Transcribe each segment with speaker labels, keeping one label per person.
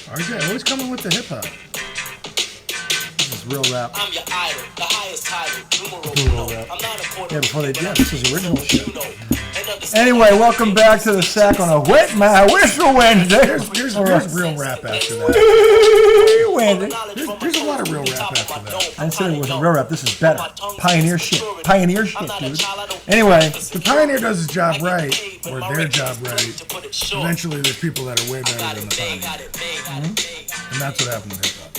Speaker 1: RJ always coming with the hip hop.
Speaker 2: This is real rap.
Speaker 3: I'm your idol, the highest title.
Speaker 2: Real rap.
Speaker 3: I'm not a quarter.
Speaker 2: Yeah, before they this is original shit. Anyway, welcome back to the sack on a wet my whistle Wednesday.
Speaker 1: Here's real rap after that. There's a lot of real rap after that.
Speaker 2: I didn't say it wasn't real rap. This is better. Pioneer shit. Pioneer shit, dude. Anyway,
Speaker 1: if the Pioneer does his job right, or their job right, eventually there's people that are way better than the Pioneer. Mm-hmm. And that's what happened to hip hop.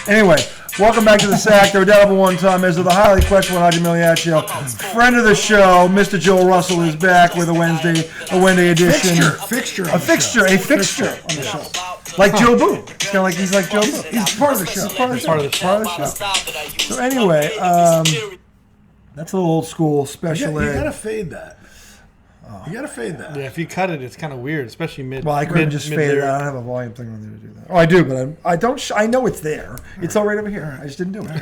Speaker 2: Anyway, welcome back to the sack. The redoubtable one-time is the highly questionable Haji Miliaccio. Friend of the show, Mr. Joel Russell is back with a Wednesday edition.
Speaker 1: A fixture on the show.
Speaker 2: Like Joe Boo. It's kind of like he's like Joe Boo.
Speaker 1: He's part of the show.
Speaker 2: So anyway, that's a little old school special ed.
Speaker 1: You gotta fade that. You gotta fade that.
Speaker 4: Yeah, if you cut it, it's kind of weird, especially mid.
Speaker 2: Well, I couldn't just fade it. I don't have a volume thing on there to do that. Oh, I do, but I don't. I know it's there. It's all right over here. I just didn't do it.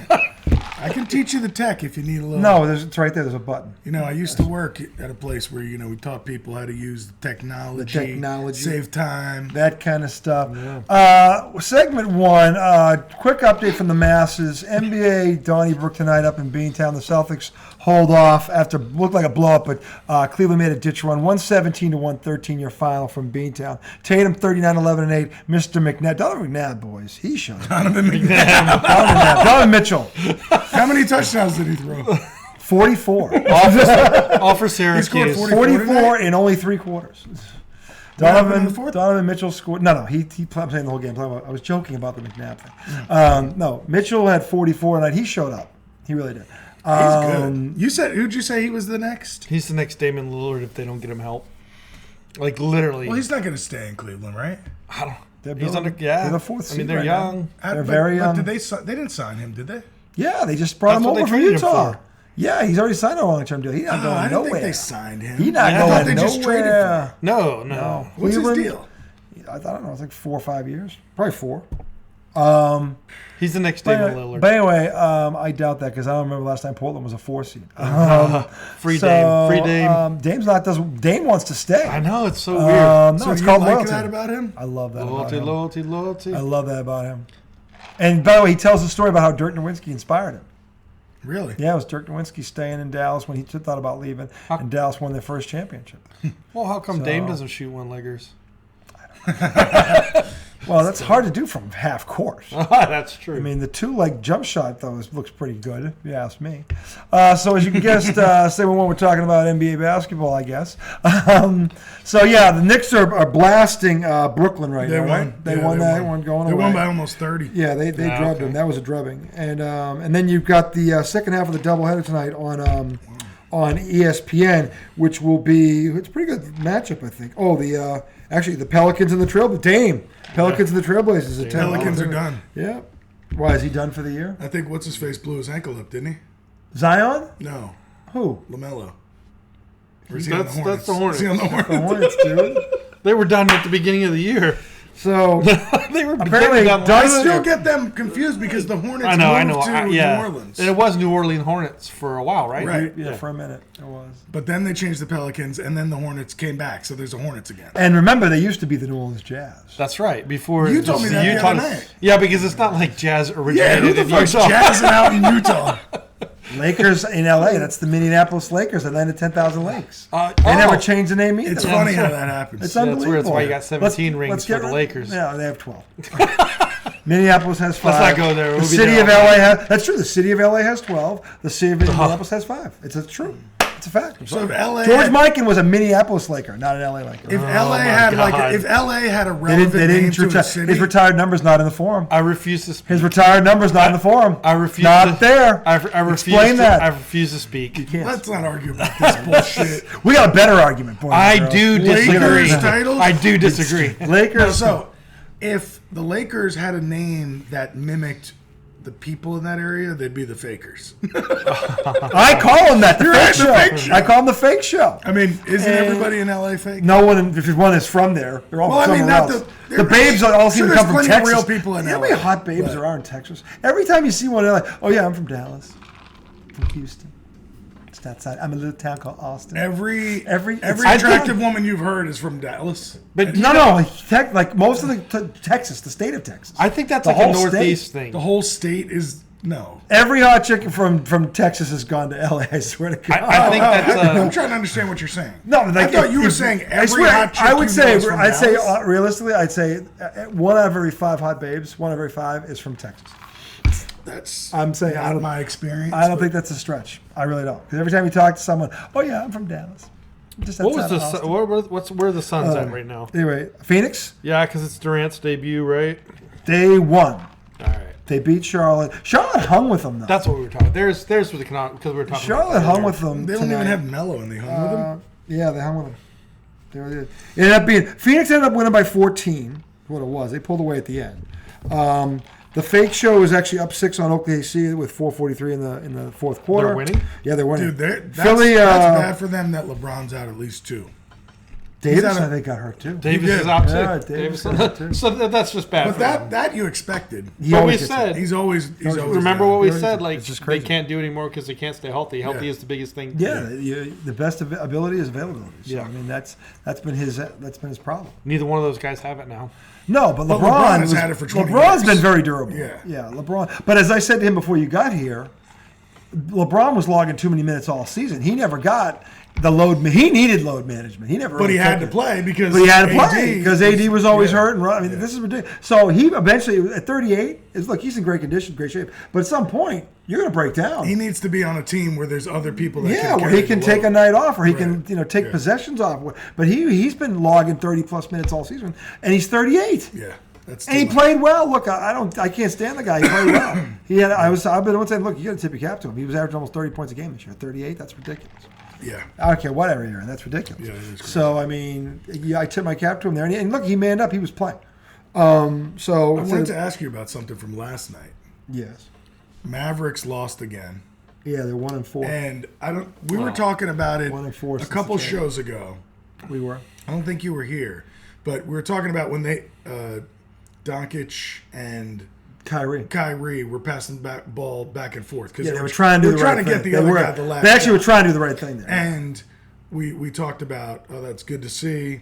Speaker 1: I can teach you the tech if you need a little.
Speaker 2: No, it's right there. There's a button.
Speaker 1: You know, I used to work at a place where we taught people how to use the technology, save time,
Speaker 2: that kind of stuff. Yeah. Segment 1. Quick update from the masses. NBA Donnybrook tonight up in Beantown. The Celtics hold off after looked like a blow up, but Cleveland made a ditch run. 117-113 your final from Beantown. Tatum 39-11-8. Mr. McNabb, Donovan McNabb, boys, he showed.
Speaker 1: Donovan McNabb.
Speaker 2: Donovan Mitchell.
Speaker 1: How many touchdowns did he throw?
Speaker 2: 44.
Speaker 4: All for Syracuse.
Speaker 2: 44 in only 3 quarters. Donovan Mitchell scored. No, he played the whole game. I was joking about the McNabb thing. No, Mitchell had 44 tonight. He showed up. He really did.
Speaker 1: He's good. Who'd you say he was the next?
Speaker 4: He's the next Damian Lillard if they don't get him help. Like literally.
Speaker 1: Well, he's not going to stay in Cleveland, right?
Speaker 4: I don't.
Speaker 2: They're
Speaker 4: the
Speaker 2: fourth seed.
Speaker 4: I mean, they're
Speaker 2: right
Speaker 4: young.
Speaker 2: They're very young.
Speaker 1: Did they didn't sign him, did they?
Speaker 2: Yeah, they just brought him over from Utah. Yeah, he's already signed a long-term deal. He's not going
Speaker 1: I
Speaker 2: nowhere.
Speaker 1: didn't think they signed him.
Speaker 2: He's not going nowhere.
Speaker 1: Just traded for him.
Speaker 4: No.
Speaker 1: What's his deal?
Speaker 2: I don't know. It's like 4 or 5 years. Probably 4.
Speaker 4: He's the next Damian Lillard.
Speaker 2: But anyway, I doubt that because I don't remember last time Portland was a 4 seed.
Speaker 4: Free Dame.
Speaker 2: Dame's not. Dame wants to stay.
Speaker 4: I know, it's so weird.
Speaker 2: No,
Speaker 1: so
Speaker 2: it's
Speaker 1: you
Speaker 2: called
Speaker 1: like
Speaker 2: loyalty.
Speaker 1: that about him?
Speaker 2: I love that about him.
Speaker 4: Loyalty.
Speaker 2: I love that about him. And by the way, he tells the story about how Dirk Nowitzki inspired him.
Speaker 1: Really?
Speaker 2: Yeah, it was Dirk Nowitzki staying in Dallas when he thought about leaving, and Dallas won their first championship.
Speaker 4: Well, how come Dame doesn't shoot one-leggers?
Speaker 2: Well, that's hard to do from half court.
Speaker 4: That's true.
Speaker 2: I mean, the 2-leg jump shot, though, looks pretty good, if you ask me. So as you can guess, segment 1, we're talking about NBA basketball, I guess. So, yeah, the Knicks are blasting Brooklyn right now, right? They won that one going away.
Speaker 1: They won by almost 30.
Speaker 2: Yeah, they drubbed them. That was a drubbing. And then you've got the second half of the doubleheader tonight on ESPN, which will be it's a pretty good matchup, I think. Oh, actually the Pelicans and the Pelicans and the Trailblazers.
Speaker 1: Pelicans are done.
Speaker 2: Yeah. Why is he done for the year?
Speaker 1: I think what's his face blew his ankle up, didn't he?
Speaker 2: Zion?
Speaker 1: No.
Speaker 2: Who?
Speaker 1: LaMelo. Or
Speaker 4: is he on the Hornets? That's the Hornets.
Speaker 1: Is he on the
Speaker 2: Hornets, dude.
Speaker 4: They were done at the beginning of the year.
Speaker 2: So
Speaker 4: they were
Speaker 2: apparently
Speaker 1: I still get them confused because the Hornets moved to New Orleans.
Speaker 4: And it was New Orleans Hornets for a while, right?
Speaker 1: Right.
Speaker 2: Yeah, for a minute it was.
Speaker 1: But then they changed the Pelicans, and then the Hornets came back, so there's a Hornets again.
Speaker 2: And remember, they used to be the New Orleans Jazz.
Speaker 4: That's right. Before
Speaker 1: you told me that the other night.
Speaker 4: Yeah, because it's not like Jazz originated
Speaker 1: who the fuck's jazzing out in Utah?
Speaker 2: Lakers in L.A. That's the Minneapolis Lakers, Atlanta 10,000 Lakes. They never changed the name either.
Speaker 1: It's funny how that happens.
Speaker 2: It's unbelievable.
Speaker 4: That's why you got 17 rings for the Lakers.
Speaker 2: Yeah, they have 12. Minneapolis has 5.
Speaker 4: Let's not go there.
Speaker 2: The city of L.A. has. That's true. The city of L.A. has 12. The city of Minneapolis has 5. It's true. It's a fact.
Speaker 1: So if LA
Speaker 2: George Mikan was a Minneapolis Laker, not an LA Laker.
Speaker 1: If LA had a relevant name to the city,
Speaker 2: his retired number's not in the forum.
Speaker 4: I refuse to speak.
Speaker 2: His retired number's not in the forum.
Speaker 4: I refuse.
Speaker 2: Not there.
Speaker 4: I refuse.
Speaker 2: Explain that.
Speaker 4: I refuse to speak.
Speaker 2: You can't.
Speaker 1: Let's not argue about this bullshit.
Speaker 2: We got a better argument, boys.
Speaker 4: I do disagree.
Speaker 1: Titles?
Speaker 4: I do disagree.
Speaker 2: Lakers.
Speaker 1: So, if the Lakers had a name that mimicked the people in that area, they'd be the Fakers.
Speaker 2: I call them that. The fake show. I call them the fake show.
Speaker 1: I mean, isn't everybody in LA fake?
Speaker 2: No one, if one is from there, they're all from somewhere else. The babes all seem to come from Texas.
Speaker 1: Real people in LA.
Speaker 2: You know how many hot babes there are in Texas? Every time you see one, they're like, "Oh yeah, I'm from Dallas, from Houston." just outside. I'm a little town called Austin.
Speaker 1: Every
Speaker 2: it's-
Speaker 1: attractive woman you've heard is from Dallas.
Speaker 4: But
Speaker 2: No, like most of the Texas, the state of Texas.
Speaker 4: I think that's
Speaker 2: The
Speaker 4: like a
Speaker 2: whole state.
Speaker 4: Northeast thing.
Speaker 1: The whole state is no.
Speaker 2: Every hot chick from Texas has gone to LA. I swear to God.
Speaker 4: I think that's
Speaker 1: I'm trying to understand what you're saying.
Speaker 2: No, like,
Speaker 1: I thought you were saying every hot chick
Speaker 2: I would
Speaker 1: you know
Speaker 2: say,
Speaker 1: is from
Speaker 2: I'd say
Speaker 1: Dallas?
Speaker 2: realistically, I'd say 1 out of every 5 hot babes, 1 out of every 5 is from Texas.
Speaker 1: That's
Speaker 2: I'm saying
Speaker 1: not
Speaker 2: I don't,
Speaker 1: my experience.
Speaker 2: I don't
Speaker 1: but
Speaker 2: think that's a stretch. I really don't. Because every time you talk to someone, oh yeah, I'm from Dallas. Just
Speaker 4: what was
Speaker 2: outside
Speaker 4: the
Speaker 2: of Austin.
Speaker 4: where are the Suns at right now?
Speaker 2: Anyway, Phoenix,
Speaker 4: Yeah, because it's Durant's debut, right?
Speaker 2: day 1.
Speaker 4: All right,
Speaker 2: They beat Charlotte. Charlotte hung with them though.
Speaker 4: that's what we were talking. There's with the because we were talking.
Speaker 2: Charlotte
Speaker 4: about
Speaker 2: hung with them.
Speaker 1: They don't
Speaker 2: tonight.
Speaker 1: even have Melo and they hung with him.
Speaker 2: Yeah, they hung with them. It ended up being Phoenix ended up winning by 14. What it was, they pulled away at the end. The fake show was actually up 6 on OKC with 4:43 in the fourth quarter.
Speaker 4: They're winning?
Speaker 2: Yeah, they're winning.
Speaker 1: Dude, that's
Speaker 2: Philly,
Speaker 1: bad for them that LeBron's out at least 2.
Speaker 2: Davis,
Speaker 1: out of-
Speaker 2: I think, got hurt too.
Speaker 4: Davis
Speaker 1: did.
Speaker 4: is out too.
Speaker 2: Yeah, Davis got hurt too.
Speaker 4: So that's just bad.
Speaker 1: But
Speaker 4: for them.
Speaker 1: that you expected.
Speaker 2: He
Speaker 4: But we
Speaker 2: always gets
Speaker 4: said
Speaker 1: He's always
Speaker 4: remember
Speaker 1: down.
Speaker 4: what we
Speaker 2: It's
Speaker 4: said? Like
Speaker 2: just
Speaker 4: they
Speaker 2: crazy.
Speaker 4: can't do anymore because they can't stay healthy. Healthy
Speaker 1: Yeah.
Speaker 4: is the biggest thing.
Speaker 2: Yeah, the best ability is availability. So,
Speaker 4: Yeah.
Speaker 2: I mean that's been his problem.
Speaker 4: Neither one of those guys have it now.
Speaker 2: No, but
Speaker 1: But
Speaker 2: LeBron
Speaker 1: LeBron has
Speaker 2: was-
Speaker 1: had it for 20
Speaker 2: LeBron's
Speaker 1: years.
Speaker 2: been very durable.
Speaker 1: Yeah.
Speaker 2: LeBron. But as I said to him before you got here, LeBron was logging too many minutes all season. He never got the load. He needed load management. He never.
Speaker 1: But he
Speaker 2: really
Speaker 1: had
Speaker 2: took
Speaker 1: to
Speaker 2: it.
Speaker 1: play because
Speaker 2: But he had to play because AD was always
Speaker 1: yeah.
Speaker 2: hurt. And I mean, this is ridiculous. So he eventually at 38 is look. He's in great condition, great shape. But at some point, you're going to break down.
Speaker 1: He needs to be on a team where there's other people that
Speaker 2: Yeah,
Speaker 1: can
Speaker 2: where
Speaker 1: carry
Speaker 2: he can
Speaker 1: the
Speaker 2: take
Speaker 1: load.
Speaker 2: a night off, or he
Speaker 1: Right.
Speaker 2: can take
Speaker 1: Yeah.
Speaker 2: possessions off. But he's been logging 30+ minutes all season, and he's 38.
Speaker 1: Yeah, that's
Speaker 2: And he
Speaker 1: too much.
Speaker 2: played well. Look, I can't stand the guy. He played well. I've been saying, look, you got to tip your cap to him. He was averaging almost 30 points a game this year. 38, that's ridiculous.
Speaker 1: Yeah,
Speaker 2: I don't care whatever year, that's ridiculous.
Speaker 1: Yeah, it is crazy.
Speaker 2: So I mean, I tip my cap to him there, and look, he manned up. He was playing. So
Speaker 1: I wanted to ask you about something from last night.
Speaker 2: yes,
Speaker 1: Mavericks lost again,
Speaker 2: yeah, they're 1-4.
Speaker 1: and we were talking about it
Speaker 2: 1-4
Speaker 1: a
Speaker 2: since
Speaker 1: couple
Speaker 2: the trade.
Speaker 1: shows ago.
Speaker 2: We were.
Speaker 1: I don't think you were here, but we were talking about when they Doncic and
Speaker 2: Kyrie.
Speaker 1: were passing ball back and forth because
Speaker 2: Yeah, they were trying to do the right thing.
Speaker 1: get the
Speaker 2: They
Speaker 1: other
Speaker 2: were.
Speaker 1: guy the last.
Speaker 2: They actually were
Speaker 1: shot.
Speaker 2: trying to do the right thing there.
Speaker 1: And we talked about, that's good to see.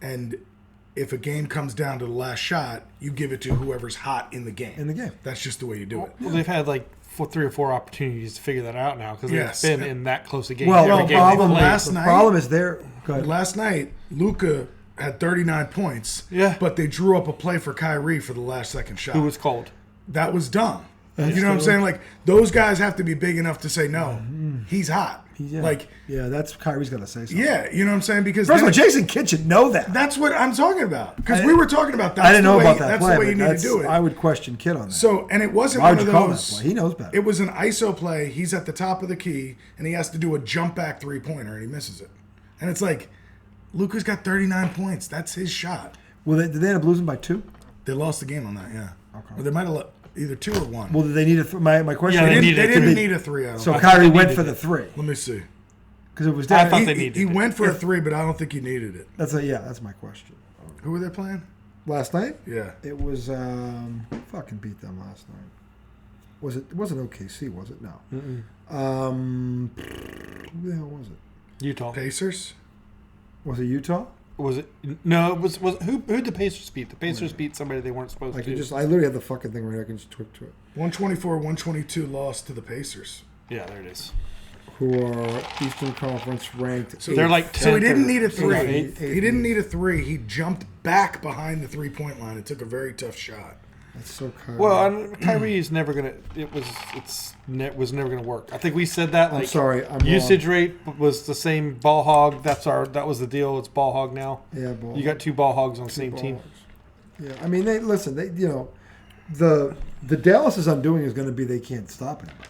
Speaker 1: And if a game comes down to the last shot, you give it to whoever's hot in the game. That's just the way you do it.
Speaker 4: Well, they've had like 3 or 4 opportunities to figure that out now because
Speaker 1: Yes.
Speaker 4: they've been in that close a game.
Speaker 2: Well,
Speaker 4: every
Speaker 2: the
Speaker 4: game
Speaker 2: problem,
Speaker 4: they played.
Speaker 1: last night-
Speaker 2: is there. Go ahead.
Speaker 1: Last night, Luka had 39 points.
Speaker 4: Yeah.
Speaker 1: But they drew up a play for Kyrie for the last second shot.
Speaker 4: Who was cold?
Speaker 1: That was dumb. You know what I'm saying? Like, those guys have to be big enough to say, no, he's hot.
Speaker 2: Yeah.
Speaker 1: Like,
Speaker 2: yeah, that's Kyrie's got to say something.
Speaker 1: yeah, you know what I'm saying? Because
Speaker 2: First of all,
Speaker 1: then-
Speaker 2: Jason Kidd should know that.
Speaker 1: that's what I'm talking about. Because we were talking about that.
Speaker 2: I didn't know about that
Speaker 1: That's
Speaker 2: play.
Speaker 1: the way
Speaker 2: but
Speaker 1: you need to do it.
Speaker 2: I would question Kidd on that.
Speaker 1: So, and it wasn't
Speaker 2: Why
Speaker 1: one
Speaker 2: would
Speaker 1: of
Speaker 2: you call
Speaker 1: those.
Speaker 2: that play? He knows better.
Speaker 1: It was an ISO play. He's at the top of the key, and he has to do a jump back 3-pointer, and he misses it. And it's like, Luka's got 39 points. That's his shot.
Speaker 2: Well, did they end up losing by 2?
Speaker 1: They lost the game on that, yeah.
Speaker 2: Okay.
Speaker 1: Or they might have either 2 or 1.
Speaker 2: Well, did they need my question?
Speaker 4: Yeah,
Speaker 1: they
Speaker 4: they
Speaker 1: didn't,
Speaker 4: needed-
Speaker 1: need a 3. I don't
Speaker 2: So
Speaker 1: think.
Speaker 2: Kyrie went
Speaker 4: needed
Speaker 2: for the
Speaker 4: it.
Speaker 2: 3
Speaker 1: Let me see.
Speaker 2: because it was
Speaker 4: I
Speaker 2: down.
Speaker 4: thought
Speaker 1: He,
Speaker 4: they needed
Speaker 1: he
Speaker 4: it.
Speaker 1: went for a 3, but I don't think he needed it.
Speaker 2: That's my question.
Speaker 1: Who were they playing?
Speaker 2: Last night,
Speaker 1: Yeah.
Speaker 2: it was fucking beat them last night. Was it? It wasn't OKC, was it? No. Who the hell was it?
Speaker 4: Utah.
Speaker 1: Pacers?
Speaker 2: Was it Utah?
Speaker 4: Was it? No, it was who did the Pacers beat? The Pacers beat somebody they weren't supposed
Speaker 2: I
Speaker 4: to.
Speaker 2: literally have the fucking thing right here. I can just tweet to it.
Speaker 1: 124-122 loss to the Pacers.
Speaker 4: Yeah, there it is.
Speaker 2: Who are Eastern Conference ranked?
Speaker 1: So
Speaker 4: They're like
Speaker 1: So he
Speaker 4: 10th
Speaker 1: didn't
Speaker 4: or-
Speaker 1: need a
Speaker 4: so like
Speaker 1: 3.
Speaker 4: eighth.
Speaker 1: He didn't need a 3. He jumped back behind the 3-point line and took a very tough shot.
Speaker 2: That's so Kyrie.
Speaker 4: Well, Kyrie is never gonna. Was never gonna work. I think we said that. Like,
Speaker 2: I'm sorry. I'm
Speaker 4: usage
Speaker 2: wrong.
Speaker 4: rate was the same. Ball hog. That was the deal. It's ball hog now.
Speaker 2: Yeah, ball.
Speaker 4: You got 2 ball hogs on the same
Speaker 2: Ball
Speaker 4: team.
Speaker 2: hogs. Yeah, I mean, the Dallas' undoing is going to be they can't stop anybody.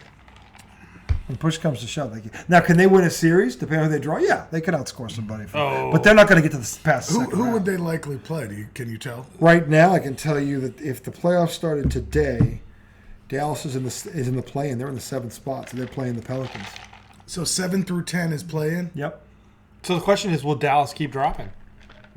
Speaker 2: When push comes to shove, now can they win a series? Depending on who they draw, yeah, they can outscore somebody. But they're not going to get to the past.
Speaker 1: Who would they likely play? Can you tell?
Speaker 2: Right now, I can tell you that if the playoffs started today, Dallas is in the play-in. They're in the 7th spot, so they're playing the Pelicans.
Speaker 1: So 7 through 10 is playing?
Speaker 2: Yep.
Speaker 4: So the question is, will Dallas keep dropping?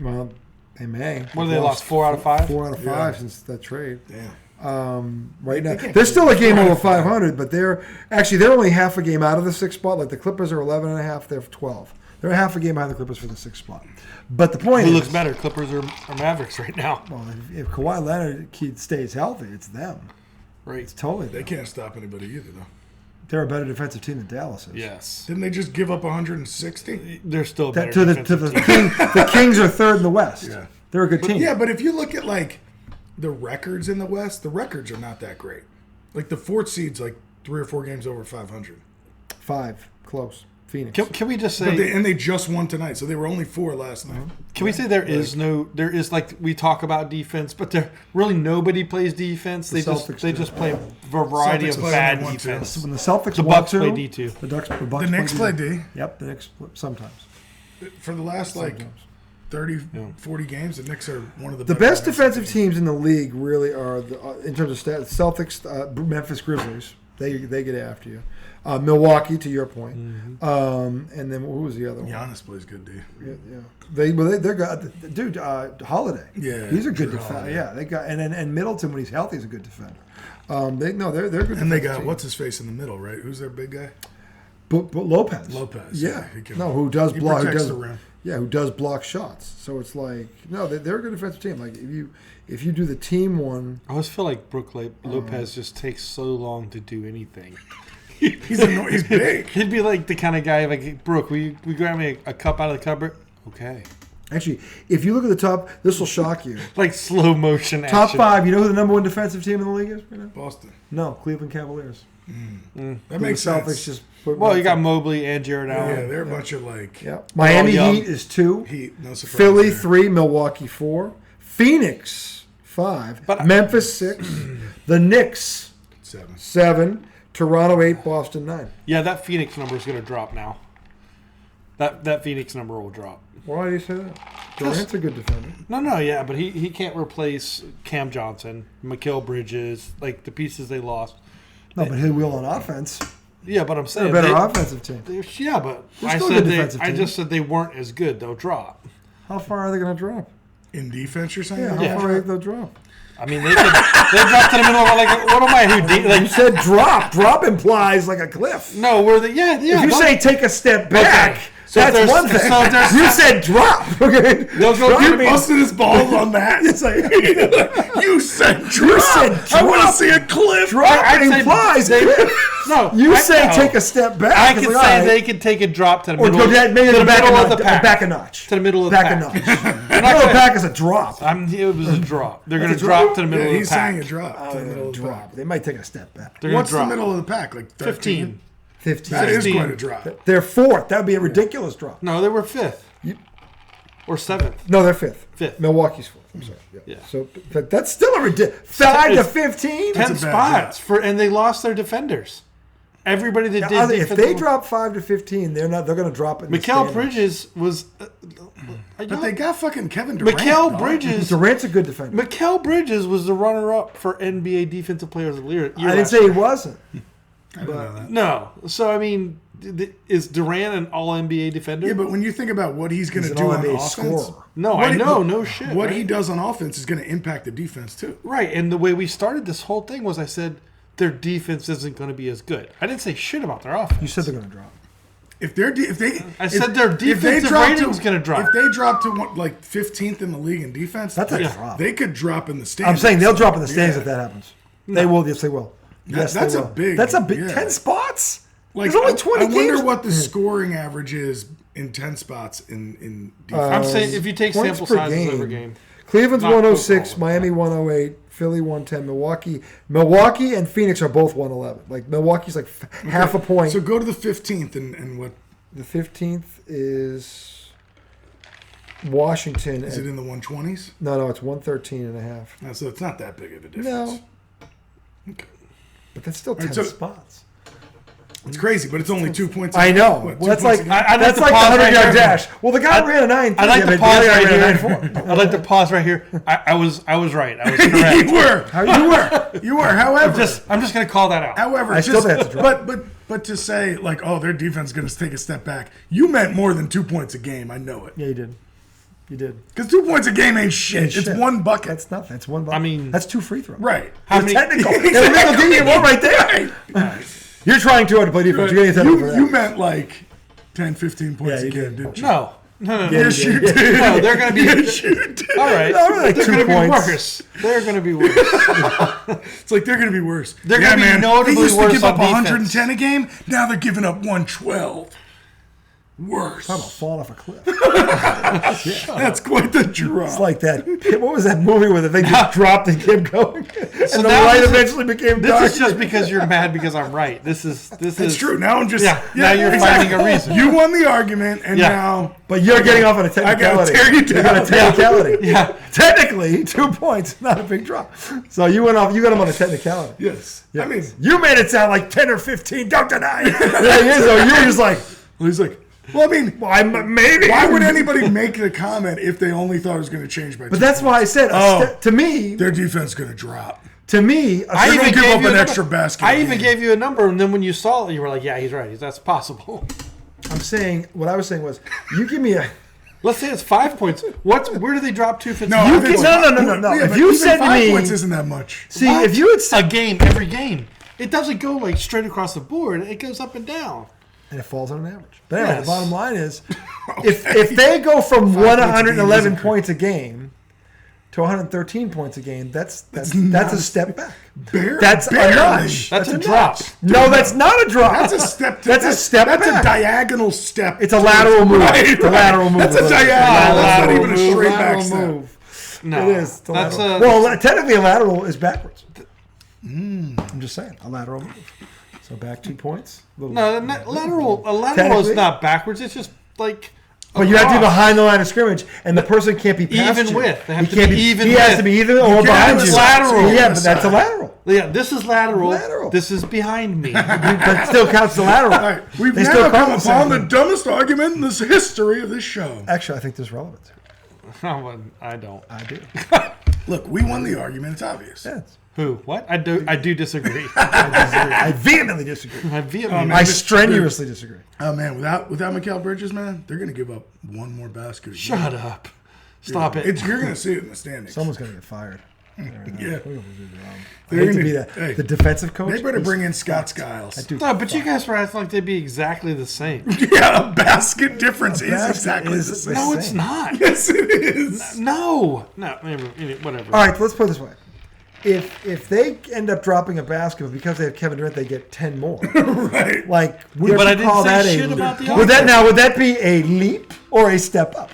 Speaker 2: Well, they may.
Speaker 4: What have they lost? 4 out of 5.
Speaker 2: 4 out of 5
Speaker 1: Yeah.
Speaker 2: since that trade.
Speaker 1: Damn.
Speaker 2: Right now. They're still a game over 500, but they're only half a game out of the 6th spot. Like the Clippers are 11.5, they're 12. They're half a game behind the Clippers for the 6th spot. But the point
Speaker 4: Who
Speaker 2: is,
Speaker 4: looks better, Clippers or Mavericks right now?
Speaker 2: well, if Kawhi Leonard stays healthy, it's them.
Speaker 4: Right.
Speaker 2: It's totally
Speaker 1: They
Speaker 2: them.
Speaker 1: can't stop anybody either, though.
Speaker 2: They're a better defensive team than Dallas is.
Speaker 4: Yes.
Speaker 1: Didn't they just give up 160?
Speaker 4: They're still a
Speaker 2: That,
Speaker 4: better
Speaker 2: to the
Speaker 4: defensive team.
Speaker 2: the Kings are 3rd in the West.
Speaker 1: Yeah.
Speaker 2: They're a good team.
Speaker 1: Yeah, but if you look at like the records in the West, the records are not that great. Like the 4th seed's like 3 or 4 games over 500.
Speaker 2: 5, close. Phoenix.
Speaker 4: Can we just say?
Speaker 1: But they just won tonight, so they were only 4 last night.
Speaker 4: Can we say there is like we talk about defense, but there really nobody plays defense. They
Speaker 2: Celtics
Speaker 4: just
Speaker 2: do.
Speaker 4: play a variety
Speaker 1: Celtics
Speaker 4: of
Speaker 1: play
Speaker 4: bad
Speaker 1: when they want to.
Speaker 4: defense.
Speaker 2: When the Celtics
Speaker 4: The
Speaker 2: want
Speaker 4: Bucks
Speaker 2: to,
Speaker 4: play D2.
Speaker 2: The Bucks
Speaker 1: The Knicks play D.
Speaker 2: Yep, the Knicks sometimes.
Speaker 1: For the last like 30, 40 games, the Knicks are one of the
Speaker 2: The
Speaker 1: better
Speaker 2: best defensive teams in the league really are, in terms of stats, Celtics, Memphis Grizzlies. They get after you. Milwaukee, to your point. And then who was the other one?
Speaker 1: Giannis plays good D.
Speaker 2: Yeah. They're good. Dude, Holiday.
Speaker 1: Yeah,
Speaker 2: He's a good
Speaker 1: Drew
Speaker 2: defender.
Speaker 1: Holiday.
Speaker 2: Yeah, they got and Middleton when he's healthy is a good defender. They're good.
Speaker 1: And they
Speaker 2: defensive
Speaker 1: got
Speaker 2: team.
Speaker 1: what's his face in the middle, right? Who's their big guy?
Speaker 2: But Lopez.
Speaker 1: Lopez.
Speaker 2: Yeah.
Speaker 1: he can-
Speaker 2: No, who does
Speaker 1: he
Speaker 2: block? Who
Speaker 1: protects
Speaker 2: does
Speaker 1: the rim.
Speaker 2: Yeah, who does block shots? So it's like they're a good defensive team. Like if you do the team one,
Speaker 4: I always feel like Brook Lopez just takes so long to do anything.
Speaker 1: He's big.
Speaker 4: He'd be like the kind of guy like, Brooke, will you grab me a cup out of the cupboard? Okay.
Speaker 2: actually, if you look at the top, this will shock you.
Speaker 4: Like slow motion
Speaker 2: Top
Speaker 4: action.
Speaker 2: 5. You know who the number 1 defensive team in the league is right now?
Speaker 1: Boston.
Speaker 2: No, Cleveland Cavaliers.
Speaker 1: That makes
Speaker 2: the Celtics
Speaker 1: sense.
Speaker 2: just.
Speaker 4: Well, you got Mobley and Jared Allen.
Speaker 1: Yeah, they're a bunch of like
Speaker 2: Yeah. Miami
Speaker 4: young.
Speaker 2: Heat is 2.
Speaker 1: Heat. No surprise.
Speaker 2: Philly
Speaker 1: there.
Speaker 2: 3, Milwaukee 4, Phoenix 5,
Speaker 4: But-
Speaker 2: Memphis 6, the Knicks
Speaker 1: 7.
Speaker 2: 7, Toronto 8, Boston 9.
Speaker 4: Yeah, that Phoenix number is going to drop now. That Phoenix number will drop.
Speaker 2: Why do you say that? Durant's a good defender.
Speaker 4: No, yeah, but he can't replace Cam Johnson, Mikal Bridges, like the pieces they lost.
Speaker 2: No, but he will on offense.
Speaker 4: Yeah, but I'm
Speaker 2: They're
Speaker 4: saying
Speaker 2: a better offensive team.
Speaker 4: Yeah, but
Speaker 2: They're
Speaker 4: I
Speaker 2: still a
Speaker 4: said
Speaker 2: good defensive
Speaker 4: I
Speaker 2: team.
Speaker 4: just said they weren't as good. They'll drop.
Speaker 2: How far are they going to drop?
Speaker 1: In defense, you're saying?
Speaker 2: Yeah, how
Speaker 4: Yeah.
Speaker 2: far are they going to drop?
Speaker 4: I mean, they dropped to the middle of like what am I?
Speaker 2: You
Speaker 4: Like
Speaker 2: said drop. Drop implies like a cliff.
Speaker 4: no, where the yeah.
Speaker 2: If you say take a step back,
Speaker 4: So
Speaker 2: that's
Speaker 4: there's-
Speaker 2: one thing.
Speaker 4: so there's-
Speaker 2: You said drop. Okay.
Speaker 4: They'll go
Speaker 2: Drop
Speaker 4: through
Speaker 2: means-
Speaker 1: Busted his balls on that.
Speaker 2: It's like
Speaker 1: You said drop.
Speaker 2: You said
Speaker 1: I want to
Speaker 2: drop.
Speaker 1: see a clip.
Speaker 2: drop
Speaker 4: I'd say
Speaker 2: implies
Speaker 4: they-
Speaker 2: cliff.
Speaker 4: no.
Speaker 2: You
Speaker 4: I
Speaker 2: say
Speaker 4: know.
Speaker 2: take a step back.
Speaker 4: I
Speaker 2: It's
Speaker 4: can
Speaker 2: like,
Speaker 4: say
Speaker 2: all right.
Speaker 4: they can take a drop to the
Speaker 2: Or
Speaker 4: middle.
Speaker 2: go that maybe
Speaker 4: to the
Speaker 2: back
Speaker 4: middle
Speaker 2: a
Speaker 4: of the
Speaker 2: notch.
Speaker 4: pack.
Speaker 2: Back a notch.
Speaker 4: To the middle of the
Speaker 2: Back a
Speaker 4: pack.
Speaker 2: notch.
Speaker 4: They're
Speaker 2: Middle
Speaker 4: not
Speaker 2: of the
Speaker 4: gonna-
Speaker 2: pack is a drop.
Speaker 4: It was a drop. They're going to
Speaker 2: That's a
Speaker 4: drop
Speaker 2: drop?
Speaker 4: to the middle
Speaker 1: Yeah,
Speaker 4: of the
Speaker 1: he's
Speaker 4: pack.
Speaker 1: saying a drop to the middle of the
Speaker 2: drop.
Speaker 1: pack.
Speaker 2: They might take a step back.
Speaker 4: They're going
Speaker 1: What's
Speaker 4: to drop.
Speaker 1: the middle of the pack? Like 13?
Speaker 4: 15.
Speaker 2: 15.
Speaker 1: That is
Speaker 4: 16.
Speaker 1: quite a drop.
Speaker 2: They're 4th. That would be a ridiculous drop.
Speaker 4: No, they were 5th. Or 7th.
Speaker 2: No, they're 5th.
Speaker 4: 5th.
Speaker 2: Milwaukee's 4th. I'm sorry.
Speaker 4: Yeah.
Speaker 2: So but that's still a ridiculous. 5 to
Speaker 4: It's
Speaker 2: 15.
Speaker 4: 10
Speaker 1: a bad
Speaker 4: spots and they lost their defenders. Everybody that did
Speaker 2: If
Speaker 4: defensive-
Speaker 2: they drop 5 to 15, they're going to drop it. In the
Speaker 4: Mikal
Speaker 2: standings.
Speaker 4: Bridges was
Speaker 1: But they got fucking Kevin Durant.
Speaker 4: Mikal
Speaker 1: dog.
Speaker 4: Bridges
Speaker 2: Durant's a good defender.
Speaker 4: Mikal Bridges was the runner-up for NBA Defensive Player of the Year.
Speaker 2: I didn't say he wasn't.
Speaker 1: I didn't know that.
Speaker 4: No. So I mean, is Durant an All NBA defender?
Speaker 1: Yeah, but when you think about what he's going
Speaker 2: He's
Speaker 1: to
Speaker 2: an
Speaker 1: do on
Speaker 2: all-NBA
Speaker 1: offense,
Speaker 2: scorer.
Speaker 4: No,
Speaker 1: what
Speaker 4: I
Speaker 1: he-
Speaker 4: know, no shit.
Speaker 1: What
Speaker 4: right?
Speaker 1: he does on offense is going to impact the defense too.
Speaker 4: Right, and the way we started this whole thing was I said their defense isn't going to be as good. I didn't say shit about their offense.
Speaker 2: You said they're going to drop.
Speaker 1: If they,
Speaker 4: I said their
Speaker 1: if they
Speaker 4: defensive
Speaker 1: drop
Speaker 4: rating's gonna drop.
Speaker 1: If they drop to like 15th in the league in defense,
Speaker 2: That's a
Speaker 1: they,
Speaker 2: drop.
Speaker 1: They could drop in the standings.
Speaker 2: I'm saying they'll drop in the standings
Speaker 1: Yeah.
Speaker 2: if that happens. They will. Yes, they will. Yes,
Speaker 1: that's
Speaker 2: they
Speaker 1: a
Speaker 2: will.
Speaker 1: big-
Speaker 2: That's a big.
Speaker 1: yeah.
Speaker 2: 10 spots.
Speaker 1: Like,
Speaker 2: There's only 20
Speaker 1: I wonder
Speaker 2: games.
Speaker 1: what the scoring average is in 10 spots in defense.
Speaker 4: I'm saying if you take
Speaker 2: Points
Speaker 4: sample
Speaker 2: per
Speaker 4: sizes over game.
Speaker 2: Cleveland's
Speaker 4: Not
Speaker 2: 106,
Speaker 4: football.
Speaker 2: Miami 108, Philly 110, Milwaukee and Phoenix are both 111. Like Milwaukee's like half a point.
Speaker 1: So go to the 15th and what
Speaker 2: The 15th is Washington.
Speaker 1: is it in the 120s?
Speaker 2: No, it's 113 and a half.
Speaker 1: No, so it's not that big of a difference.
Speaker 2: No,
Speaker 1: Okay.
Speaker 2: but that's still 10
Speaker 1: so-
Speaker 2: spots.
Speaker 1: It's crazy, but it's only 2 points.
Speaker 2: I know.
Speaker 1: What, 2
Speaker 2: Well, that's
Speaker 1: points
Speaker 2: like
Speaker 1: a game?
Speaker 4: I'd like
Speaker 2: that's
Speaker 4: to
Speaker 2: like the
Speaker 4: pause right
Speaker 2: 100-yard
Speaker 4: here.
Speaker 2: dash. Well, the guy ran a 9.
Speaker 4: I'd like to pause right here.
Speaker 2: here.
Speaker 4: I'd like to pause right here. I was right. I was correct.
Speaker 1: you were. You were. However,
Speaker 4: I'm just going to call that out.
Speaker 1: However,
Speaker 2: I still think that's a drop.
Speaker 1: but to say like, oh, their defense is going to take a step back. You meant more than 2 points a game. I know it.
Speaker 2: Yeah, you did. You did.
Speaker 1: Because 2 points a game ain't shit. It's one bucket.
Speaker 2: That's nothing. It's one bucket.
Speaker 4: I mean,
Speaker 2: that's 2 free throws.
Speaker 1: Right.
Speaker 4: How many?
Speaker 2: Technical. They'll give you one right there. You're trying too hard to play defense. You're getting a technical for that.
Speaker 1: You meant like 10, 15 points a game, didn't you?
Speaker 4: No.
Speaker 1: Yes, you did.
Speaker 4: No, they're going to be.
Speaker 1: Yes, you did.
Speaker 4: All right.
Speaker 2: Like
Speaker 4: they're
Speaker 2: 2
Speaker 4: going to be
Speaker 2: points.
Speaker 4: worse. They're going to be worse.
Speaker 1: It's like they're going to be worse.
Speaker 4: They're going to be notably
Speaker 1: They used
Speaker 4: worse
Speaker 1: to give up
Speaker 4: on defense.
Speaker 1: 110 a game. Now they're giving up 112. Worse.
Speaker 2: Talk about falling off a cliff.
Speaker 1: That's quite the drop.
Speaker 2: It's like that. What was that movie where the thing just dropped and kept going, and the
Speaker 4: now
Speaker 2: light
Speaker 4: this is-
Speaker 2: eventually became dark?
Speaker 4: This is just because you're mad because I'm right. This is.
Speaker 1: It's true. Now I'm just.
Speaker 4: Now you're finding a reason.
Speaker 1: You won the argument, and
Speaker 4: Yeah.
Speaker 1: now.
Speaker 2: But you're getting off on a technicality.
Speaker 1: I gotta tear you down.
Speaker 2: You got a technicality.
Speaker 4: Yeah.
Speaker 2: Technically, 2 points, not a big drop. So you went off. You got him on a technicality.
Speaker 1: Yes. I mean,
Speaker 2: You made it sound like 10 or 15. Don't deny it. So you were just like,
Speaker 1: he's like, well, I mean,
Speaker 2: maybe.
Speaker 1: why would anybody make the comment if they only thought it was going to change by?
Speaker 2: But that's why I said, to me,
Speaker 1: their defense is going to drop.
Speaker 2: I
Speaker 1: I
Speaker 2: even
Speaker 1: don't give up
Speaker 4: you
Speaker 1: an
Speaker 4: a
Speaker 1: extra
Speaker 4: number.
Speaker 1: basket.
Speaker 4: I even gave you a number, and then when you saw it, you were like, "Yeah, he's right. That's possible."
Speaker 2: I'm saying what I was saying was, you give me a.
Speaker 4: Let's say it's 5 points. Where do they drop 2 fifths?
Speaker 1: No,
Speaker 2: You
Speaker 1: I think
Speaker 2: can-
Speaker 1: it's-
Speaker 2: no.
Speaker 1: Yeah,
Speaker 2: If
Speaker 1: but
Speaker 2: you
Speaker 1: even
Speaker 2: said to
Speaker 1: 5
Speaker 2: me-
Speaker 1: points isn't that much.
Speaker 2: See, if you had said,
Speaker 4: a game every game, it doesn't go like straight across the board. It goes up and down.
Speaker 2: and it falls on an average. But anyway,
Speaker 4: Yes.
Speaker 2: the bottom line is, if they go from 111 points a game to 113 points a game, that's a step back. That's a
Speaker 1: barely.
Speaker 2: notch.
Speaker 4: That's a drop.
Speaker 2: No, that's not a drop.
Speaker 1: That's a step.
Speaker 2: That's a step
Speaker 1: That's
Speaker 2: back.
Speaker 1: a diagonal step.
Speaker 2: It's a lateral move.
Speaker 1: Right,
Speaker 2: It's a lateral move.
Speaker 1: That's a diagonal. That's not even a
Speaker 4: move,
Speaker 1: straight back
Speaker 2: lateral
Speaker 1: step.
Speaker 2: move.
Speaker 4: No,
Speaker 2: It is. It's a
Speaker 4: that's
Speaker 2: lateral. Well, technically, a lateral is backwards. I'm just saying, a lateral move. So back 2 points.
Speaker 4: no. A lateral is
Speaker 2: Technically-
Speaker 4: not backwards. It's just like.
Speaker 2: But you have to be
Speaker 4: across.
Speaker 2: behind the line of scrimmage, and the person can't be past
Speaker 4: Even
Speaker 2: you.
Speaker 4: width. They have
Speaker 2: He
Speaker 4: to
Speaker 2: can't
Speaker 4: be even
Speaker 2: He has
Speaker 4: width.
Speaker 2: to be either or
Speaker 1: can't
Speaker 2: behind
Speaker 1: do
Speaker 2: you.
Speaker 1: a
Speaker 4: lateral.
Speaker 2: Yeah, but that's a lateral.
Speaker 4: Yeah, this is lateral.
Speaker 2: Lateral.
Speaker 4: This is behind me.
Speaker 2: But it still counts the lateral.
Speaker 1: All right, we've
Speaker 2: They
Speaker 1: now
Speaker 2: still
Speaker 1: come
Speaker 2: count the
Speaker 1: upon
Speaker 2: same
Speaker 1: the
Speaker 2: thing.
Speaker 1: dumbest argument in this history of this show.
Speaker 2: Actually, I think there's relevance.
Speaker 4: I don't.
Speaker 2: I do.
Speaker 1: Look, we won the argument. It's obvious.
Speaker 2: Yes.
Speaker 4: Who? What? I do disagree.
Speaker 2: I vehemently disagree.
Speaker 4: I vehemently.
Speaker 2: I strenuously disagree.
Speaker 1: Oh man, without Mikal Bridges, man, they're gonna give up one more basket.
Speaker 4: Shut up. Stop it.
Speaker 1: You're gonna see it in the standings.
Speaker 2: Someone's going to get fired.
Speaker 1: Yeah.
Speaker 2: I hate to be the defensive coach.
Speaker 1: They better bring in Scott Skiles.
Speaker 4: No, but you guys were acting like they'd be exactly the same.
Speaker 1: Yeah, a basket difference is
Speaker 2: basket
Speaker 1: exactly
Speaker 2: is
Speaker 1: the same.
Speaker 4: No,
Speaker 2: same.
Speaker 4: it's not.
Speaker 1: Yes, it is.
Speaker 4: No. Whatever.
Speaker 2: All right, let's put it this way. If they end up dropping a basket, but because they have Kevin Durant, they get 10 more.
Speaker 1: Right.
Speaker 2: Like, would
Speaker 4: But
Speaker 2: you
Speaker 4: I didn't
Speaker 2: call
Speaker 4: say
Speaker 2: that
Speaker 4: shit
Speaker 2: a
Speaker 4: about the
Speaker 2: would that
Speaker 4: offense.
Speaker 2: now would that be a leap or a step up?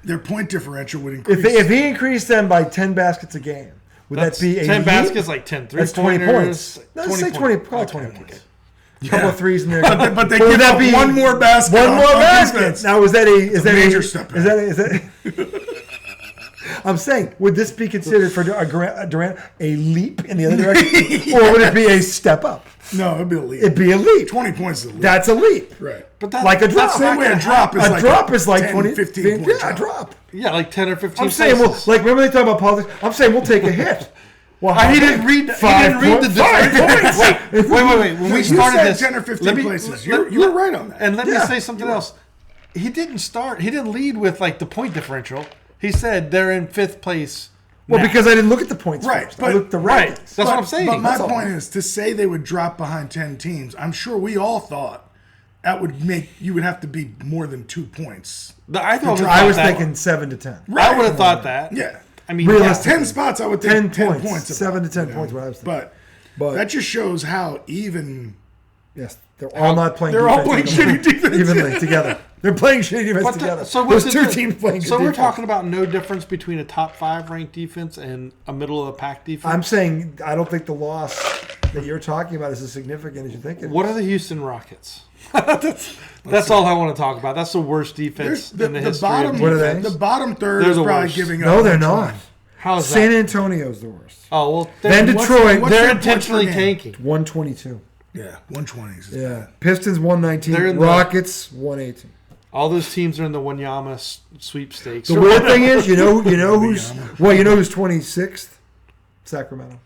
Speaker 1: Their point differential would increase.
Speaker 2: If he increased them by 10 baskets a game, would
Speaker 4: That's
Speaker 2: that be a
Speaker 4: 10
Speaker 2: leap?
Speaker 4: baskets, like 10
Speaker 2: That's 20
Speaker 4: 3-pointers.
Speaker 2: points. No, let's say 20. Call it 20 points. Couple of threes in there.
Speaker 1: but they
Speaker 2: Or would
Speaker 1: give
Speaker 2: that
Speaker 1: up
Speaker 2: be
Speaker 1: one more basket.
Speaker 2: One
Speaker 1: on
Speaker 2: more
Speaker 1: defense.
Speaker 2: basket. Now, is that a
Speaker 1: major step back.
Speaker 2: Is that I'm saying, would this be considered for Durant a leap in the other direction, or would it be a step up?
Speaker 1: No, it'd be a leap.
Speaker 2: It'd be a leap.
Speaker 1: 20 points is a leap.
Speaker 2: That's a leap.
Speaker 1: right.
Speaker 4: But that's
Speaker 2: Like a drop.
Speaker 1: Same way a drop is
Speaker 2: A
Speaker 1: like
Speaker 2: drop is like
Speaker 1: 10,
Speaker 2: 20,
Speaker 1: 15 point
Speaker 2: yeah, a drop.
Speaker 4: Yeah, like 10 or 15
Speaker 2: I'm saying,
Speaker 4: places.
Speaker 2: well, like remember they talk about politics? I'm saying we'll take a hit. Well,
Speaker 4: He didn't read the
Speaker 2: 5
Speaker 4: difference. Wait. When we
Speaker 1: You
Speaker 4: started
Speaker 1: said
Speaker 4: this,
Speaker 1: 10 or 15
Speaker 4: let me-
Speaker 1: places.
Speaker 4: let-
Speaker 1: You were right on that.
Speaker 4: And let me
Speaker 2: Yeah,
Speaker 4: say something else. He didn't lead with like the point differential. He said they're in 5th place.
Speaker 2: Well,
Speaker 4: now.
Speaker 2: because I didn't look at the points
Speaker 1: Right,
Speaker 2: first. I
Speaker 1: but-
Speaker 2: looked at the
Speaker 4: Right.
Speaker 2: rankings.
Speaker 4: That's what I'm saying.
Speaker 1: But my
Speaker 2: That's all.
Speaker 1: point is, to say they would drop behind 10 teams, I'm sure we all thought that would make you would have to be more than 2 points.
Speaker 4: I thought
Speaker 2: I was
Speaker 4: that.
Speaker 2: thinking 7 to 10.
Speaker 4: I would have thought that.
Speaker 1: Yeah.
Speaker 4: I mean,
Speaker 2: Realistic.
Speaker 1: 10 spots, I would think
Speaker 2: 10
Speaker 1: 10
Speaker 2: points.
Speaker 1: points.
Speaker 2: 7 to 10 points, what I was thinking.
Speaker 1: But that just shows how even
Speaker 2: Yes, they're all not playing.
Speaker 1: they're all
Speaker 2: defense
Speaker 1: playing shitty defense.
Speaker 2: evenly together. They're playing shitty defense
Speaker 4: But
Speaker 2: together.
Speaker 4: so what's
Speaker 2: Those
Speaker 4: the
Speaker 2: two
Speaker 4: di-
Speaker 2: teams playing.
Speaker 4: So
Speaker 2: good
Speaker 4: we're
Speaker 2: defense.
Speaker 4: talking about no difference between a top 5 ranked defense and a middle of the pack defense.
Speaker 2: I'm saying I don't think the loss that you're talking about is as significant as you think it is.
Speaker 4: What are the Houston Rockets? that's all I want to talk about. That's the worst defense
Speaker 1: There's
Speaker 4: in the history
Speaker 1: bottom,
Speaker 4: of
Speaker 2: What are they?
Speaker 4: defense.
Speaker 1: the bottom third
Speaker 4: They're
Speaker 1: is
Speaker 4: the
Speaker 1: probably
Speaker 4: worst.
Speaker 1: giving up.
Speaker 2: No, they're
Speaker 1: 120.
Speaker 2: not.
Speaker 4: How is
Speaker 2: San
Speaker 4: that?
Speaker 2: Antonio's the worst.
Speaker 4: Oh well,
Speaker 2: Then
Speaker 4: they're,
Speaker 2: Detroit.
Speaker 1: what's
Speaker 4: they're
Speaker 1: their points per
Speaker 4: intentionally
Speaker 1: game?
Speaker 4: tanking.
Speaker 2: 122.
Speaker 1: Yeah, 120s. is
Speaker 2: Yeah.
Speaker 1: bad.
Speaker 2: Pistons
Speaker 4: They're
Speaker 2: 119.
Speaker 4: in the-
Speaker 2: Rockets 118.
Speaker 4: All those teams are in the Wanyama sweepstakes.
Speaker 2: The weird thing is, you know who's 26th? Sacramento.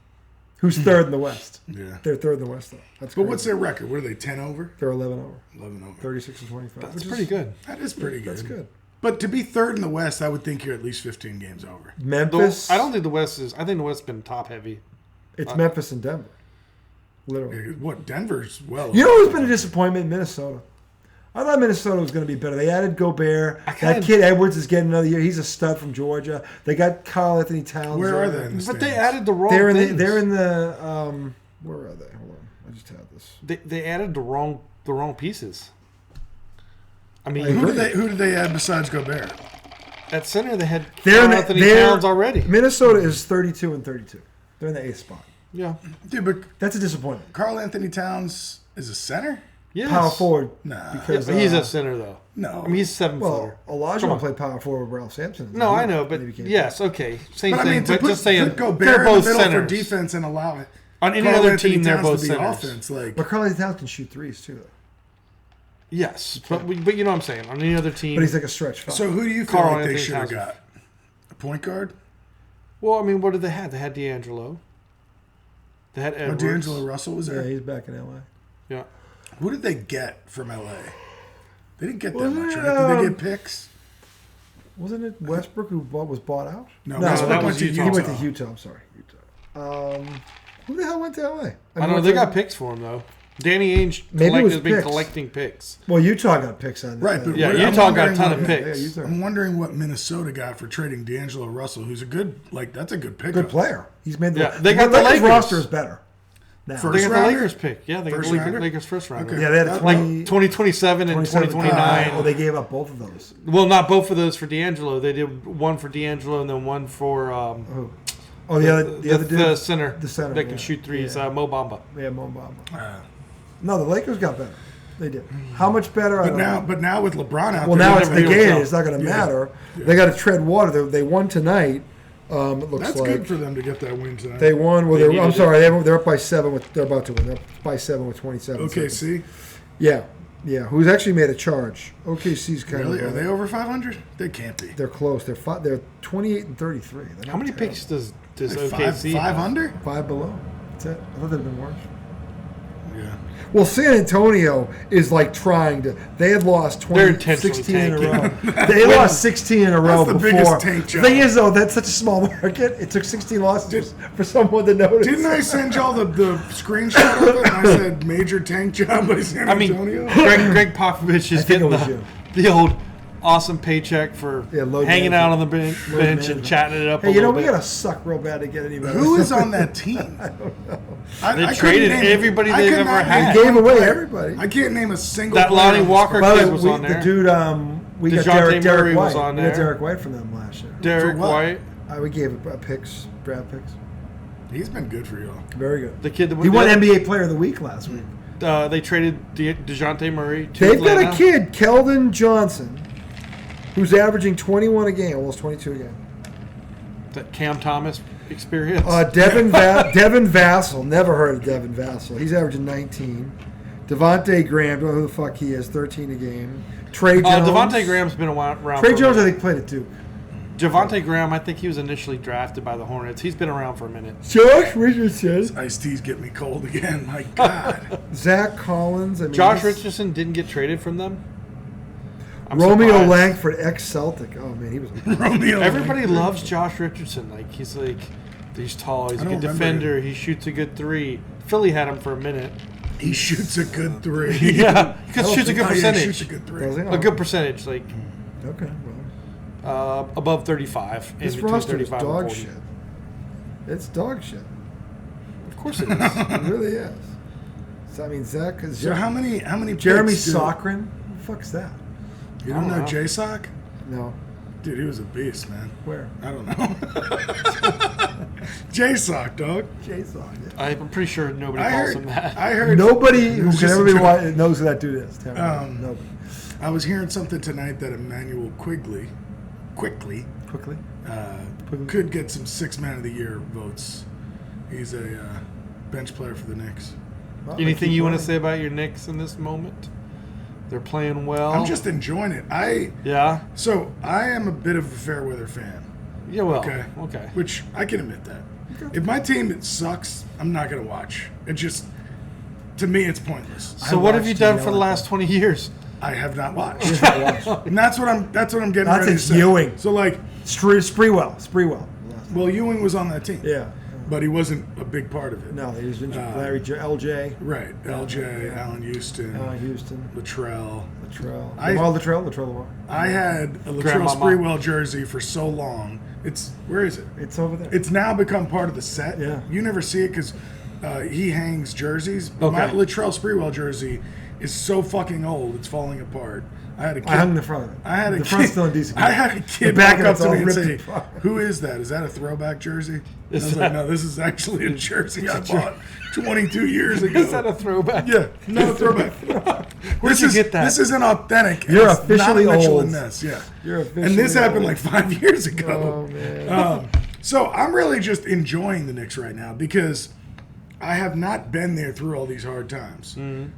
Speaker 2: Who's third in the West?
Speaker 1: Yeah.
Speaker 2: They're third in the West though. That's
Speaker 1: But
Speaker 2: crazy.
Speaker 1: what's their record? What are they, 10 over?
Speaker 2: They're 11 over.
Speaker 1: 11 over.
Speaker 2: 36 and 25.
Speaker 4: That's pretty good.
Speaker 1: That is pretty good.
Speaker 2: That's good.
Speaker 1: But to be third in the West, I would think you're at least 15 games over.
Speaker 2: Memphis.
Speaker 4: I don't think the West is. I think the West's been top heavy.
Speaker 2: It's Memphis and Denver. Literally.
Speaker 1: What, Denver's well.
Speaker 2: You know who's been a disappointment? Minnesota. I thought Minnesota was going to be better. They added Gobert. That kid Edwards is getting another year. He's a stud from Georgia. They got Karl Anthony Towns.
Speaker 1: Where are they? In the
Speaker 4: But
Speaker 1: standings?
Speaker 4: they added the wrong
Speaker 2: They're in
Speaker 4: things.
Speaker 2: the. Where are they? Hold on. I just had this.
Speaker 4: They added the wrong pieces. I mean,
Speaker 1: Who did they add besides Gobert?
Speaker 4: at center they had
Speaker 2: They're in
Speaker 4: Anthony
Speaker 2: they're-
Speaker 4: Towns already.
Speaker 2: Minnesota is 32 and 32. They're in the 8th spot.
Speaker 4: Yeah.
Speaker 1: Dude, but
Speaker 2: That's a disappointment.
Speaker 1: Carl Anthony Towns is a center?
Speaker 4: Yes.
Speaker 2: Power forward.
Speaker 1: Nah.
Speaker 4: Yeah,
Speaker 2: Because,
Speaker 4: but he's a center though.
Speaker 1: No.
Speaker 4: I mean he's a 7-footer.
Speaker 2: Well, Elijah
Speaker 4: Come on.
Speaker 2: played power forward with Ralph Sampson.
Speaker 4: No, I know, but
Speaker 2: He became-
Speaker 4: yes, okay, same
Speaker 1: But I
Speaker 4: thing.
Speaker 1: mean, to
Speaker 4: But
Speaker 1: put,
Speaker 4: just saying,
Speaker 1: put Gobert
Speaker 4: they're
Speaker 1: in the
Speaker 4: both
Speaker 1: middle
Speaker 4: centers.
Speaker 1: for defense and allow it.
Speaker 4: On any
Speaker 1: Karl
Speaker 4: other
Speaker 1: Anthony
Speaker 4: team, they're
Speaker 1: Towns
Speaker 4: both
Speaker 1: to be
Speaker 4: centers.
Speaker 1: offense. Like,
Speaker 2: But Carl Anthony Towns can shoot threes too, though.
Speaker 4: Yes, but you know what I'm saying. On any other team,
Speaker 2: But he's like a stretch five.
Speaker 1: so who do you feel
Speaker 4: Karl
Speaker 1: like they
Speaker 4: Anthony
Speaker 1: should have
Speaker 4: Towns.
Speaker 1: got? A point guard?
Speaker 4: well, I mean, what did they have? They had D'Angelo. They had
Speaker 1: Oh,
Speaker 4: Edwards.
Speaker 1: D'Angelo Russell was
Speaker 2: yeah,
Speaker 1: there?
Speaker 2: he's back in LA.
Speaker 4: Yeah.
Speaker 1: Who did they get from LA? They didn't get that
Speaker 2: Wasn't
Speaker 1: much,
Speaker 2: it,
Speaker 1: right? Did they get picks?
Speaker 2: Wasn't it Westbrook who was bought out?
Speaker 1: No,
Speaker 4: Westbrook
Speaker 1: went
Speaker 4: was
Speaker 1: to
Speaker 4: Utah.
Speaker 2: He went
Speaker 1: Utah.
Speaker 2: to Utah. I'm sorry, Utah. Who the hell went to LA?
Speaker 4: I don't know. They got picks for him though. Danny Ainge
Speaker 2: Maybe it was
Speaker 4: has been
Speaker 2: picks.
Speaker 4: collecting picks.
Speaker 2: Well, Utah got picks on that.
Speaker 1: Right, but
Speaker 4: Yeah,
Speaker 1: I'm
Speaker 4: Utah got a
Speaker 1: wondering
Speaker 4: ton of
Speaker 1: what-
Speaker 4: picks.
Speaker 2: Yeah, Utah.
Speaker 1: I'm wondering what Minnesota got for trading D'Angelo Russell, who's a good, that's a good pickup.
Speaker 2: Good player. He's made the.
Speaker 4: Yeah, they got the Lakers.
Speaker 2: roster is better. Now.
Speaker 1: First
Speaker 4: They got the
Speaker 1: rounder?
Speaker 4: Lakers pick. Yeah, they got
Speaker 1: First
Speaker 4: the
Speaker 1: rounder?
Speaker 4: Lakers first rounder.
Speaker 1: Okay.
Speaker 2: Yeah, they had a
Speaker 1: Like
Speaker 2: 20,
Speaker 4: Like 2027 and
Speaker 2: 27
Speaker 4: 2029.
Speaker 2: Oh, they gave up both of those.
Speaker 4: Well, not both of those for D'Angelo. They did one for D'Angelo and then one for
Speaker 2: Oh, the other dude.
Speaker 4: the center.
Speaker 2: The center,
Speaker 4: that can
Speaker 2: yeah.
Speaker 4: shoot threes.
Speaker 2: Yeah.
Speaker 4: Mo Bamba.
Speaker 2: Yeah, Mo Bamba. No, the Lakers got better. They did. How much better? I don't know.
Speaker 1: But now with LeBron out
Speaker 2: Well,
Speaker 1: there,
Speaker 2: now
Speaker 1: they
Speaker 2: it's
Speaker 1: never-
Speaker 2: negated.
Speaker 4: tell.
Speaker 2: It's not going to
Speaker 1: Yeah.
Speaker 2: matter. They got to tread water. They won tonight. It looks
Speaker 1: that's
Speaker 2: like
Speaker 1: good for them to get that win tonight.
Speaker 2: they won. Well,
Speaker 4: They
Speaker 2: I'm
Speaker 4: needed
Speaker 2: sorry, they're up by 7. They're about to win. They're up by 7 with 27. seconds.
Speaker 1: OKC,
Speaker 2: Yeah. Who's actually made a charge? OKC's kind
Speaker 1: really?
Speaker 2: of.
Speaker 1: Are they over 500? They can't be.
Speaker 2: They're close. They're 28 and 33. They're not
Speaker 4: How many
Speaker 2: terrible.
Speaker 4: picks does
Speaker 1: Like
Speaker 4: OKC
Speaker 1: five
Speaker 4: have?
Speaker 1: under?
Speaker 2: 5 below. That's it. I thought they'd have been worse.
Speaker 1: Yeah.
Speaker 2: Well, San Antonio is like trying to. They had lost
Speaker 4: They're
Speaker 2: 20,
Speaker 4: intentionally
Speaker 2: 16 in a row.
Speaker 4: tanking.
Speaker 2: They lost 16 in a row
Speaker 1: the
Speaker 2: before.
Speaker 1: biggest tank
Speaker 2: The
Speaker 1: job.
Speaker 2: thing is, though, that's such a small market. It took 16 losses for someone to notice.
Speaker 1: Didn't I send y'all the screenshot of it? And I said major tank job by San
Speaker 4: I mean,
Speaker 1: Antonio.
Speaker 4: Greg Popovich is
Speaker 2: I think it
Speaker 4: getting
Speaker 2: was you.
Speaker 4: the old awesome paycheck for
Speaker 2: load
Speaker 4: hanging
Speaker 2: management.
Speaker 4: out on the bench and
Speaker 2: management.
Speaker 4: chatting it up
Speaker 2: Hey,
Speaker 4: a
Speaker 2: you know,
Speaker 4: little
Speaker 2: we
Speaker 4: bit.
Speaker 2: got to suck real bad to get any better.
Speaker 1: Who is on that team? I
Speaker 4: They
Speaker 1: couldn't
Speaker 4: traded
Speaker 1: name-
Speaker 4: everybody
Speaker 1: I
Speaker 4: they've
Speaker 1: could
Speaker 4: ever
Speaker 1: not
Speaker 4: had.
Speaker 1: name
Speaker 2: They gave
Speaker 1: one
Speaker 2: away
Speaker 1: player.
Speaker 2: everybody.
Speaker 1: I can't name a single
Speaker 4: That
Speaker 1: player
Speaker 4: Lonnie
Speaker 1: on this
Speaker 4: Walker
Speaker 2: By the
Speaker 4: kid
Speaker 2: way,
Speaker 4: was on
Speaker 2: the
Speaker 4: there.
Speaker 2: dude, we got
Speaker 4: DeJounte
Speaker 2: Derek
Speaker 4: Murray
Speaker 2: White.
Speaker 4: was on
Speaker 2: We
Speaker 4: there.
Speaker 2: got Derek White from them last year.
Speaker 4: Derek
Speaker 1: For what?
Speaker 4: White,
Speaker 2: We gave picks, draft picks.
Speaker 1: He's been good for y'all.
Speaker 2: Very good.
Speaker 4: the kid that
Speaker 2: He won
Speaker 4: the-
Speaker 2: NBA Player of the Week last week.
Speaker 4: They traded DeJounte Murray to
Speaker 2: They've got
Speaker 4: Atlanta.
Speaker 2: a kid, Keldon Johnson, who's averaging 21 a game, almost 22 a game.
Speaker 4: That Cam Thomas experience.
Speaker 2: Devin Vassell, never heard of Devin Vassell. He's averaging 19. Devontae Graham, don't know who the fuck he is, 13 a game. Trey Jones.
Speaker 4: Devontae Graham's been around.
Speaker 2: Trey
Speaker 4: for a
Speaker 2: Jones, I
Speaker 4: minute.
Speaker 2: think, played at Duke.
Speaker 4: Devontae Graham, I think he was initially drafted by the Hornets. He's been around for a minute.
Speaker 2: Josh Richardson.
Speaker 1: Iced teas get me cold again. My God.
Speaker 2: Zach Collins. I mean,
Speaker 4: Josh
Speaker 2: he's-
Speaker 4: Richardson didn't get traded from them. I'm
Speaker 2: Romeo
Speaker 4: surprised.
Speaker 2: Langford, ex-Celtic. Oh, man, he was...
Speaker 1: Romeo.
Speaker 4: Everybody loves Josh Richardson. He's tall. He's a
Speaker 1: I
Speaker 4: good
Speaker 1: don't remember
Speaker 4: defender. He shoots a good three. Philly had him for a minute.
Speaker 1: He shoots a good three.
Speaker 4: Yeah, because
Speaker 2: don't
Speaker 4: shoots a
Speaker 2: think-
Speaker 4: good
Speaker 1: Oh, yeah, he
Speaker 4: percentage.
Speaker 1: shoots a good three.
Speaker 2: Does he?
Speaker 4: A good percentage, like
Speaker 2: Okay, well.
Speaker 4: above 35. and
Speaker 2: This
Speaker 4: between
Speaker 2: roster is
Speaker 4: 35 and
Speaker 2: dog
Speaker 4: 40.
Speaker 2: shit. It's dog shit.
Speaker 4: Of course it is.
Speaker 2: It really is. So, I mean, Zach is...
Speaker 1: So how many
Speaker 2: Jeremy
Speaker 1: picks do-
Speaker 2: Socren? Who the fuck's that?
Speaker 1: You don't
Speaker 4: I don't
Speaker 1: know
Speaker 4: know.
Speaker 1: J-Sock?
Speaker 2: No.
Speaker 1: Dude, he was a beast, man.
Speaker 2: Where?
Speaker 1: I don't know. J-Sock, dog.
Speaker 2: J-Sock, yeah.
Speaker 4: I'm pretty sure nobody
Speaker 1: I
Speaker 4: calls
Speaker 1: heard.
Speaker 4: him that.
Speaker 1: I heard.
Speaker 2: Nobody who
Speaker 1: was
Speaker 2: can
Speaker 1: just
Speaker 2: ever
Speaker 1: a
Speaker 2: be
Speaker 1: joke.
Speaker 2: white knows who that dude is. Tell me. Nobody.
Speaker 1: I was hearing something tonight that Emmanuel quickly
Speaker 2: Quickly.
Speaker 1: could get some 6 Man of the Year votes. He's a bench player for the Knicks.
Speaker 2: Well,
Speaker 4: Anything
Speaker 2: keep
Speaker 4: you want to
Speaker 2: winning.
Speaker 4: say about your Knicks in this moment? They're playing well.
Speaker 1: I'm just enjoying it.
Speaker 4: Yeah.
Speaker 1: So I am a bit of a fair weather fan.
Speaker 4: Yeah. Well.
Speaker 1: Okay.
Speaker 4: Okay.
Speaker 1: Which I can admit that. If my team sucks, I'm not gonna watch. It just, to me, it's pointless.
Speaker 4: So what have you
Speaker 2: watched
Speaker 4: done
Speaker 2: the
Speaker 4: for the
Speaker 2: yellow
Speaker 4: last 20 years?
Speaker 1: I have not watched. And that's what I'm getting
Speaker 2: That's
Speaker 1: ready to say.
Speaker 2: Ewing.
Speaker 1: So like,
Speaker 2: Spreewell.
Speaker 1: well, Ewing was on that team.
Speaker 2: Yeah.
Speaker 1: But he wasn't a big part of it.
Speaker 2: No, he was injured. LJ.
Speaker 1: Right. LJ, Allen Houston. Latrell.
Speaker 2: Latrell.
Speaker 1: I had a Latrell
Speaker 4: Grandmama.
Speaker 1: Sprewell jersey for so long. Where is it?
Speaker 2: It's over there.
Speaker 1: It's now become part of the set.
Speaker 2: Yeah.
Speaker 1: You never see it because he hangs jerseys. But my Latrell Sprewell jersey is so fucking old, it's falling apart. I had a kid.
Speaker 2: I hung the front of it.
Speaker 1: I had a
Speaker 2: the
Speaker 1: kid.
Speaker 2: front's still in decent
Speaker 1: I
Speaker 2: condition.
Speaker 1: had a kid
Speaker 2: The back
Speaker 1: walk
Speaker 2: of
Speaker 1: up
Speaker 2: it's
Speaker 1: to
Speaker 2: all
Speaker 1: me and
Speaker 2: ripped
Speaker 1: say,
Speaker 2: apart.
Speaker 1: "Who is that? Is that a throwback jersey?" I was like, "No, this is actually a jersey I bought 22 years ago."
Speaker 4: Is that a throwback?
Speaker 1: Yeah, no throwback.
Speaker 4: Where'd you get that?
Speaker 1: This isn't authentic.
Speaker 2: You're
Speaker 1: It's
Speaker 2: officially
Speaker 1: not Mitchell
Speaker 2: old.
Speaker 1: and Ness, yeah.
Speaker 2: You're officially
Speaker 1: And this happened
Speaker 2: old.
Speaker 1: like 5 years ago.
Speaker 2: Oh, man.
Speaker 1: So I'm really just enjoying the Knicks right now because I have not been there through all these hard times.
Speaker 2: Mm-hmm.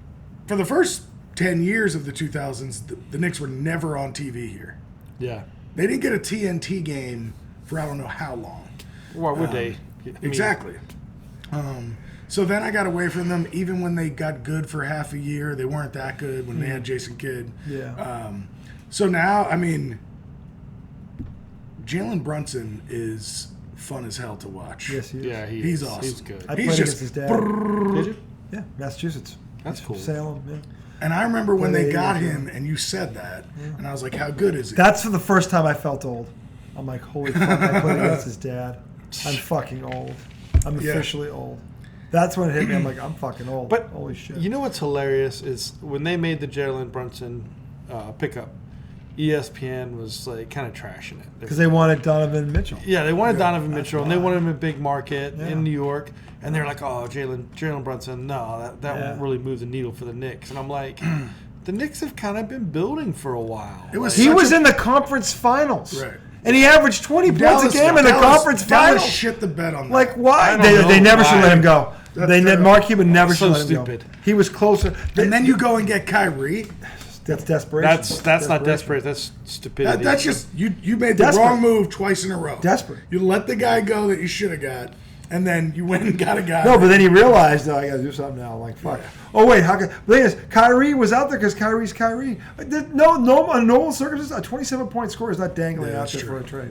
Speaker 1: For the first 10 years of the 2000s, the Knicks were never on TV here.
Speaker 4: Yeah.
Speaker 1: They didn't get a TNT game for I don't know how long.
Speaker 4: Why would they? I mean,
Speaker 1: Exactly. So then I got away from them. Even when they got good for half a year, they weren't that good when they had Jason Kidd.
Speaker 2: Yeah.
Speaker 1: So now, I mean, Jalen Brunson is fun as hell to watch.
Speaker 2: Yes, he is.
Speaker 4: Yeah,
Speaker 1: He's awesome.
Speaker 4: He's good.
Speaker 2: I
Speaker 1: He's
Speaker 2: played
Speaker 1: just
Speaker 2: against his dad.
Speaker 4: Did you?
Speaker 2: Yeah, Massachusetts.
Speaker 4: That's cool.
Speaker 2: Salem, yeah.
Speaker 1: And I remember when they
Speaker 2: Yeah,
Speaker 1: got
Speaker 2: yeah.
Speaker 1: him and you said that, and I was like, how good is he?
Speaker 2: That's for the first time I felt old. I'm like, holy fuck, I played against his dad. I'm fucking old. I'm
Speaker 1: Yeah.
Speaker 2: officially old. That's when it hit me. I'm like, I'm fucking old.
Speaker 4: But
Speaker 2: holy shit.
Speaker 4: you know what's hilarious is when they made the Jalen Brunson pickup, ESPN was like kind of trashing it.
Speaker 2: Because they wanted Donovan Mitchell.
Speaker 4: Yeah, they wanted Donovan
Speaker 2: that's
Speaker 4: Mitchell, and they
Speaker 2: why.
Speaker 4: wanted him in a big market
Speaker 2: Yeah.
Speaker 4: in New York, and they're like, "Oh, Jalen Brunson, no, that
Speaker 2: Yeah.
Speaker 4: won't really move the needle for the Knicks." And I'm like, the Knicks have kind of been building for a while.
Speaker 1: It was
Speaker 2: He
Speaker 1: such
Speaker 2: was
Speaker 1: a-
Speaker 2: in the conference finals.
Speaker 1: Right.
Speaker 2: And he averaged 20 points a game in the conference
Speaker 1: Dallas
Speaker 2: finals.
Speaker 1: shit the bet on that.
Speaker 2: Like, why?
Speaker 4: I don't
Speaker 2: They
Speaker 4: know
Speaker 2: never should
Speaker 4: why.
Speaker 2: let him go.
Speaker 1: That's
Speaker 2: Mark Cuban never
Speaker 4: So
Speaker 2: should let him
Speaker 4: stupid.
Speaker 2: go. He was closer.
Speaker 1: and then you go and get Kyrie.
Speaker 2: That's desperation.
Speaker 4: That's not desperate. That's stupidity.
Speaker 1: That's just you made the
Speaker 2: Desperate.
Speaker 1: wrong move twice in a row.
Speaker 2: Desperate.
Speaker 1: You let the guy go that you should have got, and then you went and got a guy.
Speaker 2: No, but then he realized, I got to do something now. I'm like, fuck. Oh, wait. How can, the thing is, Kyrie was out there because Kyrie's Kyrie. No, under normal circumstances, a 27-point score is not dangling
Speaker 1: Yeah,
Speaker 2: out
Speaker 1: that's
Speaker 2: there
Speaker 1: true.
Speaker 2: for a trade.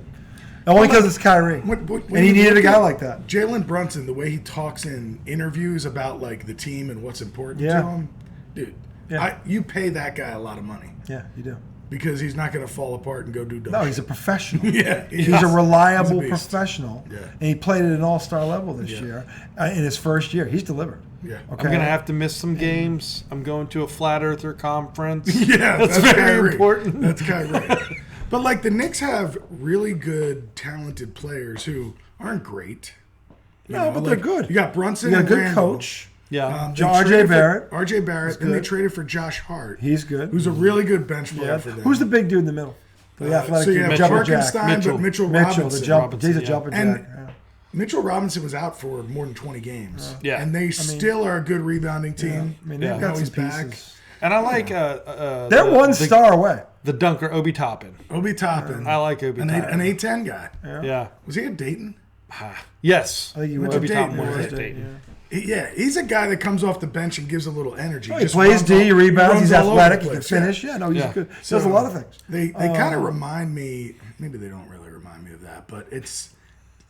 Speaker 2: Only because it's Kyrie. And he needed a guy like that.
Speaker 1: Jalen Brunson, the way he talks in interviews about like the team and what's important
Speaker 2: Yeah.
Speaker 1: to him, dude.
Speaker 2: Yeah.
Speaker 1: You pay that guy a lot of money
Speaker 2: Yeah, you do.
Speaker 1: because he's not going to fall apart and go do dumb
Speaker 2: No,
Speaker 1: shit.
Speaker 2: he's a professional.
Speaker 1: Yeah,
Speaker 2: He's a reliable
Speaker 1: He's a beast.
Speaker 2: professional.
Speaker 1: Yeah.
Speaker 2: And he played at an all-star level this
Speaker 1: Yeah.
Speaker 2: year. In his first year. He's delivered.
Speaker 1: Yeah.
Speaker 2: Okay.
Speaker 4: I'm gonna have to miss some games. I'm going to a flat earther conference.
Speaker 1: Yeah,
Speaker 4: that's
Speaker 1: very
Speaker 4: very important.
Speaker 1: That's Kyrie. But like the Knicks have really good, talented players who aren't great. You
Speaker 2: No, but they're good.
Speaker 1: You got Brunson
Speaker 2: You got a
Speaker 1: and
Speaker 2: good
Speaker 1: Randall.
Speaker 2: coach.
Speaker 4: Yeah.
Speaker 1: They
Speaker 2: R.J.
Speaker 1: traded for
Speaker 2: Barrett.
Speaker 1: R.J. Barrett. Then they
Speaker 2: good.
Speaker 1: traded for Josh Hart.
Speaker 2: He's good.
Speaker 1: Who's a really good bench player
Speaker 2: Yeah.
Speaker 1: for them.
Speaker 2: Who's the big dude in the middle? The athletic
Speaker 1: so you
Speaker 2: dude,
Speaker 1: have
Speaker 2: jumper jack.
Speaker 1: Harkenstein, but Mitchell
Speaker 2: Mitchell,
Speaker 1: Robinson.
Speaker 2: the jump,
Speaker 4: Robinson,
Speaker 2: he's a
Speaker 4: yeah.
Speaker 2: jumper
Speaker 1: And
Speaker 2: jack. Yeah.
Speaker 1: Mitchell Robinson was out for more than 20 games.
Speaker 4: Yeah.
Speaker 1: And they still are a good rebounding team.
Speaker 2: I mean,
Speaker 4: Yeah.
Speaker 2: they've got
Speaker 1: Now
Speaker 2: some
Speaker 1: he's back.
Speaker 2: pieces.
Speaker 4: And I like
Speaker 2: They're
Speaker 4: the-
Speaker 2: one
Speaker 4: the-
Speaker 2: star away.
Speaker 4: The dunker Obi Toppin.
Speaker 1: Obi Toppin.
Speaker 4: I like Obi
Speaker 1: an
Speaker 4: Toppin.
Speaker 1: 8'10 guy.
Speaker 4: Yeah.
Speaker 1: Was he at Dayton?
Speaker 4: Yes.
Speaker 2: I think he
Speaker 1: Went
Speaker 2: was.
Speaker 1: to
Speaker 4: Obi
Speaker 1: Dayton,
Speaker 4: Toppin was
Speaker 1: right?
Speaker 4: at Dayton.
Speaker 1: He's a guy that comes off the bench and gives a little energy.
Speaker 2: He
Speaker 1: Just
Speaker 2: plays
Speaker 1: runs
Speaker 2: D,
Speaker 1: all-
Speaker 2: he rebounds, he's
Speaker 1: runs all over
Speaker 2: athletic,
Speaker 1: the
Speaker 2: he can
Speaker 1: place, yeah.
Speaker 2: finish. Yeah, no, he's
Speaker 4: Yeah.
Speaker 2: good. He does a lot of things.
Speaker 1: They kind of remind me. Maybe they don't really remind me of that, but it's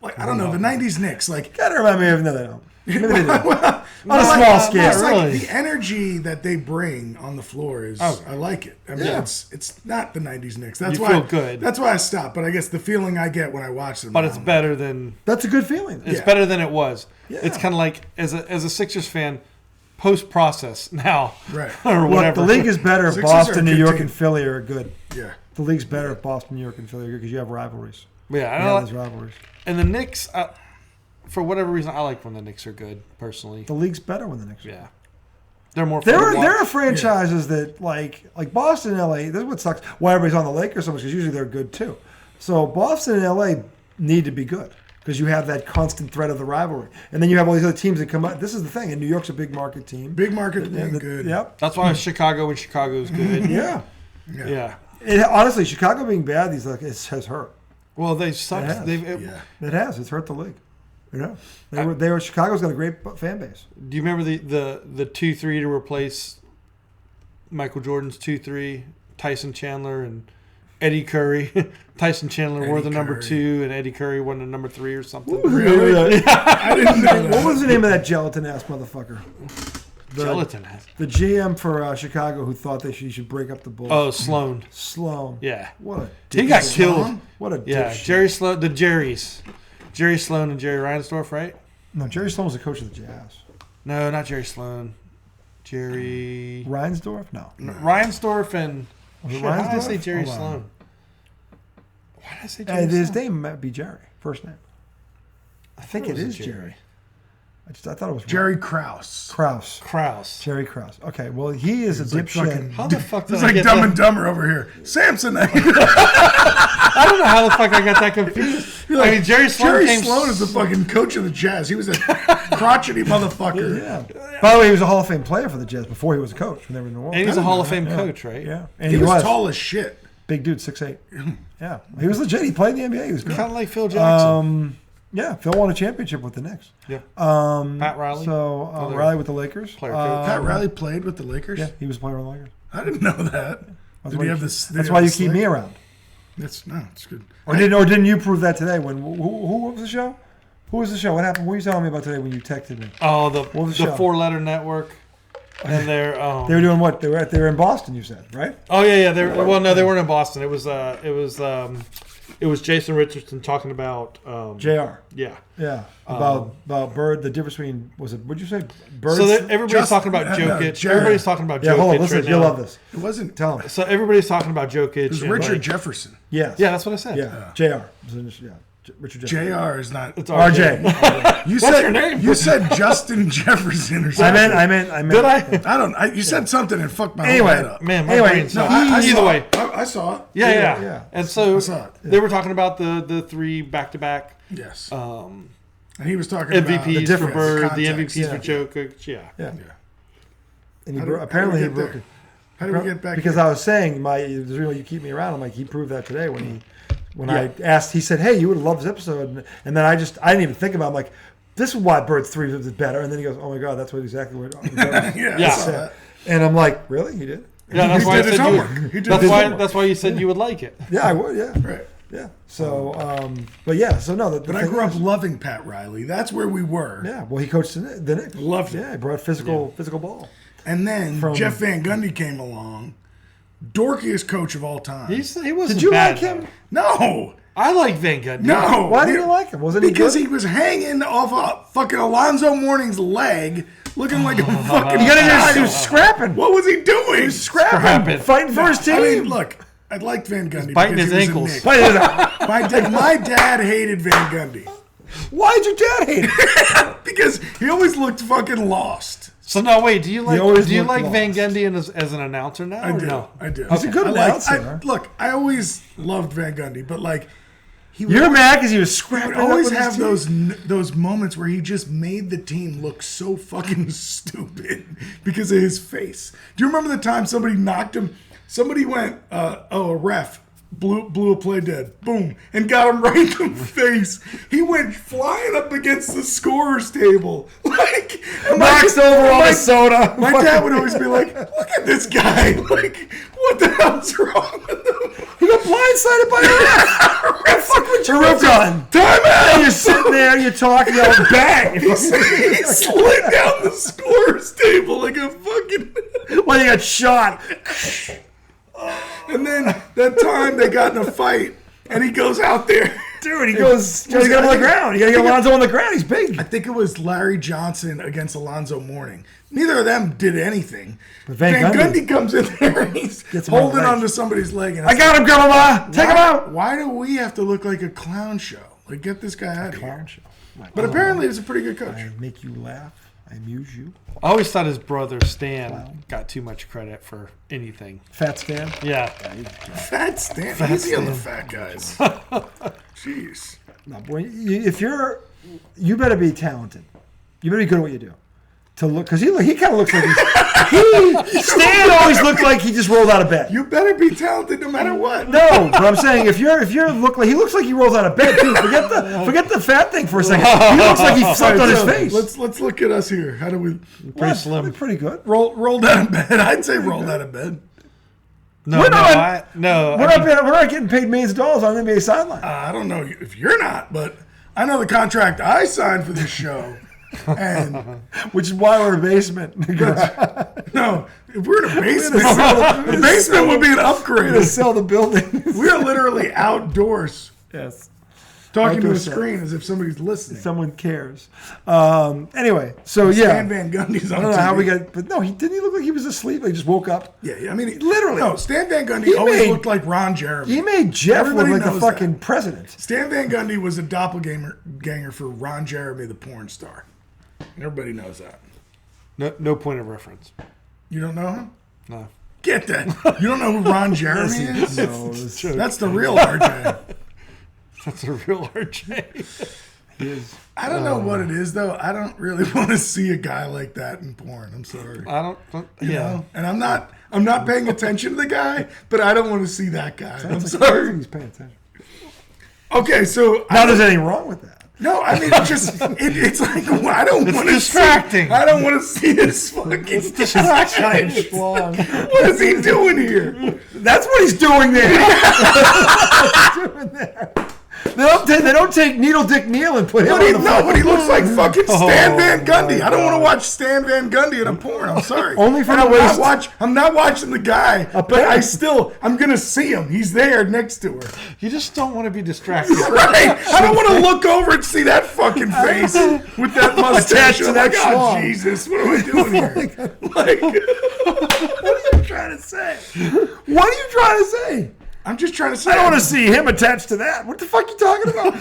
Speaker 1: like I don't know the '90s Knicks. Like
Speaker 2: Kind of remind me of, no, they don't. Maybe they do.
Speaker 1: well,
Speaker 2: On a
Speaker 1: like-
Speaker 2: small scale.
Speaker 1: it's like
Speaker 4: Really?
Speaker 1: the energy that they bring on the floor is. I like it. I mean,
Speaker 2: Yeah.
Speaker 1: it's not the '90s Knicks. That's
Speaker 4: You
Speaker 1: why
Speaker 4: feel good.
Speaker 1: That's why I stopped. But I guess the feeling I get when I watch them,
Speaker 4: But
Speaker 1: now,
Speaker 4: it's better than
Speaker 2: That's a good feeling.
Speaker 4: it's
Speaker 1: Yeah.
Speaker 4: better than it was.
Speaker 2: Yeah.
Speaker 4: It's kind of like as a Sixers fan, post process now,
Speaker 1: Right.
Speaker 4: or
Speaker 2: Look,
Speaker 4: whatever.
Speaker 2: the league is better if
Speaker 1: Sixers are a
Speaker 2: Boston, New
Speaker 1: good
Speaker 2: York,
Speaker 1: team.
Speaker 2: and Philly are good.
Speaker 1: Yeah.
Speaker 2: The league's better if Boston, New York, and Philly are good because you have rivalries.
Speaker 4: Yeah,
Speaker 2: You
Speaker 4: I
Speaker 2: have
Speaker 4: know.
Speaker 2: those rivalries.
Speaker 4: And the Knicks, for whatever reason, I like when the Knicks are good. Personally,
Speaker 2: The league's better when the Knicks are.
Speaker 4: yeah, they're more.
Speaker 2: There
Speaker 4: fun to
Speaker 2: are
Speaker 4: watch.
Speaker 2: there are franchises that like Boston and LA. This is what sucks. Why everybody's on the Lakers so much because usually they're good too. So Boston and LA need to be good because you have that constant threat of the rivalry, and then you have all these other teams that come out. This is the thing, and New York's a big market team.
Speaker 1: Big market being good.
Speaker 2: Yep.
Speaker 4: That's why Chicago is good.
Speaker 2: Yeah.
Speaker 4: Yeah.
Speaker 2: Honestly, Chicago being bad these has hurt.
Speaker 4: Well, they sucked.
Speaker 2: It has.
Speaker 1: Yeah.
Speaker 2: It has. It's hurt the league. Yeah. They were. Chicago's got a great fan base.
Speaker 4: Do you remember the 2-3 to replace Michael Jordan's 2-3, Tyson Chandler and Eddie Curry. Tyson Chandler wore the number
Speaker 1: Curry.
Speaker 4: 2, and Eddie Curry won the number 3 or something.
Speaker 1: Really? I didn't know that.
Speaker 2: What was the name of that gelatin-ass motherfucker?
Speaker 4: Gelatin has.
Speaker 2: The GM for Chicago who thought that he should break up the Bulls.
Speaker 4: Oh, Sloan.
Speaker 2: Sloan.
Speaker 4: Yeah.
Speaker 2: What a
Speaker 4: He got
Speaker 2: dipshit.
Speaker 4: killed.
Speaker 2: What a
Speaker 4: Yeah,
Speaker 2: dipshit.
Speaker 4: Jerry Sloan, the Jerrys. Jerry Sloan and Jerry Reinsdorf, right?
Speaker 2: No, Jerry Sloan was the coach of the Jazz.
Speaker 4: No, not Jerry Sloan. Jerry
Speaker 2: Reinsdorf? No.
Speaker 4: Reinsdorf and
Speaker 2: Was it
Speaker 4: shit, how did I
Speaker 2: Reinsdorf?
Speaker 4: say Jerry
Speaker 2: Hold on.
Speaker 4: Sloan? Why did I say Jerry
Speaker 2: And his
Speaker 4: Sloan?
Speaker 2: name might be Jerry. First name. I think
Speaker 4: it
Speaker 2: it
Speaker 4: was
Speaker 2: is
Speaker 4: a
Speaker 2: Jerry. I thought it was
Speaker 1: Jerry Krause.
Speaker 2: Krause.
Speaker 4: Kraus.
Speaker 2: Jerry Krause. Okay, well, he is a
Speaker 1: like
Speaker 2: dipshit.
Speaker 1: fucking-
Speaker 4: How the fuck did
Speaker 1: It's
Speaker 4: I
Speaker 1: like
Speaker 4: get
Speaker 1: Dumb
Speaker 4: that?
Speaker 1: and Dumber over here. Samsonite.
Speaker 4: I don't know how the fuck I got that confused. I mean, Jerry Sloan
Speaker 1: Jerry
Speaker 4: came
Speaker 1: Sloan is the fucking coach of the Jazz. He was a crotchety motherfucker.
Speaker 2: Yeah. By the way, he was a Hall of Fame player for the Jazz before he was a coach when they were in the world.
Speaker 4: and he's a
Speaker 1: didn't
Speaker 4: Hall
Speaker 1: know
Speaker 4: of Fame
Speaker 2: that.
Speaker 4: coach, right?
Speaker 2: Yeah. And
Speaker 1: He was tall as shit.
Speaker 2: Big dude, 6'8". Yeah. He was legit. He played in the NBA. He was good.
Speaker 4: Kind of like Phil Jackson.
Speaker 2: Yeah, Phil won a championship with the Knicks.
Speaker 4: Yeah. Pat Riley.
Speaker 2: So
Speaker 4: Other
Speaker 2: Riley with the Lakers.
Speaker 4: player coach.
Speaker 1: Pat Riley played with the Lakers?
Speaker 2: Yeah, he was a player on the Lakers.
Speaker 1: I didn't know that.
Speaker 2: That's
Speaker 1: Did
Speaker 2: why
Speaker 1: he
Speaker 2: you
Speaker 1: have
Speaker 2: keep-
Speaker 1: this?
Speaker 2: That's why you keep me around.
Speaker 1: It's good.
Speaker 2: Or didn't you prove that today? When who was the show? Who was the show? What happened? What were you telling me about today when you texted me?
Speaker 4: Oh, the
Speaker 2: was the show?
Speaker 4: 4-letter network. And they're
Speaker 2: They were doing what? They were in Boston. You said, right?
Speaker 4: oh yeah. Well, no, they weren't in Boston. It was Jason Richardson talking about
Speaker 2: Jr.
Speaker 4: Yeah.
Speaker 2: Yeah, about Bird. The difference between what'd you say? Bird.
Speaker 4: So everybody's
Speaker 1: Just-
Speaker 4: talking about Jokic.
Speaker 1: Jared.
Speaker 4: Everybody's talking about
Speaker 2: yeah,
Speaker 4: Jokic
Speaker 2: hold on. Listen,
Speaker 4: right
Speaker 2: you'll
Speaker 4: now.
Speaker 2: love this.
Speaker 1: It wasn't.
Speaker 2: Tell him.
Speaker 4: So everybody's talking about Jokic.
Speaker 1: It was
Speaker 4: and,
Speaker 1: Richard
Speaker 4: like-
Speaker 1: Jefferson.
Speaker 2: Yes.
Speaker 4: Yeah, that's what I said.
Speaker 2: Yeah. Jr. Yeah. Richard Jefferson.
Speaker 1: JR is not.
Speaker 4: It's
Speaker 2: RJ.
Speaker 1: You
Speaker 4: What's
Speaker 1: said
Speaker 4: your name?
Speaker 1: You said Justin Jefferson or
Speaker 2: I
Speaker 1: something.
Speaker 2: meant.
Speaker 4: Did I?
Speaker 1: I don't. You said something and fucked my whole
Speaker 2: Anyway,
Speaker 1: head up.
Speaker 4: Man, my
Speaker 2: Anyway,
Speaker 4: brain's
Speaker 2: no,
Speaker 4: not.
Speaker 1: I
Speaker 4: Either
Speaker 1: saw
Speaker 4: way.
Speaker 1: it. I saw it.
Speaker 4: Yeah.
Speaker 2: yeah.
Speaker 4: And so
Speaker 1: I saw it.
Speaker 4: they were talking about the 3 back-to-back
Speaker 1: Yes. And he was talking about
Speaker 4: MVPs for
Speaker 2: difference,
Speaker 4: Bird, the
Speaker 1: context.
Speaker 4: MVPs
Speaker 2: Yeah.
Speaker 4: for Jokic. Yeah.
Speaker 2: Yeah.
Speaker 1: Yeah.
Speaker 2: And he
Speaker 1: How did-
Speaker 2: apparently
Speaker 1: how
Speaker 2: he
Speaker 1: did we get
Speaker 2: broke it.
Speaker 1: How did we get back?
Speaker 2: Because
Speaker 1: here?
Speaker 2: I was saying the reason you keep me around. I'm like, he proved that today when I asked. He said, "Hey, you would have loved this episode," and then I didn't even think about it. I'm like, this is why Bird's 3 is better. And then he goes, "Oh my god, that's exactly what."
Speaker 1: Yeah. I
Speaker 4: Yeah.
Speaker 1: saw that.
Speaker 2: And I'm like, really? He did?
Speaker 4: Yeah, that's
Speaker 1: He
Speaker 4: why I
Speaker 1: did his
Speaker 4: said you.
Speaker 1: homework. He did
Speaker 4: That's
Speaker 1: his
Speaker 4: why.
Speaker 1: homework.
Speaker 4: That's why you said you would like it.
Speaker 2: Yeah, I would. Yeah,
Speaker 1: Right.
Speaker 2: yeah. So, but yeah. So no, the
Speaker 1: But I
Speaker 2: thing
Speaker 1: grew up
Speaker 2: is-
Speaker 1: loving Pat Riley. That's where we were.
Speaker 2: Yeah. Well, he coached the Knicks.
Speaker 1: Loved it.
Speaker 2: Yeah, he brought physical ball.
Speaker 1: And then
Speaker 2: From-
Speaker 1: Jeff Van Gundy came along, dorkiest coach of all time.
Speaker 4: He wasn't.
Speaker 2: Did you
Speaker 4: bad,
Speaker 2: like him?
Speaker 4: though.
Speaker 1: No.
Speaker 4: I like Van Gundy.
Speaker 1: No.
Speaker 2: Why did you like him? Wasn't he
Speaker 1: Because
Speaker 2: good?
Speaker 1: he was hanging off a fucking Alonzo Mourning's leg, looking like a fucking.
Speaker 2: You gotta just
Speaker 1: child.
Speaker 2: he was scrapping.
Speaker 1: What was he doing?
Speaker 2: Scrapping. Fighting for his team.
Speaker 1: I mean, look, I liked Van Gundy.
Speaker 4: biting
Speaker 1: because
Speaker 4: his
Speaker 1: he was a
Speaker 4: ankles.
Speaker 1: Knick.
Speaker 2: Fighting his-
Speaker 1: My dad hated Van Gundy
Speaker 2: Why'd your dad hate him?
Speaker 1: because he always looked fucking lost.
Speaker 4: So no, wait. Do you like?
Speaker 2: always
Speaker 4: Do you
Speaker 2: looked
Speaker 4: like Van
Speaker 2: lost.
Speaker 4: Gundy as an announcer now?
Speaker 1: I
Speaker 4: or
Speaker 1: do.
Speaker 4: No.
Speaker 1: I do.
Speaker 2: He's a good
Speaker 1: I like-
Speaker 2: announcer.
Speaker 1: Look, I always loved Van Gundy, but like, he would
Speaker 2: You're
Speaker 1: always-
Speaker 2: mad because he was
Speaker 1: he
Speaker 2: scrapping.
Speaker 1: would
Speaker 2: up
Speaker 1: always
Speaker 2: with his
Speaker 1: have
Speaker 2: team?
Speaker 1: those moments where he just made the team look so fucking stupid because of his face. Do you remember the time somebody knocked him? Somebody went, a ref blew a play dead, boom, and got him right in the face. He went flying up against the scorer's table, like and
Speaker 2: Knocks over all the soda.
Speaker 1: My dad would always be like, "Look at this guy! Like, what the hell's wrong with him?"
Speaker 2: He got blindsided by a ref. Fuck with your ref gun.
Speaker 1: Time out!
Speaker 2: You're sitting there, you're talking, you're like, bang.
Speaker 1: He slid down the scorer's table like a fucking.
Speaker 2: Well, you got shot.
Speaker 1: And then that time they got in a fight, and he goes out there.
Speaker 2: Dude, he goes, you gotta get him on the ground. You gotta get Alonzo on the ground. He's big.
Speaker 1: I think it was Larry Johnson against Alonzo Mourning. Neither of them did anything.
Speaker 2: Van
Speaker 1: Van
Speaker 2: Gundy
Speaker 1: Gundy comes in there and he's
Speaker 2: Gets him on the
Speaker 1: holding
Speaker 2: leg.
Speaker 1: onto somebody's leg. And
Speaker 2: I got him, Grandma. Take him out.
Speaker 1: Why do we have to look like a clown show? Like, get this guy out of here.
Speaker 2: show.
Speaker 1: But apparently, he's a pretty good coach.
Speaker 2: I make you laugh. I amuse you.
Speaker 4: I always thought his brother Stan got too much credit for anything.
Speaker 2: Fat Stan.
Speaker 4: Yeah.
Speaker 1: Fat Stan. Easy on the fat guys. Jeez.
Speaker 2: No, boy, you better be talented. You better be good at what you do. to look, because he kind of looks like Stan always looked like he just rolled out of bed.
Speaker 1: You better be talented no matter what.
Speaker 2: No, but I'm saying if you're look like he looks like he rolls out of bed too. Forget the fat thing for a second. He looks like he slept on his face.
Speaker 1: Let's look at us here. How do we
Speaker 4: Pretty slim.
Speaker 2: Pretty good.
Speaker 1: rolled out of bed? I'd say rolled out of bed.
Speaker 4: No,
Speaker 2: We're
Speaker 4: we're
Speaker 2: not getting paid millions of dollars on the NBA sideline.
Speaker 1: I don't know if you're not, but I know the contract I signed for this show. And
Speaker 2: Which is why we're in a basement.
Speaker 1: no, if we're in a basement, the basement would be an upgrade.
Speaker 2: to sell the building.
Speaker 1: We are literally outdoors
Speaker 2: Yes.
Speaker 1: talking to a
Speaker 2: Outdoor
Speaker 1: screen as if somebody's listening.
Speaker 2: Someone cares. Anyway, so
Speaker 1: Stan
Speaker 2: yeah.
Speaker 1: Van Gundy's on
Speaker 2: I don't know
Speaker 1: TV.
Speaker 2: how we got, but no, he look like he was asleep. He just woke up.
Speaker 1: Yeah, I mean,
Speaker 2: Literally.
Speaker 1: No, Stan Van Gundy
Speaker 2: He
Speaker 1: always
Speaker 2: made-
Speaker 1: looked like Ron Jeremy.
Speaker 2: He made Jeff
Speaker 1: Everybody
Speaker 2: look like the
Speaker 1: knows
Speaker 2: fucking
Speaker 1: that.
Speaker 2: president.
Speaker 1: Stan Van Gundy was a doppelganger for Ron Jeremy, the porn star. Everybody knows that.
Speaker 4: no point of reference.
Speaker 1: You don't know him?
Speaker 4: No.
Speaker 1: Get that. You don't know who Ron Jeremy is?
Speaker 2: No, it's
Speaker 1: That's the real RJ.
Speaker 4: That's a real RJ.
Speaker 1: I don't know what it is, though. I don't really want to see a guy like that in porn. I'm sorry.
Speaker 4: I don't.
Speaker 1: You
Speaker 4: Yeah.
Speaker 1: know? And I'm not paying attention to the guy, but I don't want to see that guy. I'm
Speaker 2: like
Speaker 1: sorry.
Speaker 2: he's paying attention.
Speaker 1: Okay, so
Speaker 2: Now there's anything wrong with that.
Speaker 1: no, I mean it's like I don't want to
Speaker 4: distracting.
Speaker 1: I don't want to see this fucking distraction. What is he doing here?
Speaker 2: That's what he's doing there. They don't take Needle Dick Neal and put him on the
Speaker 1: No, but he looks like fucking Stan
Speaker 4: Oh,
Speaker 1: Van Gundy.
Speaker 4: my
Speaker 1: I don't want to
Speaker 4: God.
Speaker 1: watch Stan Van Gundy in a porn. I'm sorry.
Speaker 2: Only for
Speaker 1: And
Speaker 2: the
Speaker 1: I'm
Speaker 2: waist.
Speaker 1: I'm not watching the guy, but I'm gonna see him. He's there next to her.
Speaker 4: You just don't want to be distracted.
Speaker 1: Right? I don't want to look over and see that fucking face with that mustache.
Speaker 2: Attached to
Speaker 1: I'm
Speaker 2: that
Speaker 1: like, oh,
Speaker 2: schlong.
Speaker 1: Jesus, what am I doing here? Like,
Speaker 2: What are you trying to say? What are you trying to say?
Speaker 1: I'm just trying to say.
Speaker 2: I don't want to see him attached to that. What the fuck are you talking about?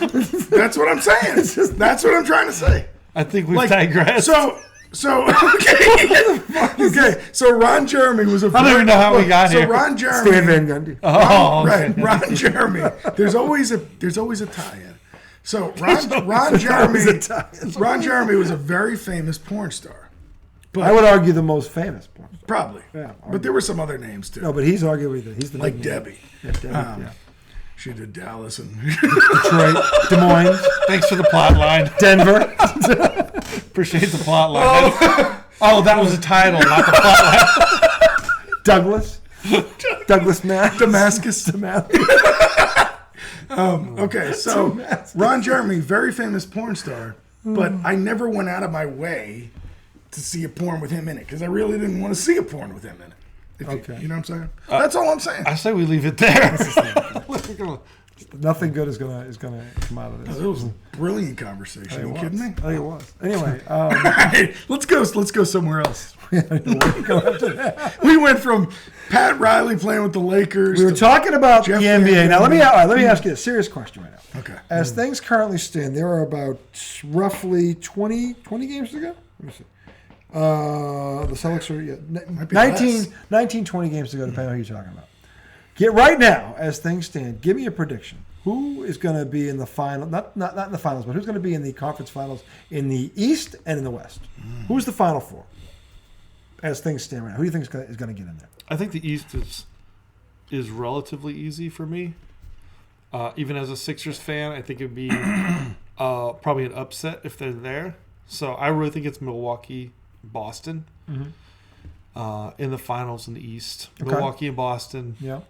Speaker 1: That's what I'm saying. That's what I'm trying to say.
Speaker 4: I think we've
Speaker 1: Like,
Speaker 4: digressed.
Speaker 1: So okay. So Ron Jeremy was a.
Speaker 4: I don't even know how we got here.
Speaker 1: So Ron Jeremy.
Speaker 2: Stan Van Gundy.
Speaker 4: oh,
Speaker 1: Right, Ron Jeremy. There's always a tie-in. So Ron Jeremy was a very famous porn star.
Speaker 2: I would argue the most famous porn star.
Speaker 1: Probably.
Speaker 2: Yeah,
Speaker 1: But there were some other names too.
Speaker 2: No, but he's arguably he's the
Speaker 1: Like
Speaker 2: big name.
Speaker 1: Debbie.
Speaker 2: Yeah, Debbie. Yeah.
Speaker 1: She did Dallas and
Speaker 2: Detroit, Des Moines,
Speaker 4: thanks for the plot line.
Speaker 2: Denver.
Speaker 4: Appreciate the plot line. Oh, that was the title, not the plot line.
Speaker 2: Douglas, Mass.
Speaker 1: Damascus.
Speaker 2: Damascus.
Speaker 1: Okay, so Ron Jeremy, very famous porn star, but I never went out of my way to see a porn with him in it because I really didn't want to see a porn with him in it.
Speaker 2: Okay.
Speaker 1: You know what I'm saying? That's all I'm saying.
Speaker 4: I say we leave it there.
Speaker 2: Nothing good is gonna come out of this.
Speaker 1: It was a brilliant conversation. Are you kidding me?
Speaker 2: I think it was. Anyway,
Speaker 1: Hey, let's go somewhere else. We went from Pat Riley playing with the Lakers.
Speaker 2: we were talking about
Speaker 1: Jeff
Speaker 2: the
Speaker 1: Van
Speaker 2: NBA. Now let me
Speaker 1: Gundy.
Speaker 2: ask you a serious question right now.
Speaker 1: Okay.
Speaker 2: As things currently stand, there are about roughly 20 games to go. Let me see. The Celtics are
Speaker 1: Might be
Speaker 2: 19, 20 games to go, depending on who you're talking about. Get right now, as things stand, give me a prediction. Who is going to be in the final? Not in the finals, but who's going to be in the conference finals in the East and in the West? Who's the final four? As things stand right now, who do you think is going to get in there?
Speaker 4: I think the East is relatively easy for me. Even as a Sixers fan, I think it would be probably an upset if they're there. So I really think it's Milwaukee, Boston in the finals in the East.
Speaker 2: Okay.
Speaker 4: Milwaukee and Boston.
Speaker 2: Yeah.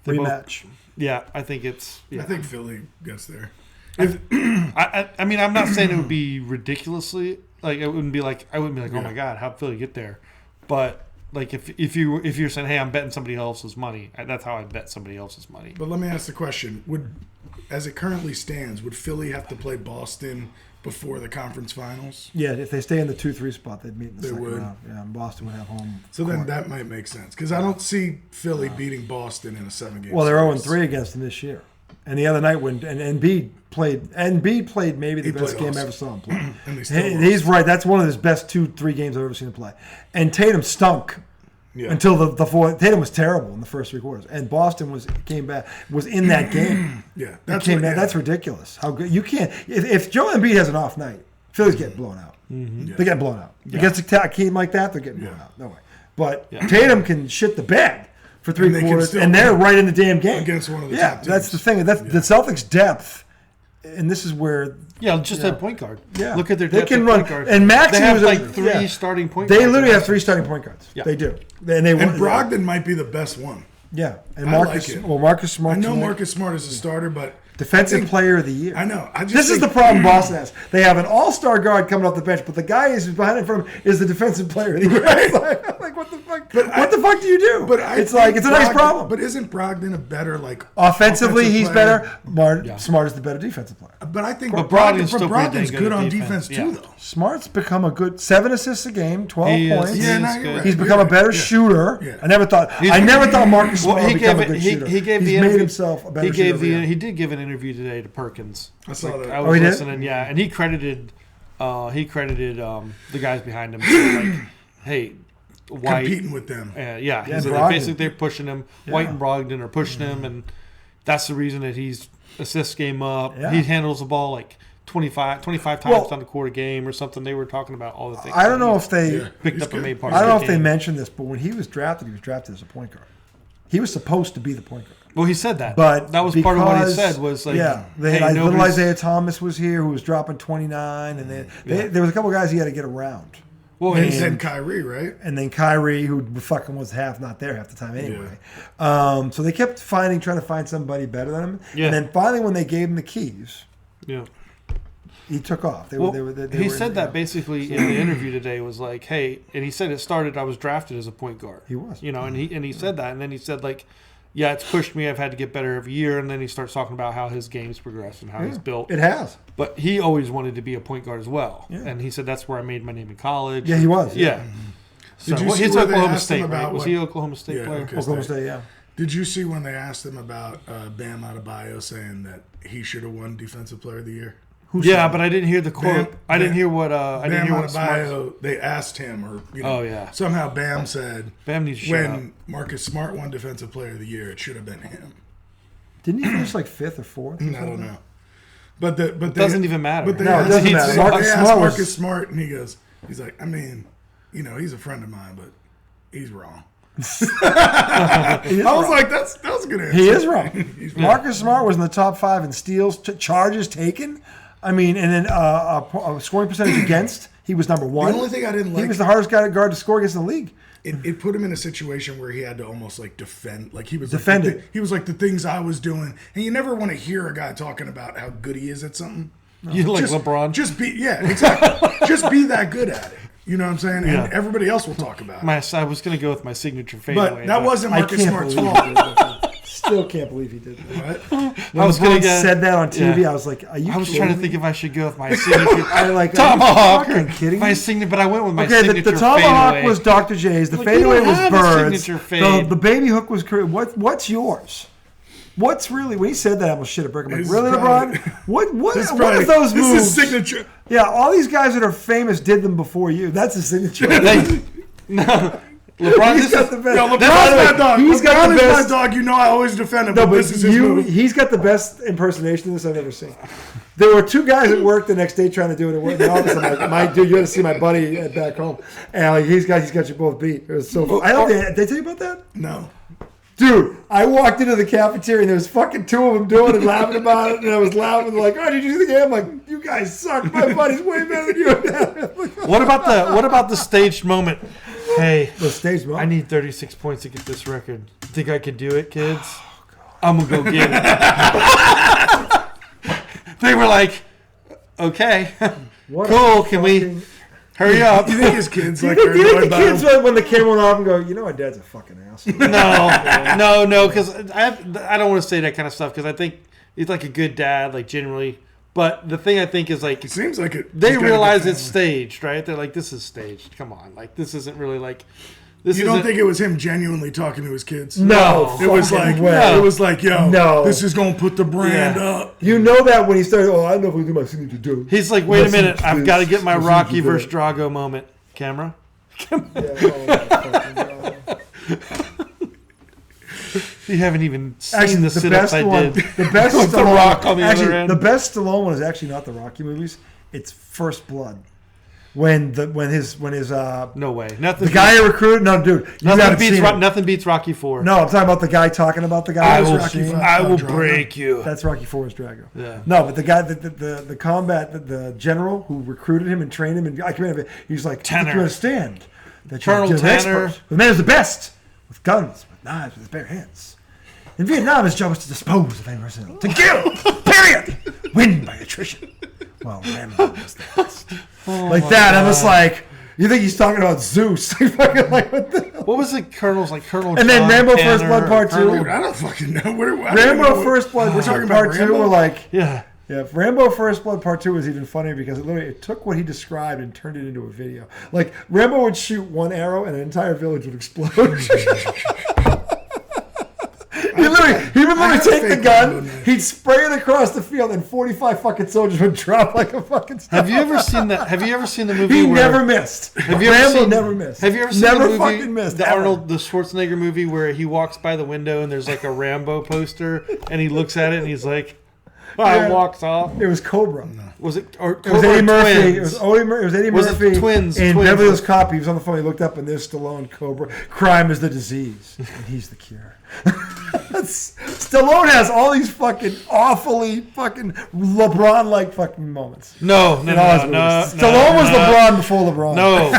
Speaker 4: They both-
Speaker 2: Rematch.
Speaker 4: Yeah, I think it's. Yeah.
Speaker 1: I think Philly gets there.
Speaker 4: I mean, I'm not saying it would be ridiculously like I wouldn't be like oh my god, how'd Philly get there? But like if you're saying, hey, I'm betting somebody else's money, that's how I bet somebody else's money.
Speaker 1: But let me ask the question: as it currently stands, would Philly have to play Boston before the conference finals?
Speaker 2: Yeah, if they stay in the 2-3 spot, they'd meet in the second
Speaker 1: would.
Speaker 2: round. Yeah, and Boston would have home.
Speaker 1: So then
Speaker 2: court.
Speaker 1: that might make sense because I don't see Philly beating Boston in a 7-game.
Speaker 2: Well, they're
Speaker 1: series.
Speaker 2: 0-3 against them this year. And the other night when and Embiid played maybe the
Speaker 1: He
Speaker 2: best
Speaker 1: played
Speaker 2: game I
Speaker 1: awesome.
Speaker 2: ever saw him play.
Speaker 1: And they still
Speaker 2: He's right. That's one of his best 2-3 games I've ever seen him play. And Tatum stunk until the fourth. Tatum was terrible in the first 3 quarters, and Boston was in that game.
Speaker 1: Yeah,
Speaker 2: That's ridiculous. How good you can't if Joel Embiid has an off night, Philly's getting blown out.
Speaker 1: Yeah.
Speaker 2: They're getting blown out. Against a team like that, they're getting blown out. No way. But
Speaker 4: Yeah.
Speaker 2: Tatum can shit the bed for three
Speaker 1: And they can
Speaker 2: quarters,
Speaker 1: still
Speaker 2: and they're
Speaker 1: win
Speaker 2: right in the damn game.
Speaker 1: against one of the
Speaker 2: Yeah,
Speaker 1: top teams.
Speaker 2: that's the thing. That's the Celtics' depth, and this is where
Speaker 4: Yeah, just that point guard.
Speaker 2: Yeah.
Speaker 4: Look at their
Speaker 2: They
Speaker 4: depth
Speaker 2: can
Speaker 4: at
Speaker 2: run.
Speaker 4: point guard.
Speaker 2: And Maxey
Speaker 4: they have
Speaker 2: was a-
Speaker 4: like three
Speaker 2: yeah.
Speaker 4: starting point
Speaker 2: they
Speaker 4: guards.
Speaker 2: literally have three starting point guards.
Speaker 4: Yeah.
Speaker 2: They do. And they
Speaker 1: And Brogdon might be the best one.
Speaker 2: Yeah, and
Speaker 1: I
Speaker 2: Marcus.
Speaker 1: like it.
Speaker 2: Well, Marcus Smart.
Speaker 1: I know
Speaker 2: tonight,
Speaker 1: Marcus Smart is a starter, but
Speaker 2: defensive
Speaker 1: I think-
Speaker 2: player of the year.
Speaker 1: I know. I just
Speaker 2: This is the
Speaker 1: think-
Speaker 2: problem Boston has. They have an all-star guard coming off the bench, but the guy is behind it from is the defensive player of the year. It's like, what the fuck? What the fuck do you do?
Speaker 1: But I
Speaker 2: it's
Speaker 1: think
Speaker 2: like it's a nice
Speaker 1: Brogdon-
Speaker 2: problem.
Speaker 1: But isn't Brogdon a better like
Speaker 2: Offensively,
Speaker 1: offensive
Speaker 2: he's
Speaker 1: player?
Speaker 2: better. Smart is the better defensive player.
Speaker 1: But I think
Speaker 4: But Brogdon's still pretty
Speaker 1: Brogdon's
Speaker 4: dang
Speaker 1: good
Speaker 4: good at
Speaker 1: on
Speaker 4: defense.
Speaker 1: defense too,
Speaker 4: Yeah.
Speaker 1: though.
Speaker 2: Smart's become a good 7 assists a game, 12
Speaker 4: He is.
Speaker 2: points.
Speaker 1: Yeah,
Speaker 4: He's
Speaker 1: no, you're
Speaker 4: good.
Speaker 1: right.
Speaker 2: He's
Speaker 1: You're
Speaker 2: become a
Speaker 1: right.
Speaker 2: better
Speaker 1: Yeah.
Speaker 2: shooter.
Speaker 1: Yeah.
Speaker 2: I never thought Marcus
Speaker 4: Well,
Speaker 2: Smart would become a good
Speaker 4: he
Speaker 2: shooter.
Speaker 4: gave
Speaker 2: He's
Speaker 4: the
Speaker 2: made
Speaker 4: interview-
Speaker 2: himself a better
Speaker 4: he
Speaker 2: shooter.
Speaker 4: gave he did give an interview today to Perkins.
Speaker 1: I saw that.
Speaker 4: I
Speaker 2: Oh,
Speaker 4: was
Speaker 2: he did?
Speaker 4: listening, yeah, and he credited the guys behind him. So like, hey, White,
Speaker 1: Competing with them.
Speaker 4: yeah,
Speaker 2: Yeah,
Speaker 4: so
Speaker 2: Brogdon.
Speaker 4: basically they're pushing him. White and Brogdon are pushing him, and that's the reason that he's assist game up.
Speaker 2: Yeah.
Speaker 4: He handles the ball like 25 times
Speaker 2: Well,
Speaker 4: on the quarter game or something. They were talking about all the things.
Speaker 2: I don't
Speaker 4: that
Speaker 2: know
Speaker 4: he
Speaker 2: if they.
Speaker 1: Yeah.
Speaker 4: picked
Speaker 1: He's
Speaker 4: up
Speaker 1: good.
Speaker 4: and made part
Speaker 2: I don't
Speaker 4: of
Speaker 2: know
Speaker 4: the
Speaker 2: if they
Speaker 4: game.
Speaker 2: mentioned this, but when he was drafted as a point guard. He was supposed to be the point guard.
Speaker 4: Well, he said that,
Speaker 2: But
Speaker 4: that was part of what he
Speaker 2: because-
Speaker 4: said was like,
Speaker 2: yeah, they
Speaker 4: hey,
Speaker 2: had little
Speaker 4: nobody's-
Speaker 2: Isaiah Thomas was here who was dropping 29, and there was a couple guys he had to get around.
Speaker 4: Well,
Speaker 1: And
Speaker 4: he
Speaker 1: he
Speaker 4: said
Speaker 1: said Kyrie, right?
Speaker 2: And then Kyrie, who fucking was not there half the time anyway. So they kept trying to find somebody better than him.
Speaker 4: Yeah.
Speaker 2: And then finally, when they gave him the keys,
Speaker 4: yeah.
Speaker 2: he took off. They
Speaker 4: Well,
Speaker 2: were
Speaker 4: he said that basically in the interview today was like, hey, and he said it started. I was drafted as a point guard.
Speaker 2: He was.
Speaker 4: and he said that, and then he said like, yeah, it's pushed me. I've had to get better every year, and then he starts talking about how his game's progressed and how he's built.
Speaker 2: It has.
Speaker 4: But he always wanted to be a point guard as well,
Speaker 2: Yeah.
Speaker 4: and he said that's where I made my name in college.
Speaker 2: Yeah, he was.
Speaker 4: Yeah. So
Speaker 1: Did you see
Speaker 4: he's
Speaker 1: where they
Speaker 4: Oklahoma
Speaker 1: asked him
Speaker 4: State,
Speaker 1: about
Speaker 4: right? Was
Speaker 1: what-
Speaker 4: he an Oklahoma State
Speaker 1: Yeah,
Speaker 4: player?
Speaker 1: okay.
Speaker 2: Oklahoma State, yeah.
Speaker 1: Did you see when they asked him about Bam Adebayo saying that he should have won Defensive Player of the Year?
Speaker 4: Yeah, but I didn't hear the quote.
Speaker 1: Bam-
Speaker 4: I didn't
Speaker 1: Bam-
Speaker 4: hear what. I didn't
Speaker 1: Bam
Speaker 4: hear what. Smart,
Speaker 1: Adebayo, they asked him, or
Speaker 4: Oh, yeah.
Speaker 1: somehow Bam said
Speaker 4: Bam needs to shut up.
Speaker 1: when Marcus Smart won Defensive Player of the Year, it should have been him.
Speaker 2: Didn't he finish like 5th or 4th?
Speaker 1: I don't know, but it
Speaker 4: doesn't even matter.
Speaker 1: But they
Speaker 2: No, it
Speaker 1: asked,
Speaker 2: doesn't
Speaker 1: they
Speaker 2: matter.
Speaker 1: asked
Speaker 2: Marcus Smart was-
Speaker 1: Marcus Smart, and he's like, I mean, he's a friend of mine, but he's wrong. I was like, that was a good answer.
Speaker 2: He is wrong.
Speaker 1: He's wrong.
Speaker 2: Marcus Smart was in the top 5 in steals, charges taken. I mean, and then a scoring percentage against, he was number 1.
Speaker 1: The only thing I didn't
Speaker 2: he
Speaker 1: like,
Speaker 2: was the hardest guard to score against in the league.
Speaker 1: it put him in a situation where he had to almost like defend, like he was
Speaker 2: Defend
Speaker 1: like,
Speaker 2: it.
Speaker 1: he was like the things I was doing, and you never want to hear a guy talking about how good he is at something.
Speaker 4: You like
Speaker 1: just,
Speaker 4: LeBron?
Speaker 1: Just be, yeah, exactly. Just be that good at it. You know what I'm saying?
Speaker 4: Yeah.
Speaker 1: And everybody else will talk about it.
Speaker 4: I was going to go with my signature fadeaway.
Speaker 1: But that wasn't
Speaker 2: I
Speaker 1: Marcus
Speaker 2: can't
Speaker 1: Smart's
Speaker 2: believe
Speaker 1: fault.
Speaker 2: he did that. Still can't believe he did that.
Speaker 1: What?
Speaker 2: When
Speaker 4: I was gonna
Speaker 2: LeBron
Speaker 4: get-
Speaker 2: said that on TV,
Speaker 4: yeah.
Speaker 2: I was like, "Are you?"
Speaker 4: I was
Speaker 2: kidding
Speaker 4: trying to
Speaker 2: me?
Speaker 4: think if I should go with my signature
Speaker 2: I like
Speaker 4: tomahawk.
Speaker 2: Are you fucking kidding
Speaker 4: My
Speaker 2: me?
Speaker 4: signature, but I went with my
Speaker 2: Okay,
Speaker 4: signature
Speaker 2: the tomahawk
Speaker 4: fadeaway.
Speaker 2: was Dr. J's. The
Speaker 4: Look, we
Speaker 2: fadeaway
Speaker 4: don't
Speaker 2: was
Speaker 4: have a
Speaker 2: Bird's.
Speaker 4: signature fade.
Speaker 2: The baby hook was. What's yours? What's really when he said that? I almost shit a brick. I'm like,
Speaker 1: This is
Speaker 2: really,
Speaker 1: probably-
Speaker 2: LeBron? What
Speaker 1: This
Speaker 2: are those
Speaker 1: this
Speaker 2: moves?
Speaker 1: is signature.
Speaker 2: Yeah, all these guys that are famous did them before you. That's his signature.
Speaker 4: No, LeBron,
Speaker 2: He's got the best.
Speaker 1: Yo, LeBron's
Speaker 2: By the way,
Speaker 1: my dog.
Speaker 2: He's got the
Speaker 1: LeBron is my
Speaker 2: best.
Speaker 1: dog. You know I always defend him,
Speaker 2: No,
Speaker 1: but
Speaker 2: but
Speaker 1: this is his move.
Speaker 2: he's got the best impersonation of this I've ever sid. There were 2 guys at work the next day trying to do it at work in the office. I'm like, my dude, you got to see my buddy back home. And like, he's got you both beat. It was so fun. I don't. Did they tell you about that?
Speaker 1: No.
Speaker 2: Dude, I walked into the cafeteria and there was fucking 2 of them doing it, laughing about it, and I was laughing like, "Oh, did you see the game?" I'm like, "You guys suck. My buddy's way better than you."
Speaker 4: what about the staged moment? Hey,
Speaker 2: The stage moment.
Speaker 4: I need 36 points to get this record. Think I could do it, kids? I'm gonna go get it. They were like, "Okay,
Speaker 2: What
Speaker 4: cool.
Speaker 2: a
Speaker 4: Can we
Speaker 2: fucking-
Speaker 4: hurry up?"
Speaker 1: You think his kids like
Speaker 2: Do
Speaker 1: are
Speaker 2: you think
Speaker 1: annoyed
Speaker 2: the
Speaker 1: by
Speaker 2: kids
Speaker 1: him?
Speaker 2: when the camera went off and go, "You know, my dad's a fucking asshole."
Speaker 4: No, because I don't want to say that kind of stuff because I think he's like a good dad, like generally. But the thing I think is like
Speaker 1: It seems like it.
Speaker 4: they
Speaker 1: he's got a good
Speaker 4: realize it's
Speaker 1: family.
Speaker 4: staged, right? They're like, "This is staged. Come on, like this isn't really like this."
Speaker 1: You don't
Speaker 4: isn't-
Speaker 1: think it was him genuinely talking to his kids?
Speaker 2: No,
Speaker 1: It was
Speaker 2: fucking
Speaker 1: like,
Speaker 2: way.
Speaker 1: it was like, yo,
Speaker 2: No.
Speaker 1: this is gonna put the brand
Speaker 4: Yeah.
Speaker 1: up.
Speaker 2: You know that when he started. Oh, I don't know if we do my signature do.
Speaker 4: He's like, "Wait a minute, I've got to get my
Speaker 2: Listen
Speaker 4: Rocky
Speaker 2: to that.
Speaker 4: versus Drago moment." Camera.
Speaker 2: Yeah, oh my fucking God.
Speaker 4: You haven't even seen
Speaker 2: Actually,
Speaker 4: the sit-ups I
Speaker 2: one,
Speaker 4: did.
Speaker 2: the best
Speaker 4: With the
Speaker 2: Stallone,
Speaker 4: Rock on the other
Speaker 2: actually,
Speaker 4: end.
Speaker 2: the best Stallone one is actually not the Rocky movies. It's First Blood. When his
Speaker 4: No way. Nothing.
Speaker 2: the guy who recruited. No, dude.
Speaker 4: Nothing beats Rocky 4.
Speaker 2: No, I'm talking about the guy talking about the guy.
Speaker 4: I will break you.
Speaker 2: That's Rocky IV's Drago.
Speaker 4: Yeah.
Speaker 2: No, but the guy, the combat, the general who recruited him and trained him, and I command him. He's like,
Speaker 4: Tanner.
Speaker 2: you understand that
Speaker 4: Colonel
Speaker 2: you're an
Speaker 4: Tanner.
Speaker 2: expert. The man is the best with guns, with knives, with his bare hands. In Vietnam, his job was to dispose of any resident, to kill. Period. Win by attrition. Well, Rambo was the best. Like that, I was like, you think he's talking about Zeus? Fucking like,
Speaker 4: What was the Colonel's like? Colonel.
Speaker 2: And then
Speaker 4: John
Speaker 2: Rambo
Speaker 4: Tanner,
Speaker 2: First Blood Part 2.
Speaker 1: Dude, I don't fucking know.
Speaker 2: Rambo First Blood
Speaker 1: We're talking about
Speaker 2: Part 2
Speaker 1: Rambo?
Speaker 2: were like,
Speaker 4: Yeah.
Speaker 2: yeah, Rambo First Blood Part 2 was even funnier because it took what he described and turned it into a video. Like, Rambo would shoot one arrow and an entire village would explode. He would literally take the gun, he'd spray it across the field, and 45 fucking soldiers would drop like a fucking star.
Speaker 4: Have you ever seen that? Have you ever seen the movie?
Speaker 2: He
Speaker 4: where,
Speaker 2: never missed.
Speaker 4: Have you ever
Speaker 2: Rambo
Speaker 4: seen,
Speaker 2: never missed.
Speaker 4: Have you ever seen
Speaker 2: never
Speaker 4: the movie,
Speaker 2: fucking missed?
Speaker 4: the
Speaker 2: ever.
Speaker 4: the Schwarzenegger movie where he walks by the window and there's like a Rambo poster and he looks at it and he's like,
Speaker 2: Yeah.
Speaker 4: walks off.
Speaker 2: It was Cobra.
Speaker 4: Was it or
Speaker 2: It was
Speaker 4: Cobra
Speaker 2: Eddie Murphy.
Speaker 4: Twins?
Speaker 2: It was Eddie
Speaker 4: Was it
Speaker 2: Murphy.
Speaker 4: Twins?
Speaker 2: In
Speaker 4: Twins.
Speaker 2: Beverly Hills Cop, he was on the phone. He looked up, and there's Stallone, Cobra. Crime is the disease, and he's the cure. Stallone has all these fucking awfully fucking LeBron-like fucking moments.
Speaker 4: No.
Speaker 2: Stallone was LeBron before LeBron.
Speaker 4: No.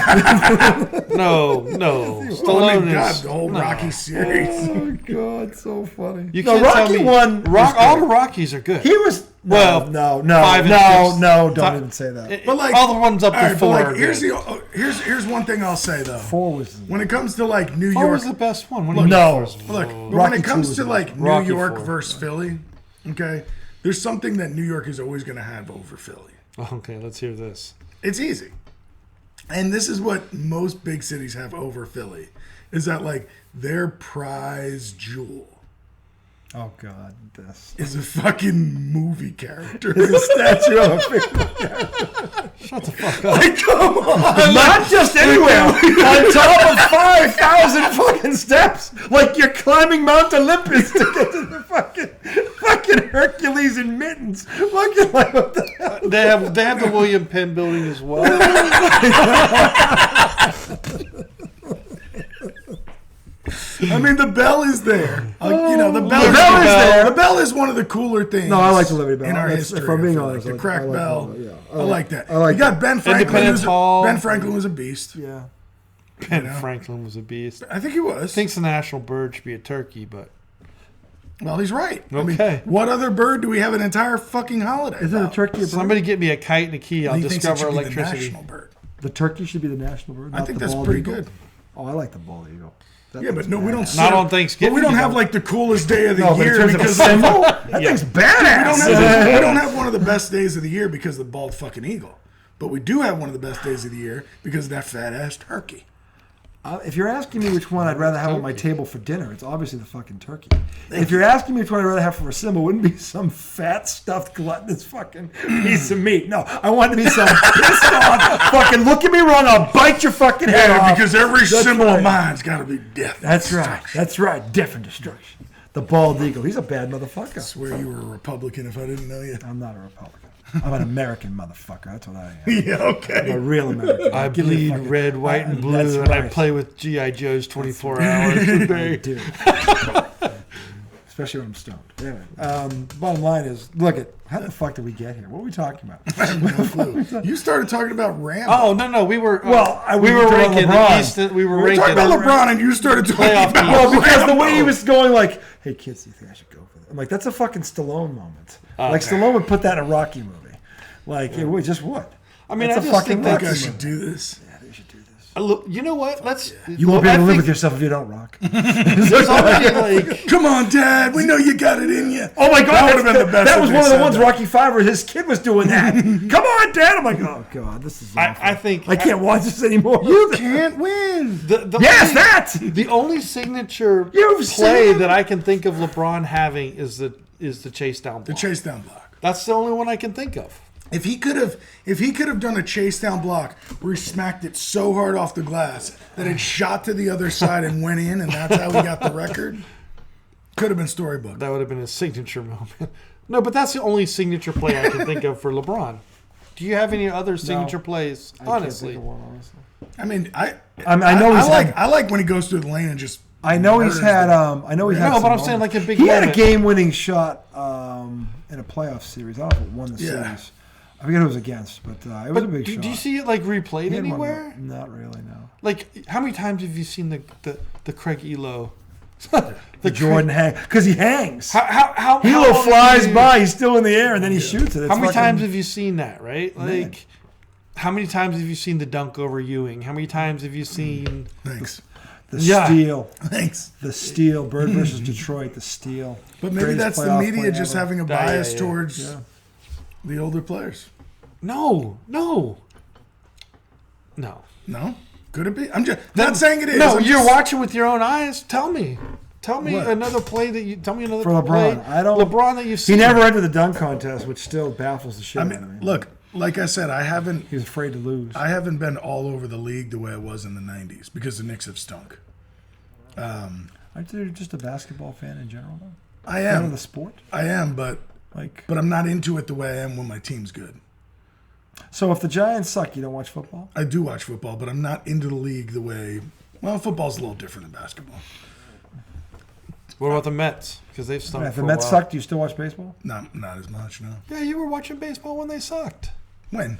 Speaker 1: Oh my
Speaker 4: Stallone
Speaker 1: God,
Speaker 4: is
Speaker 1: the whole Rocky series.
Speaker 2: Oh God, so funny.
Speaker 4: You
Speaker 2: No,
Speaker 4: can't tell
Speaker 2: Rocky
Speaker 4: me.
Speaker 2: one.
Speaker 4: All the Rockies are good.
Speaker 2: He was
Speaker 4: Well,
Speaker 2: no.
Speaker 4: 5 and 6.
Speaker 2: Don't even say that.
Speaker 1: But like
Speaker 4: all the ones up
Speaker 1: all
Speaker 4: to
Speaker 1: right,
Speaker 4: 4
Speaker 1: but
Speaker 4: are
Speaker 1: like, here's
Speaker 4: good.
Speaker 1: here's one thing I'll say though.
Speaker 2: 4 was
Speaker 1: When it comes to like New
Speaker 4: 4
Speaker 1: York,
Speaker 4: was the best one. What do you
Speaker 2: no.
Speaker 4: mean 4 was-
Speaker 1: look, but when
Speaker 2: Rocky
Speaker 1: it comes
Speaker 2: 2
Speaker 1: to
Speaker 2: was
Speaker 1: like New
Speaker 4: Rocky
Speaker 1: York
Speaker 4: 4.
Speaker 1: versus Philly, okay, there's something that New York is always going to have over Philly.
Speaker 4: Okay, let's hear this.
Speaker 1: It's easy. And this is what most big cities have over Philly, is that like their prize jewel
Speaker 2: Oh God, this
Speaker 1: is a fucking movie character.
Speaker 2: is a statue of a figure.
Speaker 4: Shut the fuck up.
Speaker 1: Like, come on.
Speaker 2: Not just anywhere. On top of 5,000 fucking steps, like you're climbing Mount Olympus to get to the fucking Hercules in mittens. Fucking like what the hell?
Speaker 4: They have the William Penn building as well.
Speaker 1: I mean, the bell is there. The bell
Speaker 2: The bell is there.
Speaker 1: The bell is one of the cooler things.
Speaker 2: No, I like the Liberty Bell.
Speaker 1: in our
Speaker 2: That's-
Speaker 1: history.
Speaker 2: if I'm being
Speaker 1: I feel
Speaker 2: honest,
Speaker 1: like. The
Speaker 2: I
Speaker 1: crack
Speaker 2: like
Speaker 1: bell.
Speaker 2: that, yeah.
Speaker 1: I like that.
Speaker 2: I like
Speaker 1: you got Ben Franklin.
Speaker 4: Independence Hall.
Speaker 1: Ben Franklin was a beast.
Speaker 2: Yeah.
Speaker 4: Ben Franklin was a beast.
Speaker 1: I think he was.
Speaker 4: Thinks the national bird should be a turkey, but
Speaker 1: Well, he's right. I mean,
Speaker 4: Okay.
Speaker 1: what other bird do we have an entire fucking holiday?
Speaker 2: Isn't a
Speaker 1: about?
Speaker 2: turkey a bird?
Speaker 4: somebody get me a kite and a key. I'll
Speaker 1: He thinks it
Speaker 4: discover
Speaker 1: should be the
Speaker 4: electricity.
Speaker 1: national bird.
Speaker 2: The turkey should be the national bird.
Speaker 1: I
Speaker 2: not
Speaker 1: think
Speaker 2: the
Speaker 1: that's
Speaker 2: bald
Speaker 1: pretty
Speaker 2: eagle.
Speaker 1: good.
Speaker 2: Oh, I like the bald eagle.
Speaker 1: Yeah, but no, we don't.
Speaker 4: Not
Speaker 1: celebrate-
Speaker 4: on Thanksgiving,
Speaker 1: But we don't
Speaker 4: you
Speaker 1: have
Speaker 4: don't.
Speaker 1: like the coolest day of the
Speaker 2: No, but in
Speaker 1: year
Speaker 2: terms of a
Speaker 1: because
Speaker 2: symbol, that thing's badass.
Speaker 1: we don't have one of the best days of the year because of the bald fucking eagle. But we do have one of the best days of the year because of that fat ass turkey.
Speaker 2: If you're asking me which one I'd rather have on my table for dinner, it's obviously the fucking turkey. If you're asking me which one I'd rather have for a symbol, it wouldn't be some fat, stuffed, gluttonous fucking piece of meat. No, I want it to be some pissed off, fucking look at me wrong, I'll bite your fucking head
Speaker 1: Yeah,
Speaker 2: off.
Speaker 1: because every
Speaker 2: That's
Speaker 1: symbol
Speaker 2: right.
Speaker 1: of mine's got to be death.
Speaker 2: That's right. That's right. Death and destruction. The bald eagle. He's a bad motherfucker.
Speaker 1: I swear you were a Republican if I didn't know you.
Speaker 2: I'm not a Republican. I'm an American motherfucker. That's what I am.
Speaker 1: Yeah,
Speaker 2: I'm
Speaker 1: okay.
Speaker 2: a real American.
Speaker 4: I
Speaker 2: Give me a
Speaker 4: bleed
Speaker 2: fucking-
Speaker 4: red, white, and blue,
Speaker 2: That's
Speaker 4: and I
Speaker 2: right.
Speaker 4: play with G.I. Joes 24 hours a day.
Speaker 2: Dude. Especially when I'm stoned. Anyway, bottom line is, look at how the fuck did we get here? What are we talking about?
Speaker 1: I have no clue. You started talking about Rambo.
Speaker 4: Oh no, we were
Speaker 2: we
Speaker 4: we
Speaker 2: were
Speaker 4: were
Speaker 2: talking
Speaker 4: ranking
Speaker 2: LeBron.
Speaker 4: the East. We were
Speaker 1: We're
Speaker 4: ranking
Speaker 1: talking about LeBron, and you started talking
Speaker 4: Playoff
Speaker 1: about
Speaker 4: teams.
Speaker 2: Well, because the way he
Speaker 1: Rambo.
Speaker 2: was going, like, hey kids, do you think I should go for that? I'm like, that's a fucking Stallone moment. Like
Speaker 4: Okay.
Speaker 2: Stallone would put that in a Rocky movie. Like it would just would.
Speaker 4: I mean,
Speaker 2: That's
Speaker 4: I
Speaker 2: a
Speaker 4: just
Speaker 2: fucking
Speaker 4: think
Speaker 1: I
Speaker 2: Rocky
Speaker 1: think I
Speaker 2: movie.
Speaker 1: should do this.
Speaker 2: Yeah, they should do this.
Speaker 4: Look, you know what? Let's.
Speaker 2: You won't be able to
Speaker 4: I
Speaker 2: live with
Speaker 4: think
Speaker 2: yourself if you don't rock.
Speaker 4: There's already like
Speaker 1: Come on, Dad. We know you got it in you.
Speaker 2: Oh my God,
Speaker 1: That would have been the best.
Speaker 2: That
Speaker 1: if
Speaker 2: was
Speaker 1: they
Speaker 2: one of the
Speaker 1: said
Speaker 2: ones
Speaker 1: that.
Speaker 2: Rocky V where his kid was doing that. Come on, Dad. I'm like, oh God, this is. Awful.
Speaker 4: I think
Speaker 2: I can't watch this anymore.
Speaker 1: You can't win.
Speaker 4: the
Speaker 2: Yes,
Speaker 4: only,
Speaker 2: that.
Speaker 4: the only signature
Speaker 2: You've
Speaker 4: play
Speaker 2: seen-
Speaker 4: that I can think of LeBron having is the chase down block.
Speaker 1: The chase down block.
Speaker 4: That's the only one I can think of.
Speaker 1: If he could have done a chase down block where he smacked it so hard off the glass that it shot to the other side and went in, and that's how he got the record, could have been storybook.
Speaker 4: That would have been a signature moment. No, but that's the only signature play I can think of for LeBron. Do you have any other signature plays?
Speaker 2: I can't
Speaker 4: Honestly,
Speaker 2: think of one, honestly.
Speaker 1: I mean,
Speaker 2: I know he's had-
Speaker 1: I like when he goes through the lane and just.
Speaker 2: I know he's
Speaker 1: murders
Speaker 2: had.
Speaker 1: them.
Speaker 2: I know he's had.
Speaker 4: No,
Speaker 2: some
Speaker 4: but I'm saying
Speaker 2: moments.
Speaker 4: like a big
Speaker 2: He had a
Speaker 4: moment.
Speaker 2: game-winning shot in a playoff series. I don't know if it won the
Speaker 1: Yeah.
Speaker 2: series. I forget who it was against, but it was a big shot.
Speaker 4: do you see it like replayed
Speaker 2: He had one-
Speaker 4: anywhere?
Speaker 2: Not really. No.
Speaker 4: Like, how many times have you seen the Craig Elo?
Speaker 2: The Jordan hang because he hangs.
Speaker 4: How
Speaker 2: Hilo
Speaker 4: long
Speaker 2: flies
Speaker 4: have you-
Speaker 2: by. He's still in the air, and then he shoots it. It's
Speaker 4: How many
Speaker 2: fucking-
Speaker 4: times have you seen that? Right?
Speaker 2: Man.
Speaker 4: Like, how many times have you seen the dunk over Ewing? How many times have you seen?
Speaker 1: Thanks.
Speaker 2: the
Speaker 4: Yeah.
Speaker 2: steal?
Speaker 1: Thanks.
Speaker 2: The steal. Bird versus Detroit. The steal.
Speaker 1: But maybe
Speaker 2: Greatest
Speaker 1: that's the
Speaker 2: playoff
Speaker 1: media
Speaker 2: play
Speaker 1: just
Speaker 2: ever.
Speaker 1: having a
Speaker 4: Yeah,
Speaker 1: bias
Speaker 4: yeah.
Speaker 1: towards
Speaker 2: Yeah.
Speaker 1: the older players.
Speaker 4: No.
Speaker 1: No? Could it be? I'm just not saying it is.
Speaker 4: No,
Speaker 1: I'm
Speaker 4: you're
Speaker 1: just-
Speaker 4: watching with your own eyes. Tell me
Speaker 1: What?
Speaker 4: another play that you. Tell me another
Speaker 2: For LeBron.
Speaker 4: play.
Speaker 2: I don't-
Speaker 4: LeBron that you've
Speaker 2: He
Speaker 4: seen.
Speaker 2: never entered the dunk contest, which still baffles the shit
Speaker 1: I
Speaker 2: out of me.
Speaker 1: mean, look, like I said, I haven't
Speaker 2: He was afraid to lose.
Speaker 1: been all over the league the way I was in the '90s because the Knicks have stunk.
Speaker 2: Aren't you just a basketball fan in general, though?
Speaker 1: I
Speaker 2: Fan of
Speaker 1: am,
Speaker 2: the sport?
Speaker 1: but
Speaker 2: Like,
Speaker 1: I'm not into it the way I am when my team's good.
Speaker 2: so if the Giants suck, you don't watch football?
Speaker 1: I do watch football, but I'm not into the league the way. Well, football's a little different than basketball.
Speaker 4: What about the Mets? Because they've stunk.
Speaker 2: If
Speaker 4: for
Speaker 2: the
Speaker 4: a
Speaker 2: Mets
Speaker 4: while.
Speaker 2: suck, do you still watch baseball?
Speaker 1: Not as much, no.
Speaker 4: Yeah, you were watching baseball when they sucked.
Speaker 1: When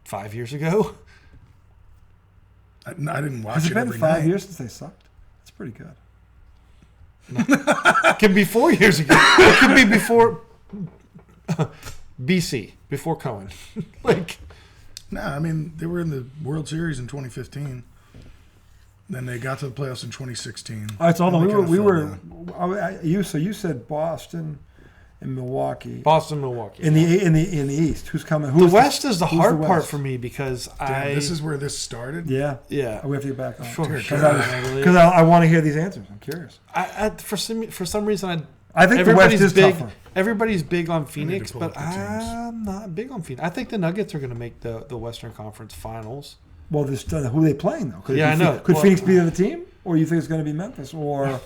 Speaker 4: 5 years ago.
Speaker 1: I didn't watch
Speaker 2: Has it
Speaker 1: it
Speaker 2: been
Speaker 1: every
Speaker 2: 5
Speaker 1: night.
Speaker 2: years since they sucked? It's pretty good.
Speaker 4: It could be 4 years ago. It could be before BC, before Cohen. Like,
Speaker 1: No, I mean they were in the World Series in 2015. Then they got to the playoffs in 2016.
Speaker 2: All right, so hold on.
Speaker 1: And they
Speaker 2: We
Speaker 1: kinda
Speaker 2: were.
Speaker 1: fell down.
Speaker 2: You said Boston and Milwaukee
Speaker 4: Boston, Milwaukee.
Speaker 2: in the East. Who's coming?
Speaker 4: The
Speaker 2: Who's
Speaker 4: West is the
Speaker 2: who's
Speaker 4: hard part
Speaker 2: West?
Speaker 4: for me because
Speaker 1: Damn, this is where this started.
Speaker 2: Yeah.
Speaker 4: Yeah.
Speaker 2: We have to get back on.
Speaker 4: Sure,
Speaker 1: Dear
Speaker 4: sure.
Speaker 1: God.
Speaker 2: Because I want to hear these answers. I'm curious.
Speaker 4: For some reason,
Speaker 2: I think the West is
Speaker 4: big.
Speaker 2: tougher.
Speaker 4: Everybody's big on Phoenix,
Speaker 1: pull
Speaker 4: but
Speaker 1: up the teams.
Speaker 4: I'm not big on Phoenix. I think the Nuggets are going to make the Western Conference Finals.
Speaker 2: Well, this who are they playing though? Could
Speaker 4: Yeah, I know.
Speaker 2: Could
Speaker 4: Well-
Speaker 2: Phoenix be the team, or you think it's going to be Memphis or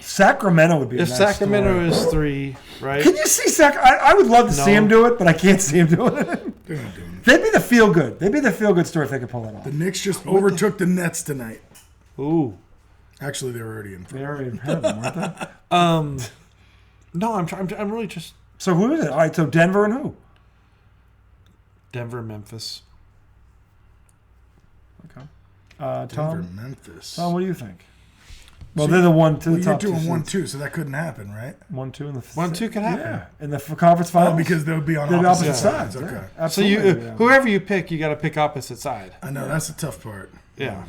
Speaker 2: Sacramento? Would be a
Speaker 4: If
Speaker 2: nice
Speaker 4: Sacramento
Speaker 2: story.
Speaker 4: is 3, right?
Speaker 2: Can you see I would love to see
Speaker 4: No.
Speaker 2: him do it, but I can't see him doing it.
Speaker 1: They're not doing it.
Speaker 2: They'd be the feel good. They'd be the feel good story if they could pull that off.
Speaker 1: The Knicks just overtook the Nets tonight.
Speaker 4: Ooh.
Speaker 1: Actually, they were already in front.
Speaker 2: They already ahead of them, weren't they?
Speaker 4: No, I'm really just
Speaker 2: So who is it? All right, so Denver and who?
Speaker 4: Denver, Memphis.
Speaker 2: Okay.
Speaker 1: Denver,
Speaker 2: Tom,
Speaker 1: Memphis.
Speaker 2: what do you think? Well, they're the one to
Speaker 1: Well,
Speaker 2: the
Speaker 1: you're
Speaker 2: top two.
Speaker 1: doing
Speaker 2: seeds.
Speaker 1: 1-2, so that couldn't happen, right?
Speaker 2: 1-2 in the
Speaker 4: 1-2 could happen.
Speaker 2: Yeah, in the conference finals.
Speaker 1: Oh, because they would be on
Speaker 2: they're
Speaker 1: opposite,
Speaker 2: opposite sides.
Speaker 1: Okay.
Speaker 2: Yeah,
Speaker 4: So
Speaker 2: absolutely.
Speaker 4: you,
Speaker 2: yeah.
Speaker 4: whoever you pick, you got to pick opposite side.
Speaker 1: I know that's the tough part.
Speaker 4: Yeah.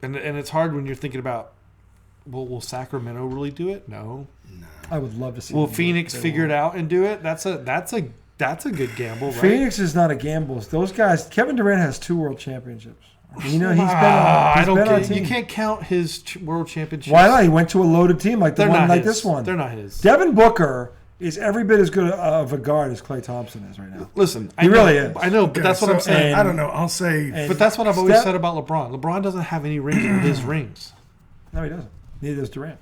Speaker 4: And it's hard when you're thinking about, well, will Sacramento really do it? No.
Speaker 2: I would love to see.
Speaker 4: Will
Speaker 2: them do
Speaker 4: Phoenix
Speaker 2: They
Speaker 4: figure it
Speaker 2: won't.
Speaker 4: out and do it? That's a good gamble, right?
Speaker 2: Phoenix is not a gamble. Those guys. Kevin Durant has 2 world championships. You know he's been.
Speaker 4: I
Speaker 2: He's
Speaker 4: don't
Speaker 2: been on
Speaker 4: get, you
Speaker 2: team.
Speaker 4: can't count his world championships.
Speaker 2: Why not? He went to a loaded team like the
Speaker 4: They're
Speaker 2: one
Speaker 4: not
Speaker 2: like
Speaker 4: his.
Speaker 2: this one.
Speaker 4: They're not his.
Speaker 2: Devin Booker is every bit as good of a guard as Klay Thompson is right now.
Speaker 4: Listen,
Speaker 2: He really is.
Speaker 4: I know, but
Speaker 1: Okay,
Speaker 4: that's what
Speaker 1: so,
Speaker 4: I'm saying.
Speaker 1: I don't know. I'll say
Speaker 2: And-
Speaker 4: But that's what I've always
Speaker 2: Steph-
Speaker 4: said about LeBron. LeBron doesn't have any rings in his rings.
Speaker 2: No, he doesn't. Neither does Durant.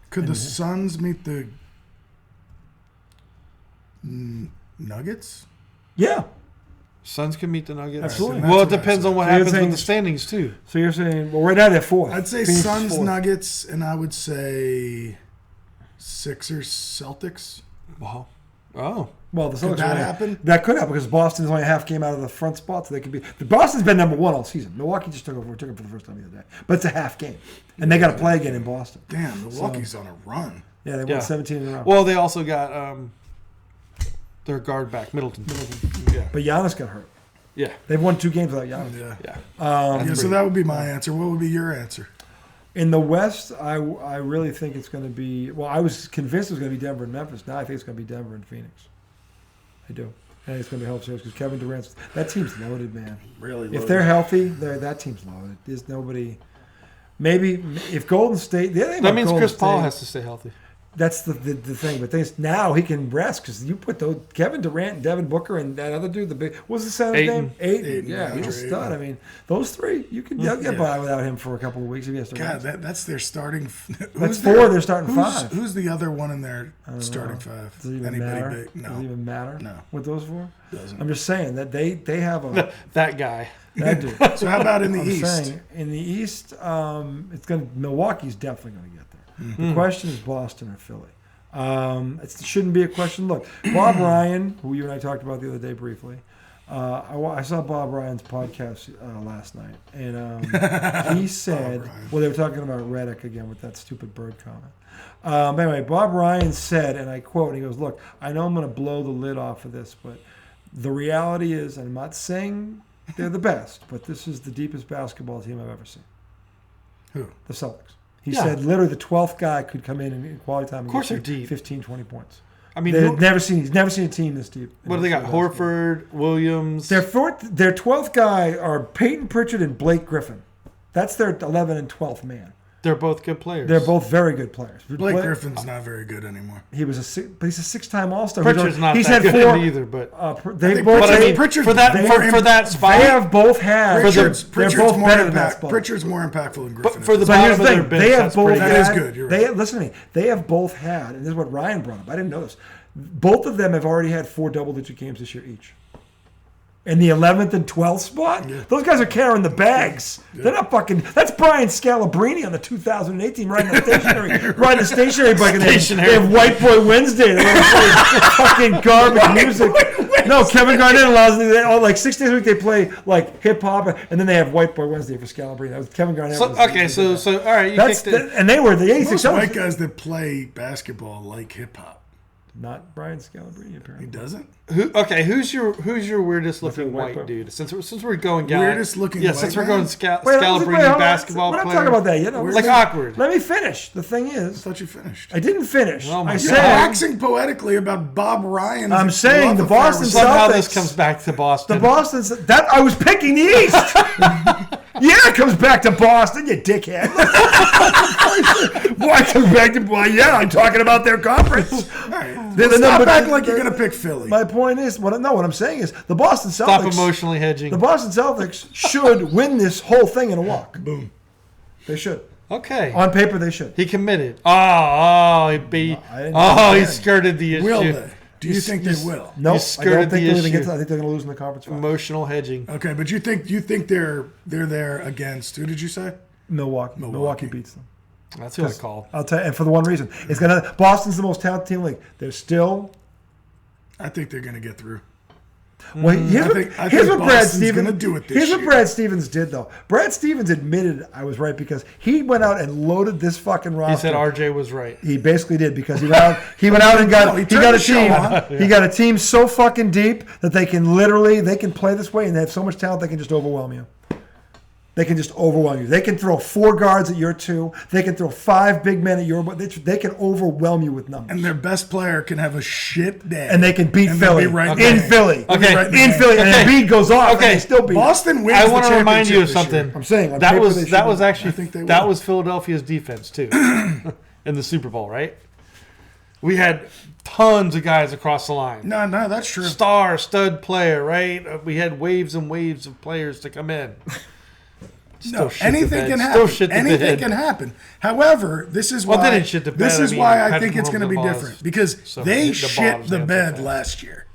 Speaker 1: could the Suns meet the Nuggets?
Speaker 2: Yeah.
Speaker 4: Suns can meet the Nuggets.
Speaker 2: Absolutely.
Speaker 1: That's
Speaker 4: Well, it
Speaker 1: what I
Speaker 4: depends
Speaker 1: said.
Speaker 4: on what
Speaker 2: So you're
Speaker 4: happens with
Speaker 2: saying-
Speaker 4: the standings too.
Speaker 2: So you're saying, well, right now they're 4th.
Speaker 1: I'd say
Speaker 2: Phoenix is
Speaker 1: Suns,
Speaker 2: 4th.
Speaker 1: Nuggets, and I would say Sixers, Celtics.
Speaker 4: Wow. Oh.
Speaker 2: Well, the Celtics
Speaker 1: that
Speaker 2: are-
Speaker 1: happen?
Speaker 2: That could happen because Boston's only a half game out of the front spot, so they could be. The Boston's been number 1 all season. Milwaukee just took it for the first time the other day, but it's a half game, and they got to play again in Boston.
Speaker 1: Damn, Milwaukee's on a run.
Speaker 2: Yeah, they
Speaker 4: Yeah.
Speaker 2: won 17 in a row.
Speaker 4: Well, they also got their guard back, Middleton. Yeah.
Speaker 2: But Giannis got hurt.
Speaker 4: Yeah.
Speaker 2: They've won 2 games without Giannis.
Speaker 1: Yeah.
Speaker 4: Yeah.
Speaker 1: Yeah, so that would be my answer. What would be your answer?
Speaker 2: In the West, I really think it's going to be. Well, I was convinced it was going to be Denver and Memphis. Now I think it's going to be Denver and Phoenix. I do. I think it's going to be help series because Kevin Durant's that team's loaded, man.
Speaker 1: Really?
Speaker 2: If they're healthy, that team's loaded. There's nobody. Maybe if Golden State. The other thing
Speaker 4: That
Speaker 2: about
Speaker 4: means
Speaker 2: Golden
Speaker 4: Chris Paul
Speaker 2: State-
Speaker 4: has to stay healthy.
Speaker 2: That's the thing. But now he can rest because you put those Kevin Durant, Devin Booker, and that other dude. What's the center's name? Ayton. Yeah, he's a stud. I mean, those three you can get by without him for a couple of weeks if he has to.
Speaker 1: God, that's their starting.
Speaker 2: That's four. They're starting five.
Speaker 1: Who's the other one in their starting five?
Speaker 2: Does it even matter?
Speaker 1: Big? No.
Speaker 2: Does it even matter?
Speaker 1: No.
Speaker 2: With those four?
Speaker 1: Doesn't.
Speaker 2: I'm just saying that they have a
Speaker 4: that guy.
Speaker 2: that dude.
Speaker 1: So how about in the
Speaker 2: I'm
Speaker 1: East?
Speaker 2: saying in the East, Milwaukee's definitely going to get there. The question is Boston or Philly. It shouldn't be a question. Look, Bob Ryan, who you and I talked about the other day briefly, I saw Bob Ryan's podcast last night, and he said, well, they were talking about Redick again with that stupid bird comment. Anyway, Bob Ryan said, and I quote, he goes, look, I know I'm going to blow the lid off of this, but the reality is, and I'm not saying they're the best, but this is the deepest basketball team I've ever seen.
Speaker 1: Who?
Speaker 2: The Celtics. He said literally the 12th guy could come in quality time and
Speaker 4: course
Speaker 2: get
Speaker 4: they're deep.
Speaker 2: 15, 20 points.
Speaker 4: I mean,
Speaker 2: He's never seen a team this deep.
Speaker 4: What do they got? Horford, Williams.
Speaker 2: Their 12th guy are Peyton Pritchard and Blake Griffin. That's their 11 and 12th man.
Speaker 4: They're both good players.
Speaker 2: They're both very good players.
Speaker 1: Blake Griffin's not very good anymore.
Speaker 2: But he's a six-time All-Star.
Speaker 4: Pritchard's not that good either, but
Speaker 1: Pritchard
Speaker 4: for that spot,
Speaker 2: they have both had.
Speaker 1: Pritchard's
Speaker 2: both
Speaker 1: more
Speaker 2: better than that spot.
Speaker 1: Pritchard's more impactful than Griffin.
Speaker 4: But for the
Speaker 2: So
Speaker 4: bottom
Speaker 2: here's
Speaker 4: of
Speaker 2: the
Speaker 4: their
Speaker 2: thing.
Speaker 4: bench,
Speaker 2: They have
Speaker 4: that's
Speaker 2: both
Speaker 4: pretty
Speaker 1: That
Speaker 2: had.
Speaker 1: is good. You're right.
Speaker 2: Listen to me. They have both had, and this is what Ryan brought up. I didn't know this. Both of them have already had 4 double-digit games this year each. In the 11th and 12th spot, those guys are carrying the bags. They're not fucking. That's Brian Scalabrine on the 2018 riding the stationary bike. And they have White Boy Wednesday. They play fucking garbage music. No, Kevin Garnett allows them. Like 6 days a week they play like hip hop, and then they have White Boy Wednesday for Scalabrine. That was Kevin Garnett.
Speaker 4: So all right,
Speaker 2: and they were the 86.
Speaker 1: Most white guys that play basketball like hip hop.
Speaker 2: Not Brian Scalabrine, apparently.
Speaker 1: He doesn't.
Speaker 4: Who's your weirdest looking white dude? Since we're going
Speaker 1: weirdest looking white
Speaker 4: since we're
Speaker 1: man?
Speaker 4: going Scalabrine basketball
Speaker 2: We're not
Speaker 4: player.
Speaker 2: talking about that yet. No,
Speaker 4: Like awkward.
Speaker 2: Let me finish. The thing
Speaker 1: I
Speaker 2: is,
Speaker 1: thought you finished.
Speaker 2: I didn't finish.
Speaker 4: Oh my
Speaker 2: I
Speaker 4: God.
Speaker 1: You're
Speaker 2: said
Speaker 1: waxing poetically about Bob Ryan.
Speaker 2: I'm saying the Boston
Speaker 4: Somehow
Speaker 2: Celtics.
Speaker 4: this comes back to Boston.
Speaker 2: The Boston's that I was picking the East. Yeah, it comes back to Boston, you dickhead. Why comes back to? Well, yeah, I'm talking about their conference.
Speaker 1: All right. Stop acting like you're going to pick Philly.
Speaker 2: My point is, what I'm saying is, the Boston Celtics.
Speaker 4: Stop emotionally hedging.
Speaker 2: The Boston Celtics should win this whole thing in a walk.
Speaker 1: Boom.
Speaker 2: They should.
Speaker 4: Okay.
Speaker 2: On paper, they should.
Speaker 4: He committed. He skirted the issue.
Speaker 1: Will they? Do you think they will?
Speaker 2: No, I don't
Speaker 4: skirted
Speaker 2: think
Speaker 4: the
Speaker 2: they're going to get
Speaker 4: issue.
Speaker 2: to. I think they're going to lose in the conference final.
Speaker 4: Emotional hedging.
Speaker 1: Okay, but you think they're there against who did you say?
Speaker 2: Milwaukee beats them.
Speaker 4: That's what I call.
Speaker 2: I'll tell you, and for the one reason, it's gonna. Boston's the most talented team in the league. They're still.
Speaker 1: I think they're going to get through.
Speaker 2: Well, here's
Speaker 1: I think
Speaker 2: what Brad
Speaker 1: Boston's
Speaker 2: Stevens
Speaker 1: gonna do it this
Speaker 2: Here's what
Speaker 1: year.
Speaker 2: Brad Stevens did, though. Brad Stevens admitted I was right because he went out and loaded this fucking roster.
Speaker 4: He said RJ was right.
Speaker 2: He basically did because he went out and got
Speaker 1: he
Speaker 2: he
Speaker 1: turned
Speaker 2: got a
Speaker 1: the show
Speaker 2: team.
Speaker 1: on.
Speaker 2: He got a team so fucking deep that they can play this way and they have so much talent they can just overwhelm you. They can just overwhelm you. They can throw 4 guards at your 2. They can throw 5 big men at your. They can overwhelm you with numbers.
Speaker 1: And their best player can have a shit day.
Speaker 2: And they can beat
Speaker 1: And they'll
Speaker 2: Philly
Speaker 1: be right
Speaker 2: in
Speaker 1: there.
Speaker 2: Philly.
Speaker 4: Okay.
Speaker 1: Right
Speaker 2: In
Speaker 1: there.
Speaker 2: Philly, and
Speaker 4: Okay.
Speaker 2: Embiid goes off,
Speaker 4: Okay.
Speaker 2: and they still beat.
Speaker 1: Boston wins
Speaker 4: I
Speaker 1: want to
Speaker 4: remind you of something.
Speaker 2: I'm saying on
Speaker 4: That
Speaker 2: paper, they
Speaker 4: was
Speaker 2: should win.
Speaker 1: I think they will.
Speaker 4: that was Philadelphia's defense too in the Super Bowl, right? We had tons of guys across the line.
Speaker 1: No, that's true.
Speaker 4: Stud player, right? We had waves and waves of players to come in.
Speaker 1: No,
Speaker 4: shit the
Speaker 1: anything
Speaker 4: bed.
Speaker 1: can
Speaker 4: Still
Speaker 1: happen.
Speaker 4: shit the
Speaker 1: Anything
Speaker 4: bed.
Speaker 1: can happen. However, this is
Speaker 4: Well,
Speaker 1: why
Speaker 4: they didn't shit the bed.
Speaker 1: this is
Speaker 4: I mean,
Speaker 1: why I
Speaker 4: Patrick
Speaker 1: think it's going to be
Speaker 4: Mahomes
Speaker 1: different because
Speaker 4: so
Speaker 1: they
Speaker 4: hit the
Speaker 1: shit
Speaker 4: bottoms
Speaker 1: the
Speaker 4: down
Speaker 1: bed
Speaker 4: so fast.
Speaker 1: last year.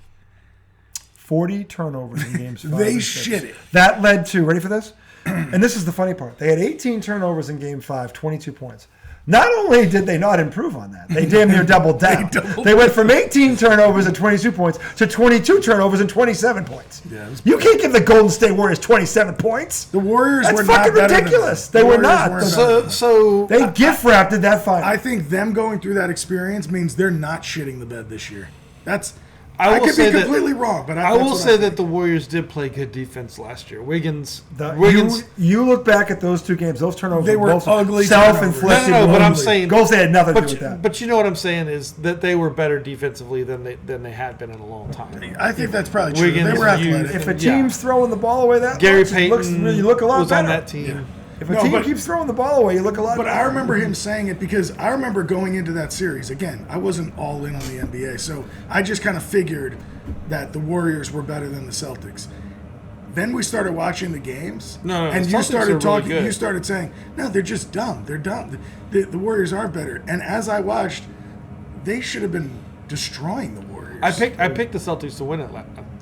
Speaker 2: 40 turnovers in games 5
Speaker 1: They
Speaker 2: and 6.
Speaker 1: shit it.
Speaker 2: That led to, ready for this? And this is the funny part. They had 18 turnovers in game 5, 22 points. Not only did they not improve on that, they damn near doubled down. They went from 18 turnovers and 22 points to 22 turnovers and 27 points.
Speaker 1: Yeah, it was
Speaker 2: You can't give the Golden State Warriors 27 points.
Speaker 1: The Warriors
Speaker 2: That's
Speaker 1: were
Speaker 2: fucking
Speaker 1: not better
Speaker 2: ridiculous.
Speaker 1: Than
Speaker 2: They
Speaker 1: them.
Speaker 2: were not.
Speaker 1: Warriors weren't better than them.
Speaker 2: They gift wrapped at that final.
Speaker 1: I think them going through that experience means they're not shitting the bed this year. I
Speaker 4: will
Speaker 1: could
Speaker 4: say
Speaker 1: be
Speaker 4: that-
Speaker 1: completely wrong, but
Speaker 4: I
Speaker 1: that's
Speaker 4: will
Speaker 1: what
Speaker 4: say
Speaker 1: I
Speaker 4: that
Speaker 1: think.
Speaker 4: the Warriors did play good defense last year. Wiggins.
Speaker 2: You look back at those 2 games; those turnovers
Speaker 1: They were
Speaker 2: both
Speaker 1: ugly
Speaker 2: self-inflicted.
Speaker 4: No, but I'm
Speaker 2: wounds.
Speaker 4: saying-
Speaker 2: Golden State had nothing to do with that.
Speaker 4: But you know what I'm saying is that they were better defensively than they had been in a long time.
Speaker 1: I think that's probably true.
Speaker 4: Wiggins,
Speaker 1: They were
Speaker 4: you-
Speaker 1: athletic.
Speaker 2: If a team's throwing the ball away that
Speaker 4: Gary
Speaker 2: much,
Speaker 4: Payton
Speaker 2: you look a lot
Speaker 4: was
Speaker 2: better.
Speaker 4: on that team.
Speaker 2: If a team keeps throwing the ball away, you look a lot.
Speaker 1: But I remember him saying it because I remember going into that series. Again, I wasn't all in on the NBA, so I just kind of figured that the Warriors were better than the Celtics. Then we started watching the games,
Speaker 4: No,
Speaker 1: and
Speaker 4: the
Speaker 1: you
Speaker 4: Celtics
Speaker 1: started
Speaker 4: are
Speaker 1: talking.
Speaker 4: really good.
Speaker 1: You started saying, "No, they're just dumb. They're dumb. The Warriors are better." And as I watched, they should have been destroying the Warriors.
Speaker 4: I picked the Celtics to win it.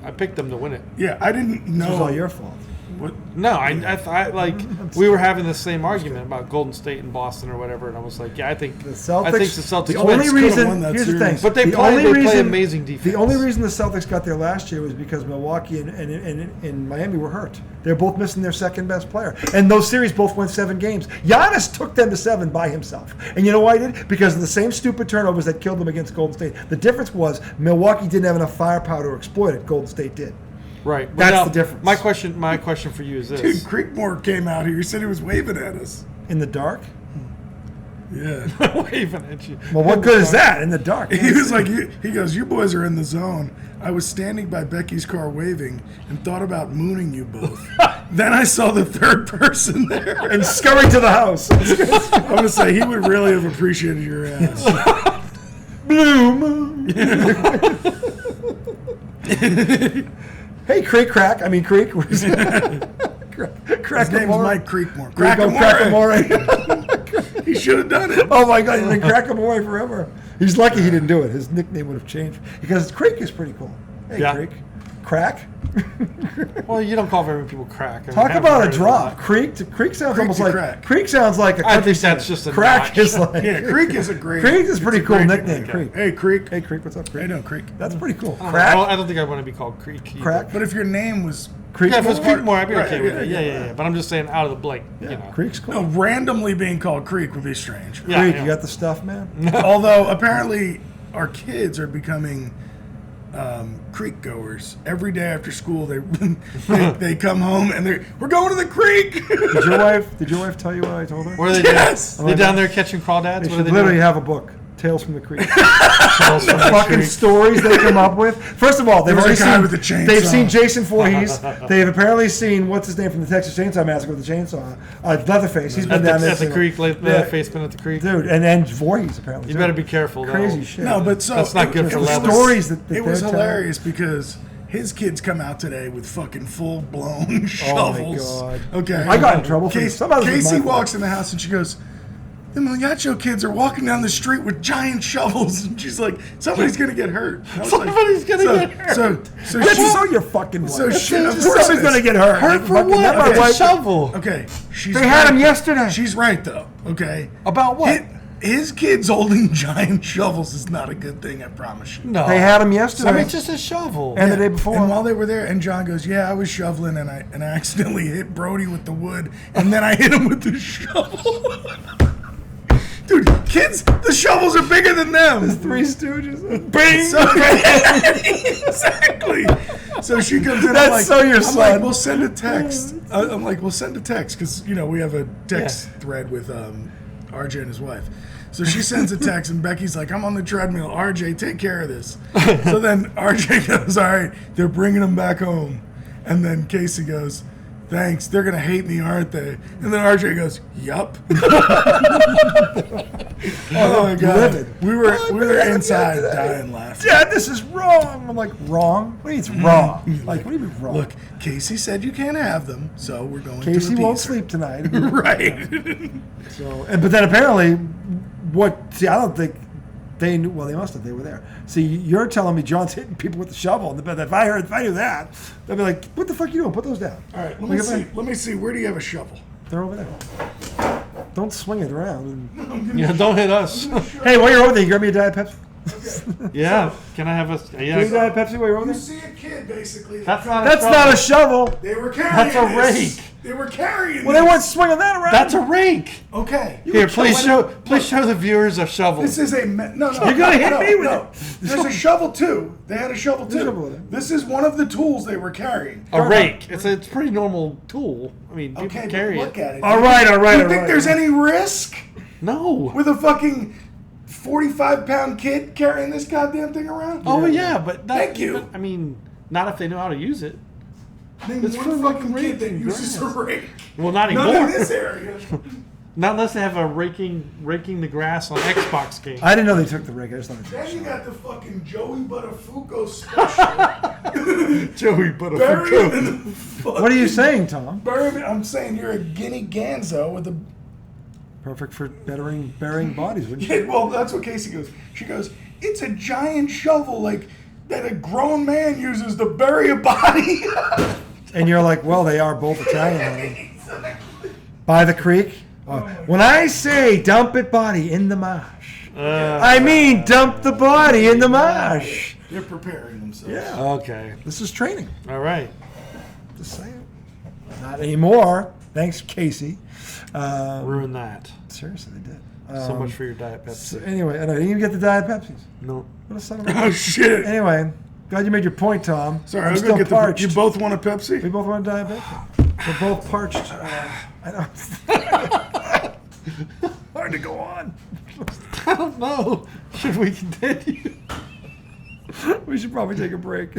Speaker 4: I picked them to win it.
Speaker 1: Yeah, I didn't know.
Speaker 2: It was all your fault.
Speaker 1: What?
Speaker 4: No, I thought like we were having the same argument about Golden State and Boston or whatever, and I was like, yeah, I think the Celtics.
Speaker 2: The only
Speaker 1: win
Speaker 2: reason
Speaker 1: that
Speaker 2: here's the thing,
Speaker 1: series.
Speaker 4: But they play amazing defense.
Speaker 2: The only reason the Celtics got there last year was because Milwaukee and Miami were hurt. They're both missing their second best player, and those series both went 7 games. Giannis took them to 7 by himself, and you know why he did? Because of the same stupid turnovers that killed them against Golden State. The difference was Milwaukee didn't have enough firepower to exploit it. Golden State did.
Speaker 4: Right. But
Speaker 2: That's
Speaker 4: now,
Speaker 2: the difference.
Speaker 4: My question for you is this.
Speaker 1: Dude, Creekmore came out here. He said he was waving at us.
Speaker 2: In the dark?
Speaker 1: Yeah.
Speaker 4: Waving at you.
Speaker 2: Well, what good is that in the dark?
Speaker 1: He was like, he goes, "You boys are in the zone. I was standing by Becky's car waving and thought about mooning you both. Then I saw the third person there."
Speaker 2: And scurried to the house.
Speaker 1: I'm going to say, he would really have appreciated your ass.
Speaker 2: Blue moon. Hey, Creek. Crack. Crack.
Speaker 1: His name's Mike Creekmore.
Speaker 2: Crackamore.
Speaker 1: He should have done it.
Speaker 2: Oh my God, he's been Crackamore forever. He's lucky he didn't do it. His nickname would have changed because Creek is pretty cool. Hey,
Speaker 4: Yeah.
Speaker 2: Creek. Crack.
Speaker 4: Well, you don't call very many people crack. I mean,
Speaker 2: Talk
Speaker 4: I haven't
Speaker 2: about a
Speaker 4: heard of
Speaker 2: drop.
Speaker 4: that.
Speaker 2: Creek sounds almost
Speaker 1: to
Speaker 2: like
Speaker 1: crack.
Speaker 2: Creek sounds like a
Speaker 4: I
Speaker 2: country
Speaker 4: think that's
Speaker 2: singer.
Speaker 4: just a
Speaker 2: Crack
Speaker 4: notch.
Speaker 2: is like
Speaker 1: Yeah, Creek is a great.
Speaker 2: Creek is a pretty
Speaker 1: it's a
Speaker 2: cool
Speaker 1: great
Speaker 2: nickname.
Speaker 1: nickname.
Speaker 2: Creek.
Speaker 1: Hey, Creek.
Speaker 2: Hey, Creek. What's up, Creek?
Speaker 1: Hey, no, Creek.
Speaker 2: That's pretty cool.
Speaker 4: I
Speaker 2: Crack.
Speaker 4: don't think I want to be called Creek. either.
Speaker 2: Crack.
Speaker 1: But if your name was
Speaker 2: Creek.
Speaker 4: Yeah, if it was Creekmore, I'd be
Speaker 1: Right,
Speaker 4: okay with
Speaker 1: yeah,
Speaker 4: it. Yeah. But I'm just saying, out of the blank, you know.
Speaker 2: Creek's cool.
Speaker 1: no, randomly being called Creek would be strange.
Speaker 4: Yeah,
Speaker 2: Creek,
Speaker 4: yeah.
Speaker 2: you got the stuff, man.
Speaker 1: Although apparently our kids are becoming creek goers. Every day after school, they come home and we're going to the creek.
Speaker 2: Did your wife tell you what I told her?
Speaker 4: What are they
Speaker 1: Yes!
Speaker 4: doing? They down there catching crawdads?
Speaker 2: They
Speaker 4: What are
Speaker 2: should
Speaker 4: they
Speaker 2: literally
Speaker 4: doing?
Speaker 2: have a book. Tales from the Creek.
Speaker 4: Tales from the
Speaker 2: Fucking
Speaker 4: Creek.
Speaker 2: stories they come up with. First of all, they've
Speaker 1: There's
Speaker 2: already
Speaker 1: a guy
Speaker 2: seen.
Speaker 1: with a chainsaw.
Speaker 2: They've seen Jason Voorhees. They've apparently seen what's his name from the Texas Chainsaw Massacre with the chainsaw. Leatherface. He's been down there.
Speaker 4: At the
Speaker 2: seeing
Speaker 4: creek,
Speaker 2: them.
Speaker 4: Leatherface been at the creek.
Speaker 2: Dude, and Voorhees apparently.
Speaker 4: You
Speaker 2: too.
Speaker 4: better be careful. though.
Speaker 2: Crazy shit.
Speaker 1: No, but so
Speaker 4: That's not good for
Speaker 1: was
Speaker 4: leather.
Speaker 2: Stories that
Speaker 1: It was
Speaker 2: they're telling.
Speaker 1: hilarious because his kids come out today with fucking full blown shovels.
Speaker 2: God.
Speaker 1: Okay,
Speaker 2: I got in trouble for this. Some of this was
Speaker 1: Casey
Speaker 2: my fault.
Speaker 1: walks in the house and she goes, "The Miliacho kids are walking down the street with giant shovels," and she's like, "Somebody's gonna get hurt." I was like,
Speaker 4: Somebody's gonna get hurt.
Speaker 1: So
Speaker 2: That's
Speaker 1: she,
Speaker 2: so your fucking wife.
Speaker 1: so shit. Of course
Speaker 2: Somebody's
Speaker 1: it
Speaker 2: gonna
Speaker 1: is.
Speaker 2: get hurt.
Speaker 4: Hurt for
Speaker 2: Fucking-
Speaker 4: what?
Speaker 2: that my
Speaker 4: It's a
Speaker 2: wife-
Speaker 4: shovel.
Speaker 1: Okay, she's
Speaker 2: They had
Speaker 1: right.
Speaker 2: him yesterday.
Speaker 1: She's right though. Okay,
Speaker 4: About what?
Speaker 1: His kids holding giant shovels is not a good thing. I promise you.
Speaker 4: No.
Speaker 2: They had him yesterday.
Speaker 4: I mean, just a shovel.
Speaker 2: And the day before.
Speaker 1: And while they were there, and John goes, "Yeah, I was shoveling, and I accidentally hit Brody with the wood, and then I hit him with the shovel." Dude, kids, the shovels are bigger than them.
Speaker 2: Three Stooges. Bing.
Speaker 1: So, exactly. So she comes in.
Speaker 2: That's
Speaker 1: I'm like,
Speaker 2: so your
Speaker 1: I'm
Speaker 2: son.
Speaker 1: like, we'll send a text. I'm like, we'll send a text because we have a text thread with RJ and his wife. So she sends a text, and Becky's like, "I'm on the treadmill. RJ, take care of this." So then RJ goes, "All right, they're bringing him back home," and then Casey goes, "Thanks. They're gonna hate me, aren't they?" And then RJ goes, "Yup." Oh my god,
Speaker 2: Livid.
Speaker 1: we were inside dying laughing.
Speaker 2: Dad, this is wrong. I'm like, wrong? What do you mean it's wrong? Like, what do you mean wrong?
Speaker 1: Look, Casey said you can't have them, so we're going to
Speaker 2: Casey
Speaker 1: the
Speaker 2: won't
Speaker 1: pizza.
Speaker 2: sleep tonight.
Speaker 1: Right.
Speaker 2: But then apparently, I don't think they knew. Well, they must have. They were there. See, you're telling me John's hitting people with the shovel in the bed. If I knew that, they'd be like, "What the fuck are you doing? Put those down."
Speaker 1: All right,
Speaker 2: Look
Speaker 1: let
Speaker 2: at
Speaker 1: me see.
Speaker 2: that.
Speaker 1: Let me see. Where do you have a shovel?
Speaker 2: They're over there. Don't swing it around.
Speaker 4: Yeah, don't hit us.
Speaker 2: Hey, while you're over there, you grab me a Diet Pepsi.
Speaker 4: Yeah. Can I have a?
Speaker 2: Give me a
Speaker 4: Yeah.
Speaker 2: Diet Pepsi while you're over
Speaker 1: You
Speaker 2: there.
Speaker 1: see a kid basically.
Speaker 4: That's not.
Speaker 2: That's not a shovel.
Speaker 1: They were carrying.
Speaker 4: That's a
Speaker 1: this.
Speaker 4: rake.
Speaker 1: They were carrying.
Speaker 2: Well, they
Speaker 1: this.
Speaker 2: weren't swinging that around.
Speaker 4: That's a rake.
Speaker 1: Okay.
Speaker 4: Here, please show the viewers a shovel.
Speaker 1: This is a no.
Speaker 2: You're gonna hit me with
Speaker 1: it. There's a shovel too. They had a shovel
Speaker 2: There's a
Speaker 1: too.
Speaker 2: shovel with it.
Speaker 1: This is one of the tools they were carrying.
Speaker 4: A rake. It's a pretty normal tool. I mean, people
Speaker 1: Okay,
Speaker 4: carry
Speaker 1: but look
Speaker 4: it.
Speaker 1: at it.
Speaker 2: All right.
Speaker 1: Do you think there's any risk
Speaker 4: No.
Speaker 1: with a fucking 45-pound kid carrying this goddamn thing around?
Speaker 4: Oh yeah, but
Speaker 1: Thank you.
Speaker 4: But, I mean, not if they know how to use it.
Speaker 1: Name
Speaker 4: It's
Speaker 1: one
Speaker 4: for
Speaker 1: fucking kid that uses a rake.
Speaker 4: Well, not
Speaker 1: Not
Speaker 4: anymore.
Speaker 1: in this area.
Speaker 4: Not unless they have a raking the grass on Xbox game.
Speaker 2: I didn't know they took the rake. I just thought they
Speaker 1: Then you got the fucking Joey Buttafuoco special.
Speaker 4: Joey, but
Speaker 1: Bury him in the fucking,
Speaker 2: What are you saying, Tom?
Speaker 1: bury him- I'm saying you're a guinea ganzo with a.
Speaker 2: Perfect for burying bodies, wouldn't you?
Speaker 1: Yeah, well, that's what Casey goes. She goes, it's a giant shovel like that a grown man uses to bury a body.
Speaker 2: And you're like, well, they are both Italian. Honey. By the creek. When I say dump it body in the marsh, I mean dump the body in the marsh.
Speaker 1: They're preparing themselves.
Speaker 2: Yeah.
Speaker 4: Okay.
Speaker 2: This is training.
Speaker 4: All right.
Speaker 2: Just saying. Not anymore. Thanks, Casey.
Speaker 4: Ruin that.
Speaker 2: Seriously, they did.
Speaker 4: So much for your Diet
Speaker 2: So
Speaker 4: Pepsi.
Speaker 2: anyway, and I didn't even get the Diet Pepsis.
Speaker 4: No.
Speaker 2: What a son of a...
Speaker 1: Oh shit!
Speaker 2: Anyway, glad you made your point, Tom.
Speaker 1: Sorry,
Speaker 2: I'm
Speaker 1: I was
Speaker 2: still
Speaker 1: gonna get
Speaker 2: parched.
Speaker 1: You both want a Pepsi?
Speaker 2: We both want a Diet Pepsi. We're both parched. I know. Hard to go on.
Speaker 4: I don't know. Should we continue?
Speaker 2: We should probably take a break.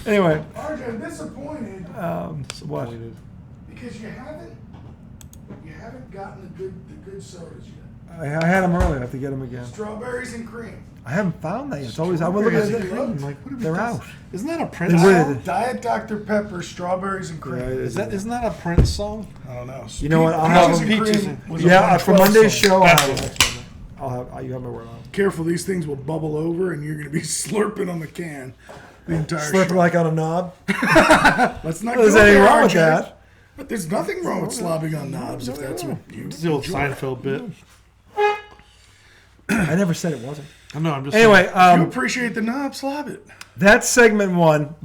Speaker 2: Anyway,
Speaker 1: RJ, I'm disappointed
Speaker 2: so what?
Speaker 1: because you haven't gotten the good sodas yet.
Speaker 2: I had them earlier. I have to get them again.
Speaker 1: Strawberries and cream.
Speaker 2: I haven't found that yet. It's always I will look at
Speaker 1: Strawberries
Speaker 2: it.
Speaker 1: and cream.
Speaker 4: Like, what are we
Speaker 2: They're
Speaker 4: doing?
Speaker 2: out.
Speaker 4: Isn't that a
Speaker 2: They
Speaker 4: Prince
Speaker 2: were.
Speaker 4: song?
Speaker 1: Diet Dr. Pepper, strawberries and cream.
Speaker 4: Isn't that a Prince song?
Speaker 1: I don't know.
Speaker 2: You know what? I'll
Speaker 1: Peaches
Speaker 2: have
Speaker 1: and
Speaker 4: Peaches
Speaker 1: cream
Speaker 4: and-
Speaker 1: was a
Speaker 2: Yeah, for
Speaker 1: 112
Speaker 2: Monday's
Speaker 1: song.
Speaker 2: show,
Speaker 4: That's
Speaker 2: I'll have. You have my word on it.
Speaker 1: Careful, these things will bubble over and you're going to be slurping on the can the entire
Speaker 2: Slurping
Speaker 1: show.
Speaker 2: like on a knob.
Speaker 1: Let's not
Speaker 2: There's
Speaker 1: go
Speaker 2: anything
Speaker 1: there,
Speaker 2: wrong with
Speaker 1: RJ.
Speaker 2: that.
Speaker 1: But there's nothing wrong with slobbing on knobs if that's what you
Speaker 4: It's the old
Speaker 1: enjoy.
Speaker 4: Seinfeld bit.
Speaker 2: I never said it wasn't.
Speaker 4: I know. I'm just
Speaker 2: Anyway,
Speaker 1: If you appreciate the knob, slob it.
Speaker 2: that's segment one.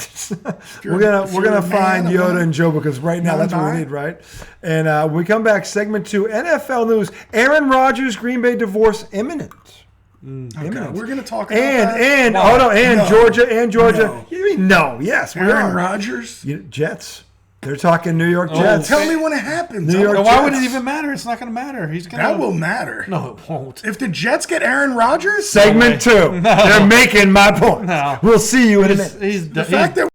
Speaker 1: you're
Speaker 2: we're
Speaker 1: a
Speaker 2: gonna find
Speaker 1: man, a
Speaker 2: Yoda
Speaker 1: woman,
Speaker 2: and Joe because right now that's what we
Speaker 1: non-bi.
Speaker 2: need, right? And when we come back, segment two, NFL news: Aaron Rodgers, Green Bay divorce imminent.
Speaker 1: Okay, we're going to talk about
Speaker 2: And
Speaker 1: that.
Speaker 2: and
Speaker 1: Why?
Speaker 2: oh no, and
Speaker 1: No.
Speaker 2: Georgia and Georgia.
Speaker 1: No.
Speaker 2: You mean no? Yes, we
Speaker 1: Aaron
Speaker 2: are.
Speaker 1: Rodgers?
Speaker 2: Jets. They're talking New York Jets.
Speaker 1: Tell me when it happens.
Speaker 2: New York
Speaker 4: Now, why would it
Speaker 1: Jets.
Speaker 4: even matter? It's not going to matter. He's going
Speaker 1: That will matter.
Speaker 4: No, it won't.
Speaker 1: If the Jets get Aaron Rodgers,
Speaker 2: Segment two. They're making my point.
Speaker 4: No.
Speaker 2: We'll see you in a minute.
Speaker 4: He's
Speaker 1: the fact that